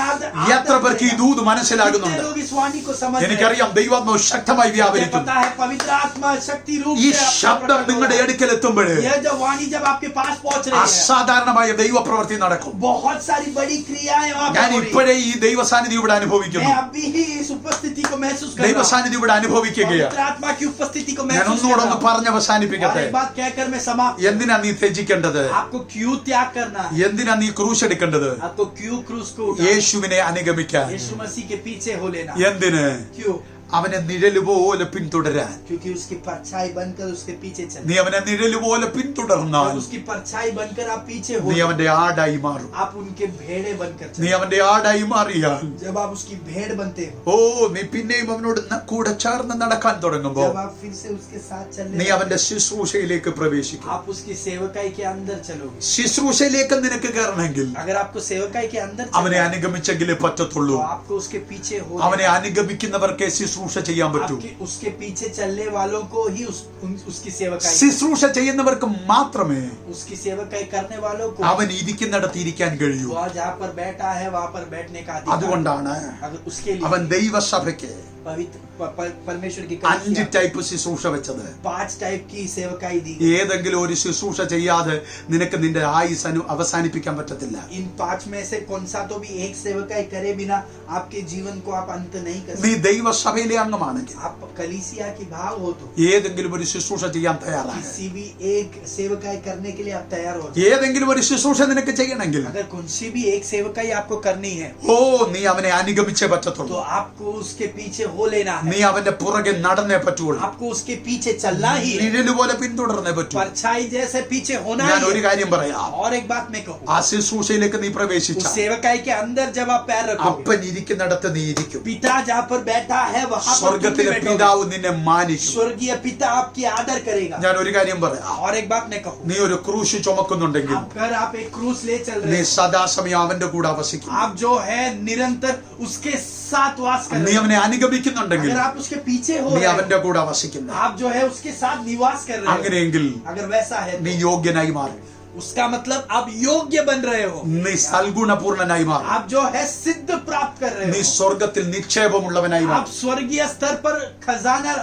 എത്ര പേർക്ക് ഈ ദൂത് कितने മനസ്സിലാകുന്നുണ്ട്? लोग इस वाणी को समझ रहे हैं? എനിക്കറിയാം ദൈവാത്മാവ് ശക്തമായി मुझे വ്യാപരിക്കും. पता है पवित्र आत्मा शक्ति रूप ഈ से आपको ശബ്ദം प्रकट हो നിങ്ങളുടെ रहा है। അടുക്കൽ എത്തുമ്പോൾ यह जो वाणी जब आपके पास पहुंच रही है, അസാധാരണമായ ദൈവപ്രവൃത്തി നടക്കും. बहुत सारी बड़ी क्रियाएं वहाँ पर ഞാൻ हो रही हैं। ഇപ്പോഴേ ഈ ദൈവസാന്നിധ്യം ഇവിടെ मैं അനുഭവിക്കുന്നു. अभी ही इस उपस्थिति को महसूस कर रहा हूँ। ദൈവസാന്നിധ്യം ഇവിടെ അനുഭവിക്കുകയാണ്. पवित्र आत्मा की उपस्थिति को ഞാൻ महसूस कर ഒന്നുകൂടെ रहा ഒന്ന് हूँ। പറഞ്ഞ് और അവസാനിപ്പിക്കട്ടെ. एक बात कहकर मैं समाप्त करूं। എന്തിനാ നീ ത്യജിക്കേണ്ടത്? आपको क्यों त्याग करना है? എന്തിനാ നീ ക്രൂശ് എടുക്കേണ്ടത്? आपको क्यों क्रूस को उठाना है? യേശുവിനെ അനുഗമിക്കാൻ. यीशु मसीह के पीछे हो लेना। എന്തിന്? क्यों? അവനെ നിഴലുപോലെ പിന്തുടരാൻ. क्योंकि उसकी परछाई बनकर उसके पीछे चल, നീ അവനെ നിഴലുപോലെ പിന്തുടർന്നാൽ उसकी परछाई बनकर आप पीछे हो, നീ അവന്റെ ആടായി മാറും. आप उनके भेड़े बनकर നീ चलो। അവന്റെ ആടായി മാറിയാൽ, जब आप उसकी भेड़ बनते हो, ഓ നീ പിന്നെയും അവനോട് കൂടെ ചേർന്ന് നടക്കാൻ തുടങ്ങുമ്പോ जब आप फिर से उसके साथ चलने നീ लगोगे, അവന്റെ ശുശ്രൂഷയിലേക്ക് പ്രവേശിക്കും. आप उसकी सेवकाई के अंदर चलोगे। ശുശ്രൂഷയിലേക്ക് നിനക്ക് കയറണമെങ്കിൽ अगर आपको सेवकाई के अंदर അവനെ चलना है, അനുഗമിച്ചെങ്കിലേ പറ്റത്തുള്ളൂ. तो आपको उसके पीछे हो അവനെ അനുഗമിക്കുന്നവർക്ക് ശുശ്രൂഷ ശുശ്രൂഷ ചെയ്യാൻ പറ്റൂ. उसके पीछे चलने वालों को ही उसकी सेवकाई, ശുശ്രൂഷ ചെയ്യുന്നവർക്ക് മാത്രമേ उसकी सेवकाई करने वालों को അവൻ ഇരിക്കുന്നിടത്ത് ഇരിക്കാൻ കഴിയൂ. वह जहाँ पर बैठा है वहाँ पर बैठने का अधिकार. അതുകൊണ്ടാണ് अगर उसके लिए അവൻ ദൈവസഭയ്ക്ക് पवित्र परमेश्वर की 5 ടൈപ്പ് ശുശ്രൂഷ വെച്ചത്. 5 टाइप की सेवकाई दी. ഏതെങ്കിലും ഒരു ശുശ്രൂഷ ചെയ്യാതെ നിനക്ക് നിന്റെ ആയുസ് അവസാനിപ്പിക്കാൻ പറ്റത്തില്ല. इन 5 में से कौन सा तो भी एक सेवकाई करे बिना आपके जीवन को आप अंत नहीं कर നീ सकते. ദൈവസഭയിലെ അംഗമാണെങ്കിൽ आप कलीसिया की भाग हो तो ഏതെങ്കിലും ഒരു ശുശ്രൂഷ ചെയ്യാൻ തയ്യാറാണ്. किसी भी एक सेवकाई करने के लिए आप तैयार हो. ഏതെങ്കിലും ഒരു ശുശ്രൂഷ നിനക്ക് ചെയ്യണമെങ്കിൽ अगर कौन सी भी एक सेवकाई आपको करनी है നീ അവനെ അനുഗമിച്ചേ പറ്റത്തുള്ളൂ. तो आपको उसके पीछे हो लेना है. നീ അവന്റെ പുറകെ നടന്നേ പറ്റുള്ളൂ. आपको उसके पीछे चलना ही है. നിഴല് പോലെ പിന്തുടർന്നേ പറ്റൂ. परछाई जैसे पीछे होना ഞാൻ ही ഒരു है. കാര്യം പറയാം. और एक बात मैं कहूँ, ആ ശുശ്രൂഷയിലേക്ക് നീ उस പ്രവേശിച്ച सेवकाई के अंदर जब आप पैर रखोगे, അപ്പൻ ഇരിക്കുന്നിടത്ത് നീ ഇരിക്കും. पिता जहाँ पर बैठा है वहाँ पर तुम भी സ്വർഗത്തിലെ बैठोगे. പിതാവ് നിന്നെ മാനിക്കും. स्वर्गीय पिता आपकी आदर करेगा. ഞാൻ ഒരു കാര്യം പറയാം. और एक बात मैं कहूँ, നീ ഒരു ക്രൂശ് ചുമക്കുന്നുണ്ടെങ്കിൽ अगर आप एक क्रूस ले चल നീ रहे हो, സദാസമയം അവന്റെ കൂടെ വസിക്കും. आप जो है निरंतर उसके साथ वास कर നീ रहे हो. അവനെ അനുഗമിക്കുന്നുണ്ടെങ്കിൽ अगर आप उसके पीछे हो നീ रहे അവന്റെ हो, കൂടെ വസിക്കുന്നു. आप जो है उसके साथ निवास कर रहे हो. അങ്ങനെയെങ്കിൽ अगर वैसा है നീ तो യോഗ്യനായി മാറും. उसका मतलब आप योग्य बन रहे हो. നീ സൽഗുണപൂർണനായി മാറും. आप जो है सिद्ध प्राप्त कर रहे നീ हो. സ്വർഗത്തിൽ നിക്ഷേപമുള്ളവനായി आप മാറും. स्वर्गीय स्तर पर खजाना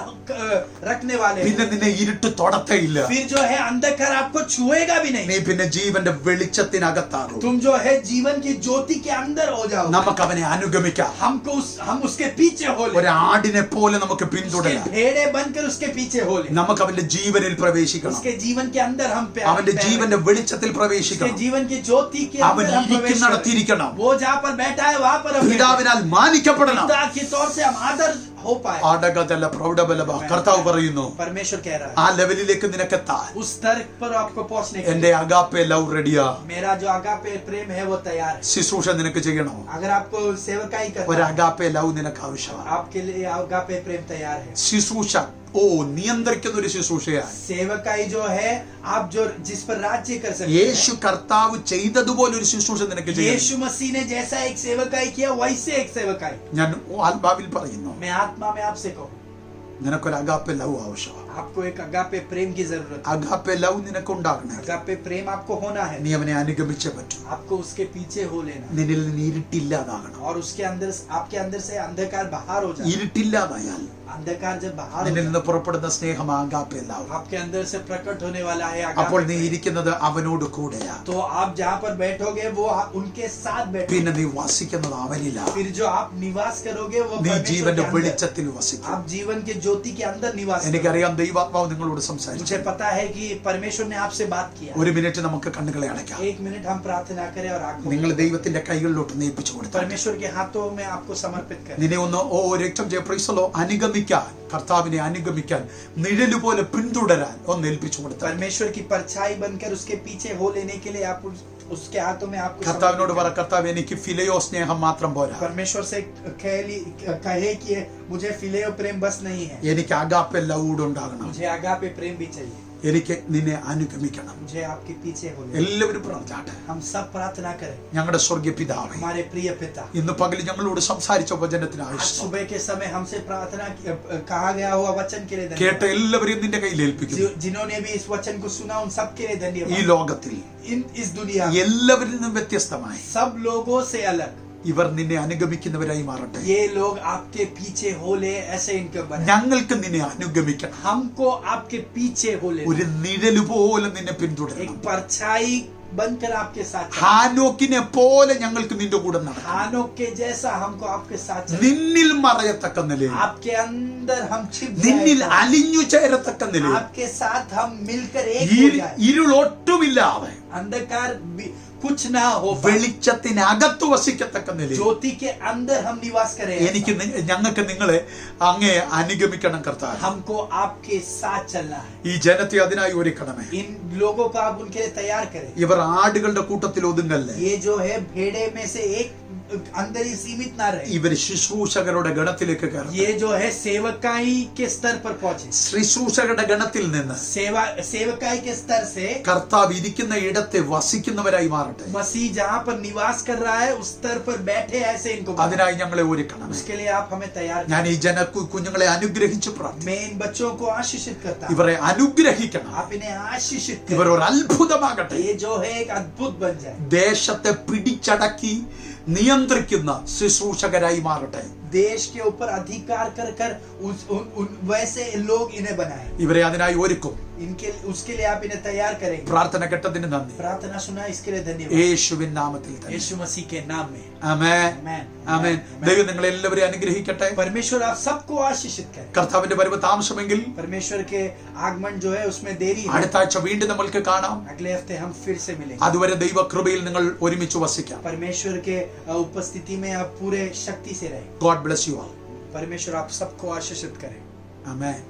रखने वाले പിന്നെ हैं. നിന്നെ ഇരുട്ട് തൊടത്തേയില്ല. फिर जो है अंधकार आपको छुएगा भी നീ नहीं. പിന്നെ ജീവന്റെ വെളിച്ചത്തിനകത്താകും. तुम जो है जीवन की ज्योति के अंदर हो जाओ. നമുക്ക് അവനെ അനുഗമിക്കാം. हम उसके पीछे हो ले. ഒരു ആടിനെ പോലെ നമുക്ക് उसके പിന്തുടരാം. भेड़े बनकर उसके पीछे हो ले. നമുക്ക് അവന്റെ ജീവനിൽ പ്രവേശിക്കണം. उसके जीवन के अंदर हम അവന്റെ ജീവന്റെ വെളിച്ചത്തിൽ उसके പ്രവേശിക്കണം. जीवन की ज्योति के അവൻ अंदर हम प्रवेश ഇരിക്കുന്നിടത്തിരിക്കണം. करें. वो जहाँ पर बैठा है वहाँ पर हम പിതാവിനാൽ മാനിക്കപ്പെടണം. पिता के तौर से हम आदर हो पाए. ആടകതല പ്രൗഢബലഭ കർത്താവ് പറയുന്നു. परमेश्वर कह रहा ആ है ലെവലിലേക്ക് നിനക്കെത്താൻ उस स्तर पर आपको पहुंचने के എന്റെ അഗാപ്പെ ലവ് റെഡിയാ. मेरा जो अगापे प्रेम है वो तैयार है. ശുശ്രൂഷ നിനക്ക് ചെയ്യണോ? अगर आपको सेवकाई ഒരു करना है, അഗാപ്പെ ലവ് നിനക്ക് ആവശ്യമാണ്. आपके लिए अगापे प्रेम तैयार है. ശുശ്രൂഷ നിയന്ത്രിക്കുന്ന ഒരു ശുശ്രൂഷയാണ്. सेवकाई जो है आप जो जिस पर राज्य कर सकते യേശു കർത്താവ് ചെയ്തതുപോലെ ഒരു ശുശ്രൂഷ നിനക്ക് हैं. ചെയ്യണം. यीशु मसीह ने जैसा एक सेवकाई किया वैसे एक सेवकाई. ഞാൻ ആത്മാവിൽ പറയുന്നു, मैं आत्मा में आपसे कहूँ, നിനക്കൊരു അഗാപ്പെ ലവ് ആവശ്യമാണ്. आपको एक अगापे प्रेम की जरूरत है. അഗാപ്പെ ലവ് നിനക്ക് ഉണ്ടാകണേ. अगापे प्रेम आपको होना है. നീ അവനെ അനുഗമിച്ചേ പറ്റൂ. आपको उसके पीछे हो लेना നിന്നിൽ നിന്ന് ഇരുട്ടില്ലാതാകണം. और उसके अंदर आपके अंदर से अंधकार बाहर हो जाए. ഇരുട്ടില്ലാതായാൽ अंधकार जब बाहर हो നിന്നിൽ जाए, നിന്ന് പുറപ്പെടുന്ന സ്നേഹം അഗാപ്പെ ലവ്. आपके अंदर से प्रकट होने वाला है അപ്പോൾ अगापे നീ प्रेम. ഇരിക്കുന്നത് അവനോട് കൂടെയാ. तो आप जहाँ पर बैठोगे वो उनके साथ बैठोगे. പിന്നെ നീ വസിക്കുന്നത് അവനില്ല. फिर जो आप निवास करोगे वो നീ परमेश्वर के ജീവന്റെ अंदर. വെളിച്ചത്തിൽ വസിക്കും. आप जीवन के ज्योति के अंदर निवास करोगे. എനിക്കറിയാം ദൈവാത്മാവ് നിങ്ങളോട് സംസാരിച്ചു. मुझे पता है कि परमेश्वर ने आपसे बात किया. ഒരു മിനിറ്റ് നമുക്ക് കണ്ണുകളെ അടയ്ക്കാം. 1 मिनट हम प्रार्थना करें और आंखों നിങ്ങൾ ദൈവത്തിന്റെ കൈകളിലോട്ട് നീപ്പിച്ചു കൊടുത്തു. परमेश्वर के हाथों में आपको समर्पित करें. നിന്നെ ഒന്ന് രക്തം പ്രൈസലോ അനുഗമിക്കാൻ, കർത്താവിനെ അനുഗമിക്കാൻ, നിഴല് പോലെ പിന്തുടരാൻ ഒന്ന് ഏൽപ്പിച്ചു കൊടുത്തു. परमेश्वर की परछाई बनकर उसके पीछे हो लेने के लिए आप उसके हाथों में आपको കർത്താവിനോട് പറ, समर्पित करें. കർത്താവ് എനിക്ക് ഫിലയോ സ്നേഹം മാത്രം പോരാ, परमेश्वर से कहे कि मुझे फिलेयो प्रेम बस नहीं है, എനിക്ക് അഗാപ്പെ ലവ് ഉണ്ടാകണം. मुझे अगापे प्रेम भी चाहिए. എനിക്ക് നിന്നെ അനുഗമിക്കണം. मुझे आपके पीछे हो लेना. എല്ലാവരും പ്രാർത്ഥിച്ചാട്ടെ. हम सब प्रार्थना करें. ഞങ്ങളുടെ സ്വർഗീയ പിതാവേ, हमारे प्रिय पिता, ഇന്ന് പകൽ ഞങ്ങളോട് സംസാരിച്ച വചനത്തിന് आज ആവശ്യം सुबह के समय हमसे प्रार्थना कहा गया हुआ वचन के लिए കേട്ട धन्यवाद. എല്ലാവരെയും നിന്റെ കയ്യിൽ ഏൽപ്പിക്കുന്നു. जिन्होंने भी इस वचन को सुना उन सब के लिए ഈ धन्यवाद. ലോകത്തിൽ इस दुनिया में എല്ലാവരിൽ നിന്നും വ്യത്യസ്തമായി सब लोगों से अलग ഇവർ നിന്നെ അനുഗമിക്കുന്നവരായി മാറട്ടെ. ये लोग आपके पीछे हो ले, ऐसे इनके बने. ഞങ്ങൾക്ക് നിന്നെ അനുഗമിക്കണം. हमको आपके पीछे हो ले, ഒരു നിഴല് പോലെ നിന്നെ एक പിന്തുടരണം. परछाई बनकर आपके साथ चलें. ഹാനോക്കിനെ പോലെ ഞങ്ങൾക്ക് നിന്റെ കൂടെ നടക്കണം. हानोक के जैसा हमको आपके साथ चलें. നിന്നിൽ മറയത്തക്ക നിലയിൽ, आपके अंदर हम छिप നിന്നിൽ जाएं. അലിഞ്ഞു ചേരത്തക്ക നിലയിൽ, आपके साथ हम मिलकर एक हो जाए. ഇരുളൊട്ടുമില്ലാതെ अंधकार कुछ ना हो, വെളിച്ചത്തിനകത്ത് വസിക്കത്തക്ക നിലയിൽ ज्योति के अंदर हम निवास करें. എനിക്ക് ഞങ്ങൾക്ക് നിങ്ങളെ അങ്ങേ അനുഗമിക്കണം കർത്താവ്. हमको आपके साथ चलना है. ഈ ജനത്തെ അതിനായി ഒരുക്കണമേ. इन लोगों को आप उनके लिए तैयार करें. ഇവർ ആടുകളുടെ കൂട്ടത്തിൽ ഒതുങ്ങല്ലേ. ये जो है भेड़े में से एक अंदर ही सीमित ना रहे। ഇവർ ശുശ്രൂഷകരുടെ ഗണത്തിലേക്ക് കയറും. ये जो है सेवकाई के स्तर पर पहुंचे। ശുശ്രൂഷകരുടെ ഗണത്തിൽ നിന്ന് सेवकाई के स्तर से കർത്താവ് ഇരിക്കുന്ന ഇടത്തെ വസിക്കുന്നവരായി മാറട്ടെ. मसीह जहां पर निवास कर रहा है उस स्तर पर बैठे ऐसे इनको അതിനായി ഞങ്ങളെ ഒരുക്കണം. उसके लिए आप हमें तैयार ഞാൻ ഈ കുഞ്ഞുങ്ങളെ അനുഗ്രഹിച്ച് പ്രാർത്ഥിക്കുന്നു. मैं इन बच्चों को आशीषित करता हूं। ഇവരെ അനുഗ്രഹിക്കണം. आप इन्हें आशीषित ഇവർ करें। ഒരു അത്ഭുതമാകട്ടെ. ये जो है एक अद्भुत बन जाए। ദേശത്തെ പിടിച്ചടക്കി നിയന്ത്രിക്കുന്ന ശുശ്രൂഷകരായി മാറട്ടെ. देश के ऊपर अधिकार कर कर वैसे लोग इन्हें बनाए। ഇവരെ അതിനായി ഒരുക്കും. उसके लिए आप इन्हें तैयार करेंगे। പ്രാർത്ഥന കേട്ടതിന് നന്ദി. प्रार्थना सुना इसके लिए धन्यवाद। യേശുവിൻ നാമത്തിൽ തന്നെ. यीशु मसीह के नाम में ആമേൻ. आमेन। ആമേൻ. ദൈവം നിങ്ങളെ എല്ലാവരെയും അനുഗ്രഹിക്കട്ടെ. परमेश्वर आप सबको आशीषित करे। കർത്താവിന്റെ വരവ് താമസമെങ്കിൽ परमेश्वर के आगमन जो है उसमें देरी है। അടുത്ത ആഴ്ച വീണ്ടും നമ്മൾക്ക് കാണാം. अगले हफ्ते हम फिर से मिलेंगे। അതുവരെ ദൈവകൃപയിൽ നിങ്ങൾ ഒരുമിച്ച് വസിക്കാം. परमेश्वर के उपस्थिति में आप पूरे शक्ति से रहे। God bless you all. परमेश्वर आप सबको आशीषित करे। Amen.